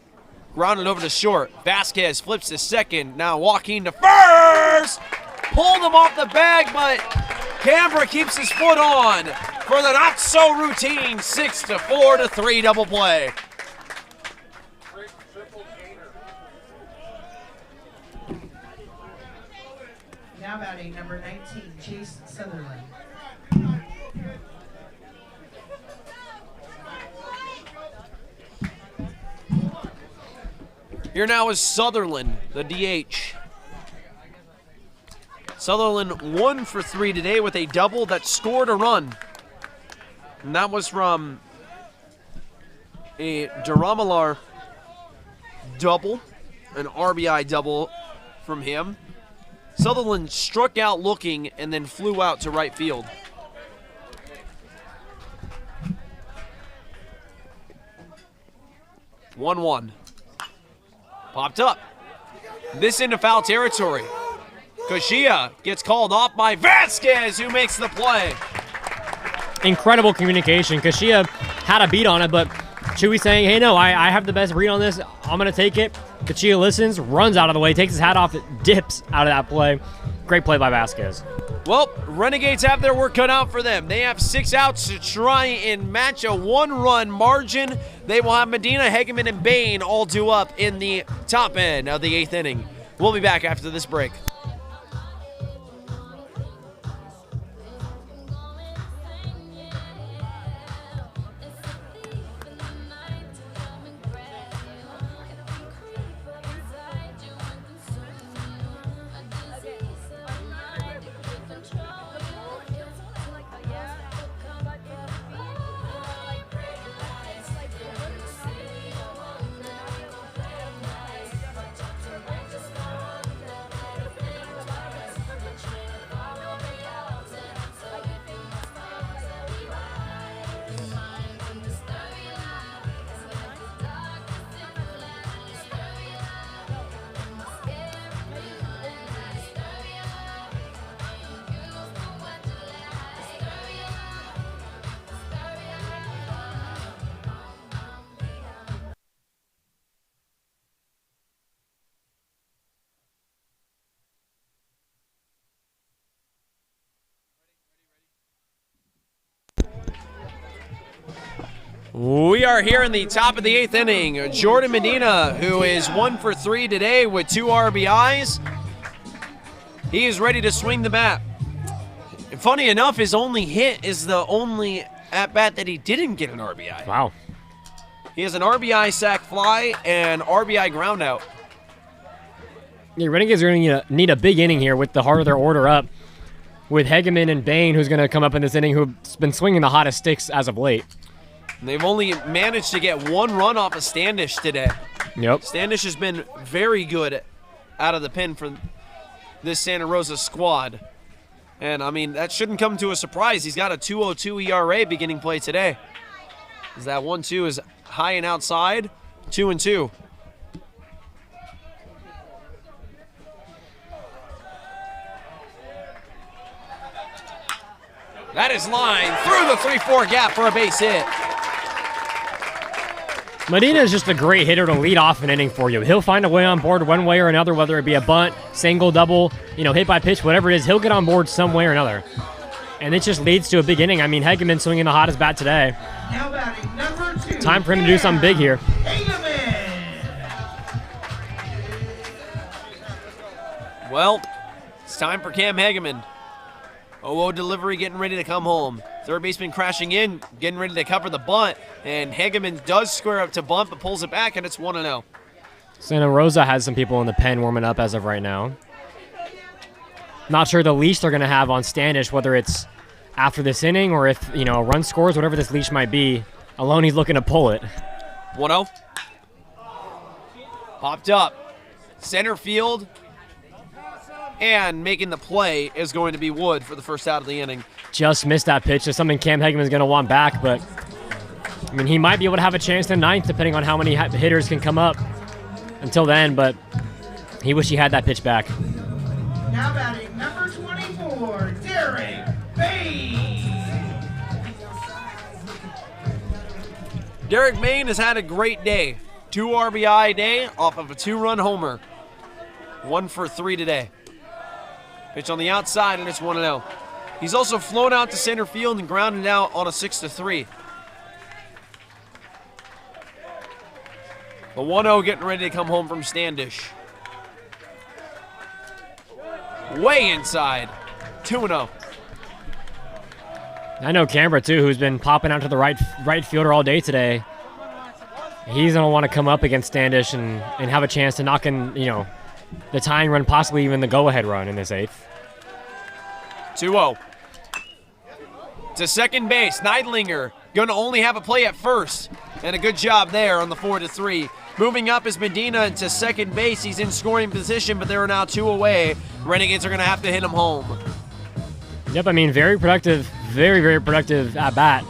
grounded over to short. Vasquez flips to second, now walking to first! Pulled him off the bag, but Canberra keeps his foot on for the not-so-routine 6-4-3 double play. Now batting number 19, Chase Sutherland. Here now is Sutherland, the DH. Sutherland 1 for 3 today with a double that scored a run. And that was from a Duramalar double, an RBI double from him. Sutherland struck out looking and then flew out to right field. One. Popped up. This into foul territory. Koshia gets called off by Vasquez, who makes the play. Incredible communication. Koshia had a beat on it, but Chewy saying, hey, no, I have the best read on this. I'm going to take it. Koshia listens, runs out of the way, takes his hat off, dips out of that play. Great play by Vasquez. Well, Renegades have their work cut out for them. They have 6 outs to try and match a 1-run margin. They will have Medina, Hegeman, and Bain all due up in the top end of the 8th inning. We'll be back after this break. We are here in the top of the 8th inning. Jordan Medina, who is 1 for 3 today with 2 RBIs. He is ready to swing the bat. Funny enough, his only hit is the only at-bat that he didn't get an RBI. Wow. He has an RBI sac fly and RBI ground out. Yeah, Renegades are going to need a big inning here with the heart of their order up. With Hegeman and Bain, who's going to come up in this inning, who's been swinging the hottest sticks as of late. And they've only managed to get 1 run off of Standish today. Yep. Standish has been very good out of the pen for this Santa Rosa squad. And, I mean, that shouldn't come to a surprise. He's got a 2.02 ERA beginning play today. As that 1-2 is high and outside, 2-2. That is line through the 3-4 gap for a base hit. Medina is just a great hitter to lead off an inning for you. He'll find a way on board one way or another, whether it be a bunt, single, double, hit by pitch, whatever it is, he'll get on board some way or another. And it just leads to a big inning. I mean, Hegeman swinging the hottest bat today. Now batting number 2. Time for him to do something big here. Well, it's time for Cam Hegeman. OO delivery getting ready to come home. Third baseman crashing in, getting ready to cover the bunt. And Hegeman does square up to bunt, but pulls it back, and it's 1-0. Santa Rosa has some people in the pen warming up as of right now. Not sure the leash they're going to have on Standish, whether it's after this inning or if, a run scores, whatever this leash might be. Ohlone looking to pull it. 1-0. Popped up. Center field. And making the play is going to be Wood for the first out of the inning. Just missed that pitch. It's something Cam Hegeman's going to want back, but I mean, he might be able to have a chance in ninth depending on how many hitters can come up until then, but he wish he had that pitch back. Now batting number 24, Derek Bain. Derek Bain has had a great day. 2 RBI day off of a 2-run homer. 1 for 3 today. Pitch on the outside, and it's 1-0. He's also flown out to center field and grounded out on a 6-3. The 1-0 getting ready to come home from Standish. Way inside. 2-0. I know Canberra, too, who's been popping out to the right fielder all day today. He's going to want to come up against Standish and have a chance to knock in, the tying run, possibly even the go-ahead run in this 8th. 2-0. To second base, Neidlinger going to only have a play at first. And a good job there on the 4-3. Moving up is Medina to second base. He's in scoring position, but there are now 2 away. Renegades are going to have to hit him home. Yep, I mean, very productive, very, very productive at-bat.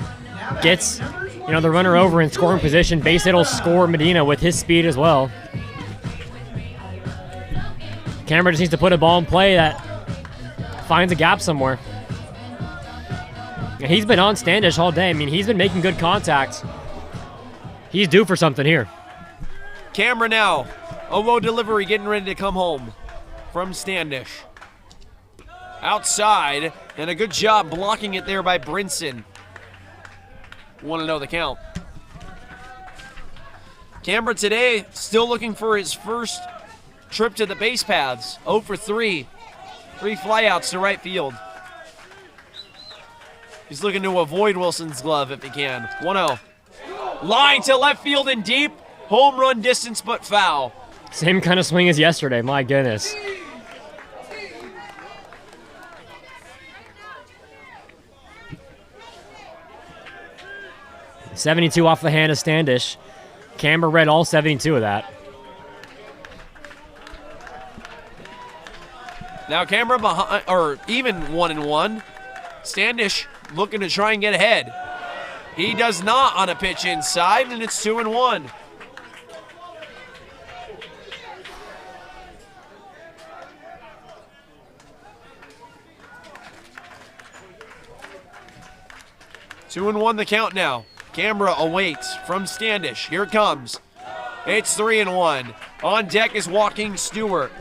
Gets, the runner over in scoring position. Base hit will score Medina with his speed as well. Canberra just needs to put a ball in play that finds a gap somewhere. And he's been on Standish all day. I mean, he's been making good contact. He's due for something here. Camera now. Ohlone delivery getting ready to come home from Standish. Outside, and a good job blocking it there by Brinson. 1-0 the count. Canberra today still looking for his first trip to the base paths. 0 for 3. 3 flyouts to right field. He's looking to avoid Wilson's glove if he can. 1-0. Line to left field and deep. Home run distance but foul. Same kind of swing as yesterday, my goodness. .72 off the hand of Standish. Canberra read all 72 of that. Now Canberra behind, or even 1-1. Standish looking to try and get ahead. He does not on a pitch inside, and it's 2-1. Two and 1 the count now. Canberra awaits from Standish. Here it comes. It's 3-1. On deck is Walking Stewart,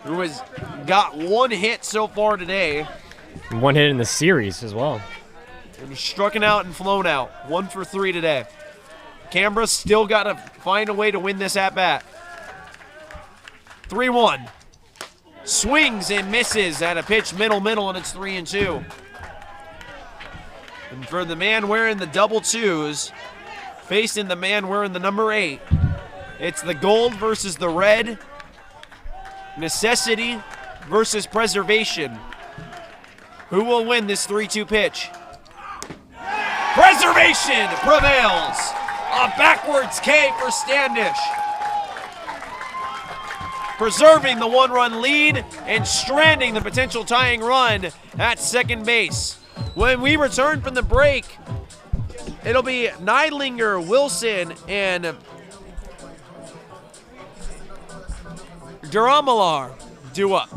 who has got 1 hit so far today. And 1 hit in the series as well. And strucken out and flown out. 1 for 3 today. Canberra still got to find a way to win this at-bat. 3-1. Swings and misses at a pitch middle, and it's 3-2. And for the man wearing the double twos, facing the man wearing the number 8, it's the gold versus the red. Necessity versus preservation. Who will win this 3-2 pitch? Preservation prevails. A backwards K for Standish. Preserving the 1-run lead and stranding the potential tying run at second base. When we return from the break, it'll be Neidlinger, Wilson, and Duramalar due up.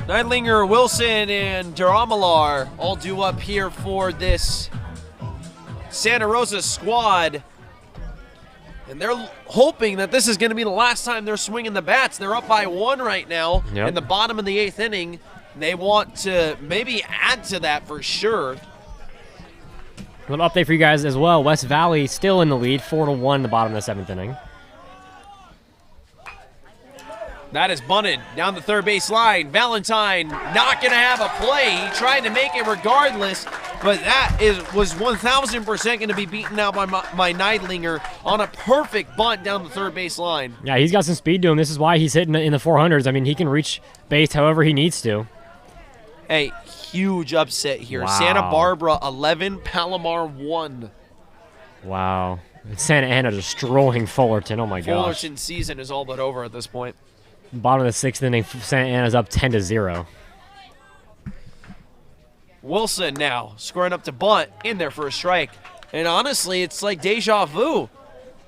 Neidlinger, Wilson, and Duramalar all due up here for this Santa Rosa squad. And they're hoping that this is going to be the last time they're swinging the bats. They're up by 1 right now in the bottom of the 8th inning. They want to maybe add to that for sure. A little update for you guys as well. West Valley still in the lead, 4-1 in the bottom of the 7th inning. That is bunted down the third base line. Valentine not going to have a play. He tried to make it regardless, but that was 1,000% going to be beaten out by Neidlinger on a perfect bunt down the third base line. Yeah, he's got some speed to him. This is why he's hitting in the 400s. I mean, he can reach base however he needs to. A huge upset here. Wow. Santa Barbara 11, Palomar 1. Wow. Santa Ana destroying Fullerton. Oh, my gosh. Fullerton's season is all but over at this point. Bottom of the 6th inning, Santa Ana's up 10-0. Wilson now squaring up to bunt in there for a strike. And honestly, it's like deja vu.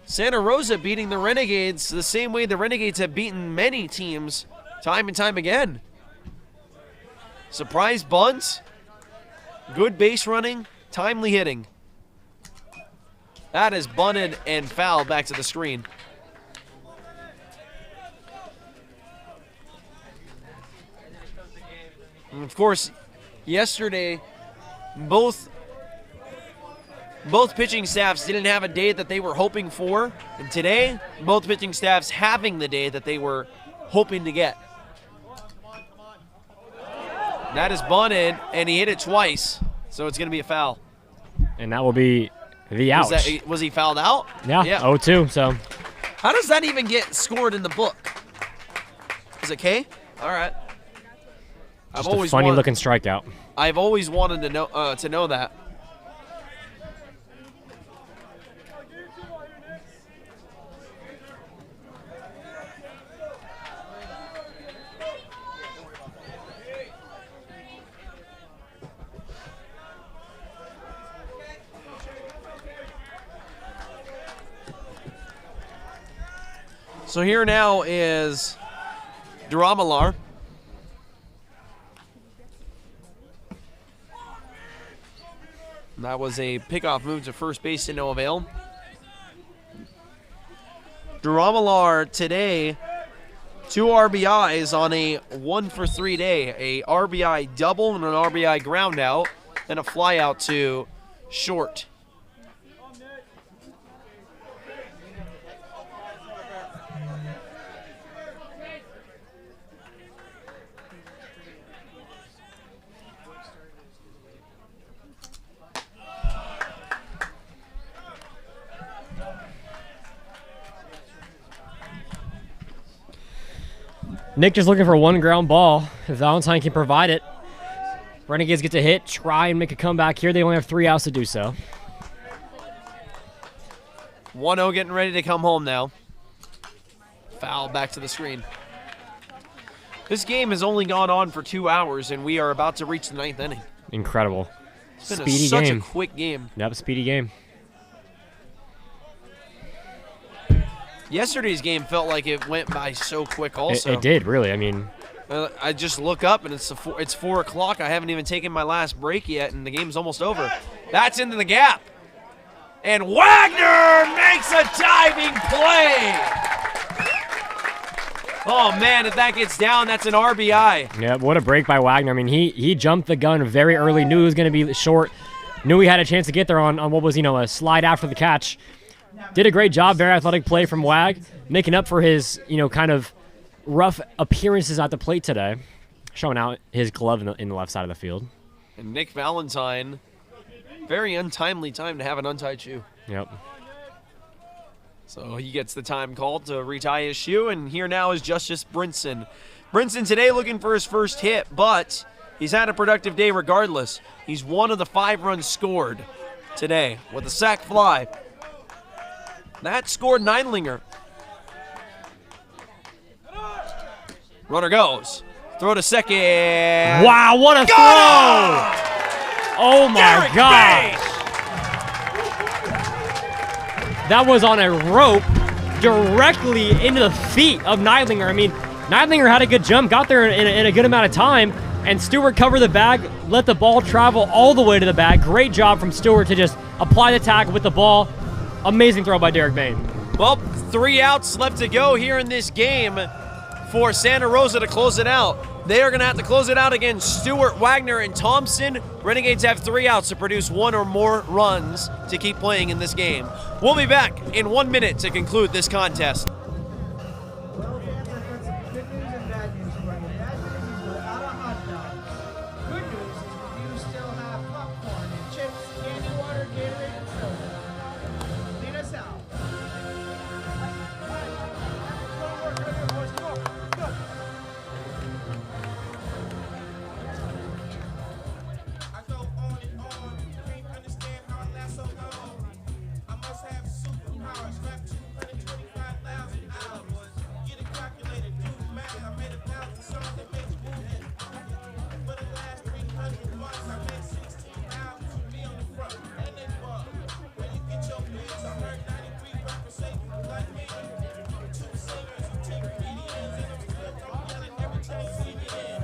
Santa Rosa beating the Renegades the same way the Renegades have beaten many teams time and time again. Surprise bunts, good base running, timely hitting. That is bunted and fouled back to the screen. And of course, yesterday, both pitching staffs didn't have a day that they were hoping for. And today, both pitching staffs having the day that they were hoping to get. That is bunted, and he hit it twice, so it's going to be a foul. And that will be the out. Was he fouled out? Yeah, 0-2, so. How does that even get scored in the book? Is it K? All right. Just a funny-looking strikeout. I've always wanted to know that. So here now is Duramalar. That was a pickoff move to first base to no avail. Duramalar today, 2 RBIs on a 1-for-3 day. A RBI double and an RBI ground out. Then a fly out to short. Nick just looking for one ground ball. If Valentine can provide it, Renegades get to hit, try and make a comeback here. They only have 3 outs to do so. 1-0 getting ready to come home now. Foul back to the screen. This game has only gone on for 2 hours, and we are about to reach the 9th inning. Incredible. It's been Speedy such game. a quick game. Yep, speedy game. Yesterday's game felt like it went by so quick also. It did, really. I mean, I just look up, and it's 4 o'clock. I haven't even taken my last break yet, and the game's almost over. That's into the gap. And Wagner makes a diving play. Oh, man, if that gets down, that's an RBI. yeah, what a break by Wagner. I mean, he jumped the gun very early, knew he was going to be short, knew he had a chance to get there on what was, a slide after the catch. Did a great job, very athletic play from Wag, making up for his, kind of rough appearances at the plate today, showing out his glove in the left side of the field. And Nick Valentine, very untimely time to have an untied shoe. Yep. So he gets the time called to retie his shoe, and here now is Justice Brinson. Brinson today looking for his first hit, but he's had a productive day regardless. He's one of the 5 runs scored today with a sac fly. That scored Neidlinger. Runner goes. Throw to second. Wow, what a throw! Oh my God. That was on a rope directly into the feet of Neidlinger. I mean, Neidlinger had a good jump, got there in a good amount of time, and Stewart covered the bag, let the ball travel all the way to the bag. Great job from Stewart to just apply the tackle with the ball. Amazing throw by Derek Bain. Well, 3 outs left to go here in this game for Santa Rosa to close it out. They are going to have to close it out against Stewart, Wagner, and Thompson. Renegades have 3 outs to produce 1 or more runs to keep playing in this game. We'll be back in 1 minute to conclude this contest. Well, Amber got some good news and bad news for you. Bad news is we're out of hot dogs. Good news is we do still have popcorn and chips, candy water, Gatorade, and soda. Lead us out. I go on and on, can't understand how it lasts so long. I must have superpowers, strapped 225,000 hours. Get it calculated, do the math. I made 1,000 songs that makes movement. For the last 300 months, I made 16 albums with me on the front, and they bug. Where you get your fix, I heard 93% like me. 2 singers who take comedians, and I'm still gon' yell it every time you see me in.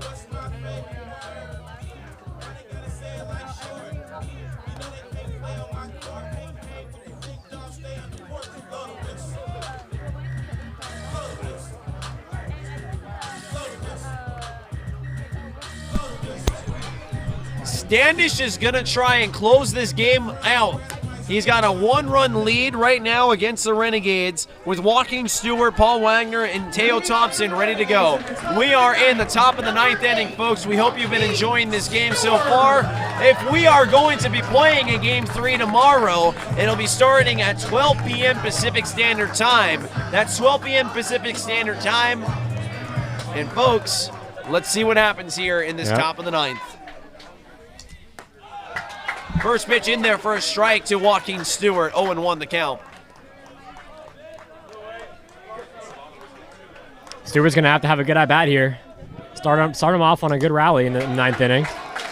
What's my favorite word? They gotta say it like short. You know they can't play on my court. Big dogs stay on the court to go to this. Go to this. Go to this. Go to this. Standish is going to try and close this game out. He's got a 1-run lead right now against the Renegades with Walking Stewart, Paul Wagner, and Teo Thompson ready to go. We are in the top of the 9th inning, folks. We hope you've been enjoying this game so far. If we are going to be playing in Game 3 tomorrow, it'll be starting at 12 p.m. Pacific Standard Time. That's 12 p.m. Pacific Standard Time. And, folks, let's see what happens here in this top of the 9th. First pitch in there for a strike to Joaquin Stewart. 0-1 the count. Stewart's going to have a good at-bat here. Start him off on a good rally in the 9th inning.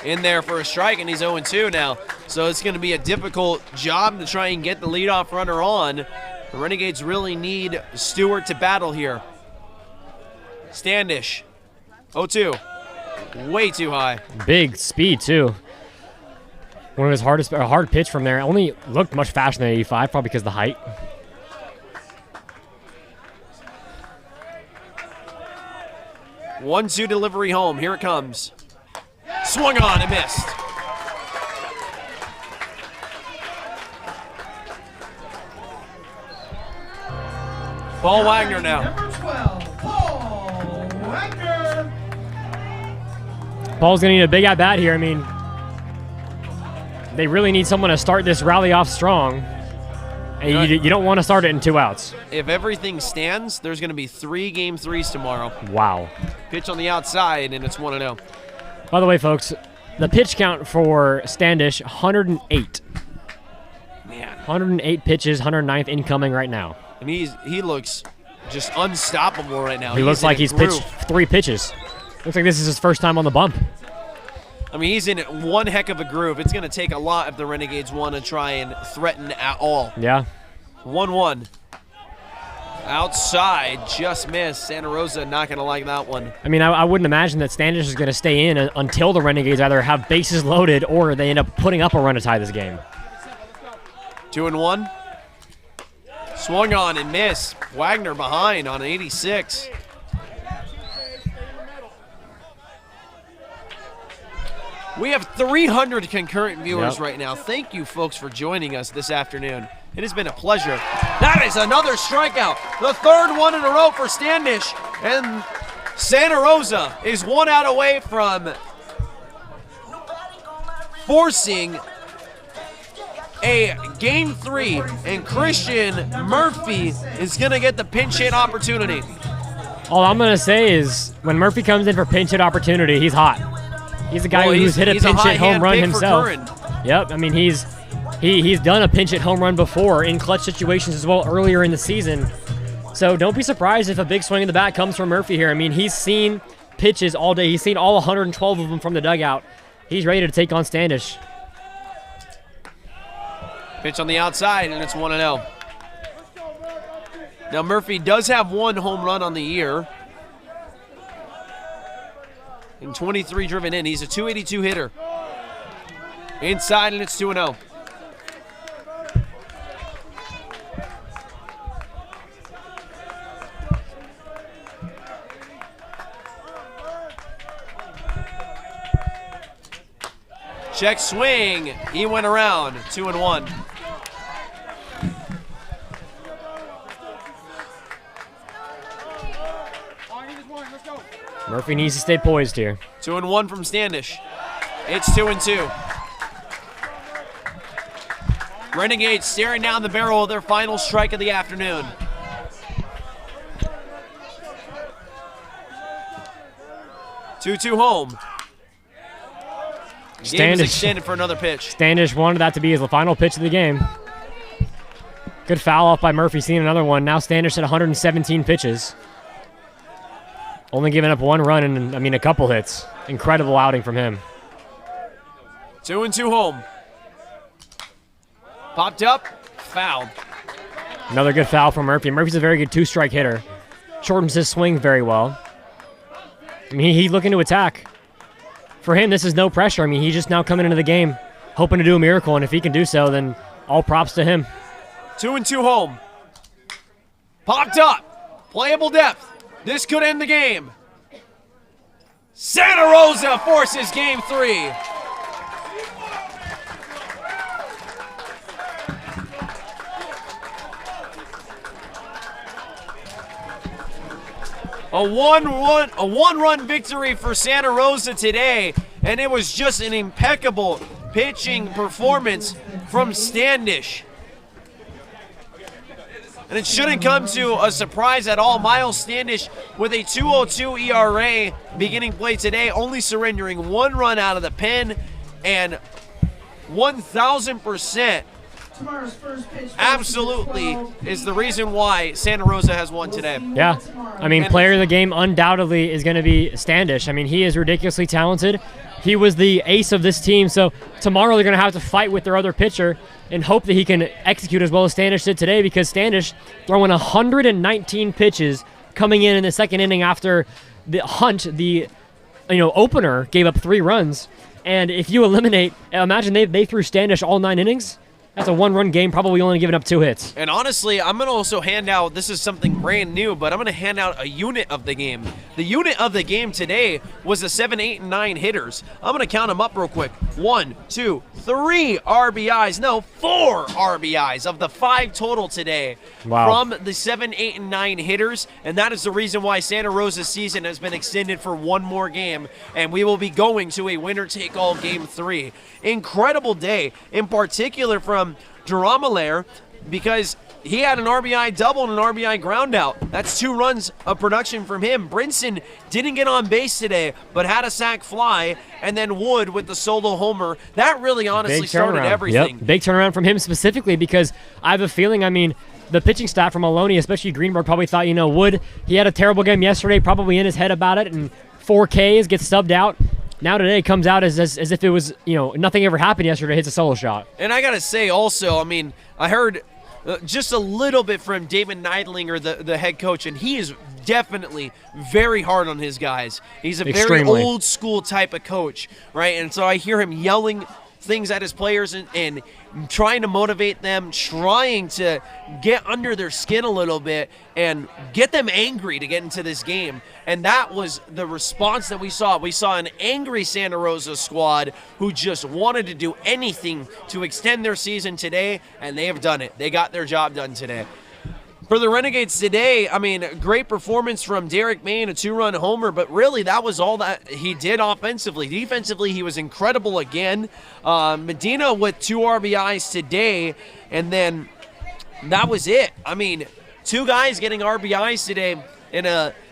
In there for a strike, and he's 0-2 now. So it's going to be a difficult job to try and get the leadoff runner on. The Renegades really need Stewart to battle here. Standish. 0-2. Way too high. Big speed, too. One of his hard pitch from there. Only looked much faster than 85, probably because of the height. One-two delivery home. Here it comes. Swung on and missed. Paul Wagner now. Number 12, Paul Wagner. Paul's going to need a big at-bat here. I mean, they really need someone to start this rally off strong. And you don't want to start it in 2 outs. If everything stands, there's going to be 3 game 3s tomorrow. Wow. Pitch on the outside, and it's 1-0. By the way, folks, the pitch count for Standish, 108. Man. 108 pitches, 109th incoming right now. And he looks just unstoppable right now. He looks like he's pitched 3 pitches. Looks like this is his first time on the bump. I mean, he's in one heck of a groove. It's going to take a lot if the Renegades want to try and threaten at all. Yeah. 1-1. Outside, just missed. Santa Rosa not going to like that one. I mean, I wouldn't imagine that Standish is going to stay in until the Renegades either have bases loaded or they end up putting up a run to tie this game. 2-1. Swung on and missed. Wagner behind on 86. We have 300 concurrent viewers right now. Thank you, folks, for joining us this afternoon. It has been a pleasure. That is another strikeout. The 3rd one in a row for Standish. And Santa Rosa is 1 out away from forcing a game 3. And Christian Murphy is going to get the pinch hit opportunity. All I'm going to say is when Murphy comes in for pinch hit opportunity, he's hot. He's a guy who's hit a pinch hit home run himself. Yep, I mean he's done a pinch hit home run before in clutch situations as well earlier in the season. So don't be surprised if a big swing in the bat comes from Murphy here. I mean, he's seen pitches all day. He's seen all 112 of them from the dugout. He's ready to take on Standish. Pitch on the outside, and it's 1-0. Now Murphy does have 1 home run on the year. And 23 driven in. He's a 282 hitter. Inside, and it's 2-0. Check swing. He went around. 2-1. Murphy needs to stay poised here. 2-1 from Standish. It's 2-2. Renegades staring down the barrel of their final strike of the afternoon. Two home. Game is extended for another pitch. Standish wanted that to be his final pitch of the game. Good foul off by Murphy, seeing another one. Now Standish at 117 pitches. Only giving up 1 run and, I mean, a couple hits. Incredible outing from him. 2-2 home. Popped up, fouled. Another good foul from Murphy. Murphy's a very good 2-strike hitter. Shortens his swing very well. I mean, he's looking to attack. For him, this is no pressure. I mean, he's just now coming into the game hoping to do a miracle, and if he can do so, then all props to him. 2-2 home. Popped up. Playable depth. This could end the game. Santa Rosa forces game 3. A one-run victory for Santa Rosa today, and it was just an impeccable pitching performance from Standish. And it shouldn't come to a surprise at all. Miles Standish with a 2.02 ERA beginning play today, only surrendering 1 run out of the pen, and 1,000% absolutely is the reason why Santa Rosa has won today. Yeah, I mean, player of the game undoubtedly is going to be Standish. I mean, he is ridiculously talented. He was the ace of this team, so tomorrow they're going to have to fight with their other pitcher and hope that he can execute as well as Standish did today, because Standish throwing 119 pitches coming in the 2nd inning after the Hunt, the opener, gave up 3 runs. And if you eliminate, imagine they threw Standish all 9 innings. That's a 1-run game, probably only giving up 2 hits. And honestly, I'm going to also hand out, this is something brand new, but I'm going to hand out a unit of the game. The unit of the game today was the 7, 8, and 9 hitters. I'm going to count them up real quick. 1, 2, 3 RBIs. No, 4 RBIs of the 5 total today from the 7, 8, and 9 hitters. And that is the reason why Santa Rosa's season has been extended for one more game. And we will be going to a winner-take-all Game 3. Incredible day, in particular from Duramalair, because he had an RBI double and an RBI ground out. That's 2 runs of production from him. Brinson didn't get on base today, but had a sac fly, and then Wood with the solo homer. That really honestly started everything. Yep. Big turnaround from him specifically, because I have a feeling, I mean, the pitching staff from Ohlone, especially Greenberg, probably thought, you know, Wood, he had a terrible game yesterday, probably in his head about it, and 4 Ks, gets subbed out. Now today comes out as if it was, you know, nothing ever happened yesterday, hits a solo shot. And I got to say also, I mean, I heard just a little bit from David Neidlinger, the head coach, and he is definitely very hard on his guys. He's a very old school type of coach, right? And so I hear him yelling things at his players and trying to motivate them, trying to get under their skin a little bit and get them angry to get into this game. And that was the response that we saw. We saw an angry Santa Rosa squad who just wanted to do anything to extend their season today, and they have done it. They got their job done today. For the Renegades today, I mean, great performance from Derek Main, a 2-run homer, but really that was all that he did offensively. Defensively, he was incredible again. Medina with 2 RBIs today, and then that was it. I mean, 2 guys getting RBIs today,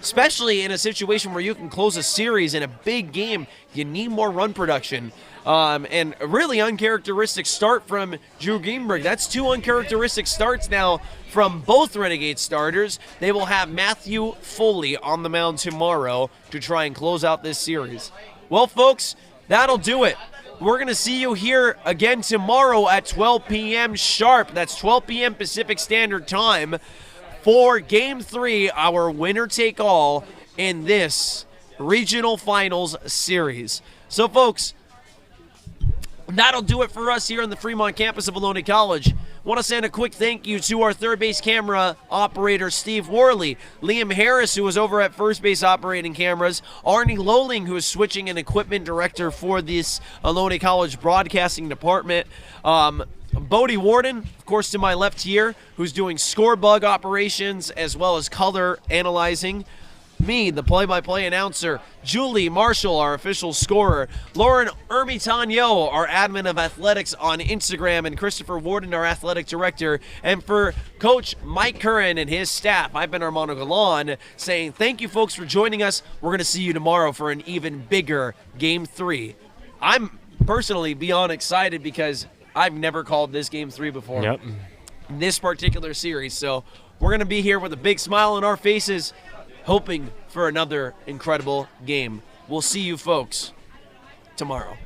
especially in a situation where you can close a series in a big game, you need more run production. And a really uncharacteristic start from Drew Greenberg. That's 2 uncharacteristic starts now from both Renegade starters. They will have Matthew Foley on the mound tomorrow to try and close out this series. Well, folks, that'll do it. We're going to see you here again tomorrow at 12 p.m. sharp. That's 12 p.m. Pacific Standard Time for Game 3, our winner-take-all in this Regional Finals series. So, folks, that'll do it for us here on the Fremont campus of Ohlone College. Want to send a quick thank you to our third base camera operator, Steve Worley, Liam Harris, who was over at first base operating cameras, Arnie Lowling, who is switching an equipment director for this Ohlone College broadcasting department, Bodie Warden, of course, to my left here, who's doing score bug operations as well as color analyzing. Me, the play-by-play announcer, Julie Marshall, our official scorer, Lauren Ermitanio, our admin of athletics on Instagram, and Christopher Warden, our athletic director. And for Coach Mike Curran and his staff, I've been Armando Galan, saying thank you, folks, for joining us. We're going to see you tomorrow for an even bigger Game 3. I'm personally beyond excited because I've never called this Game 3 before. Yep. This particular series. So we're going to be here with a big smile on our faces, hoping for another incredible game. We'll see you folks tomorrow.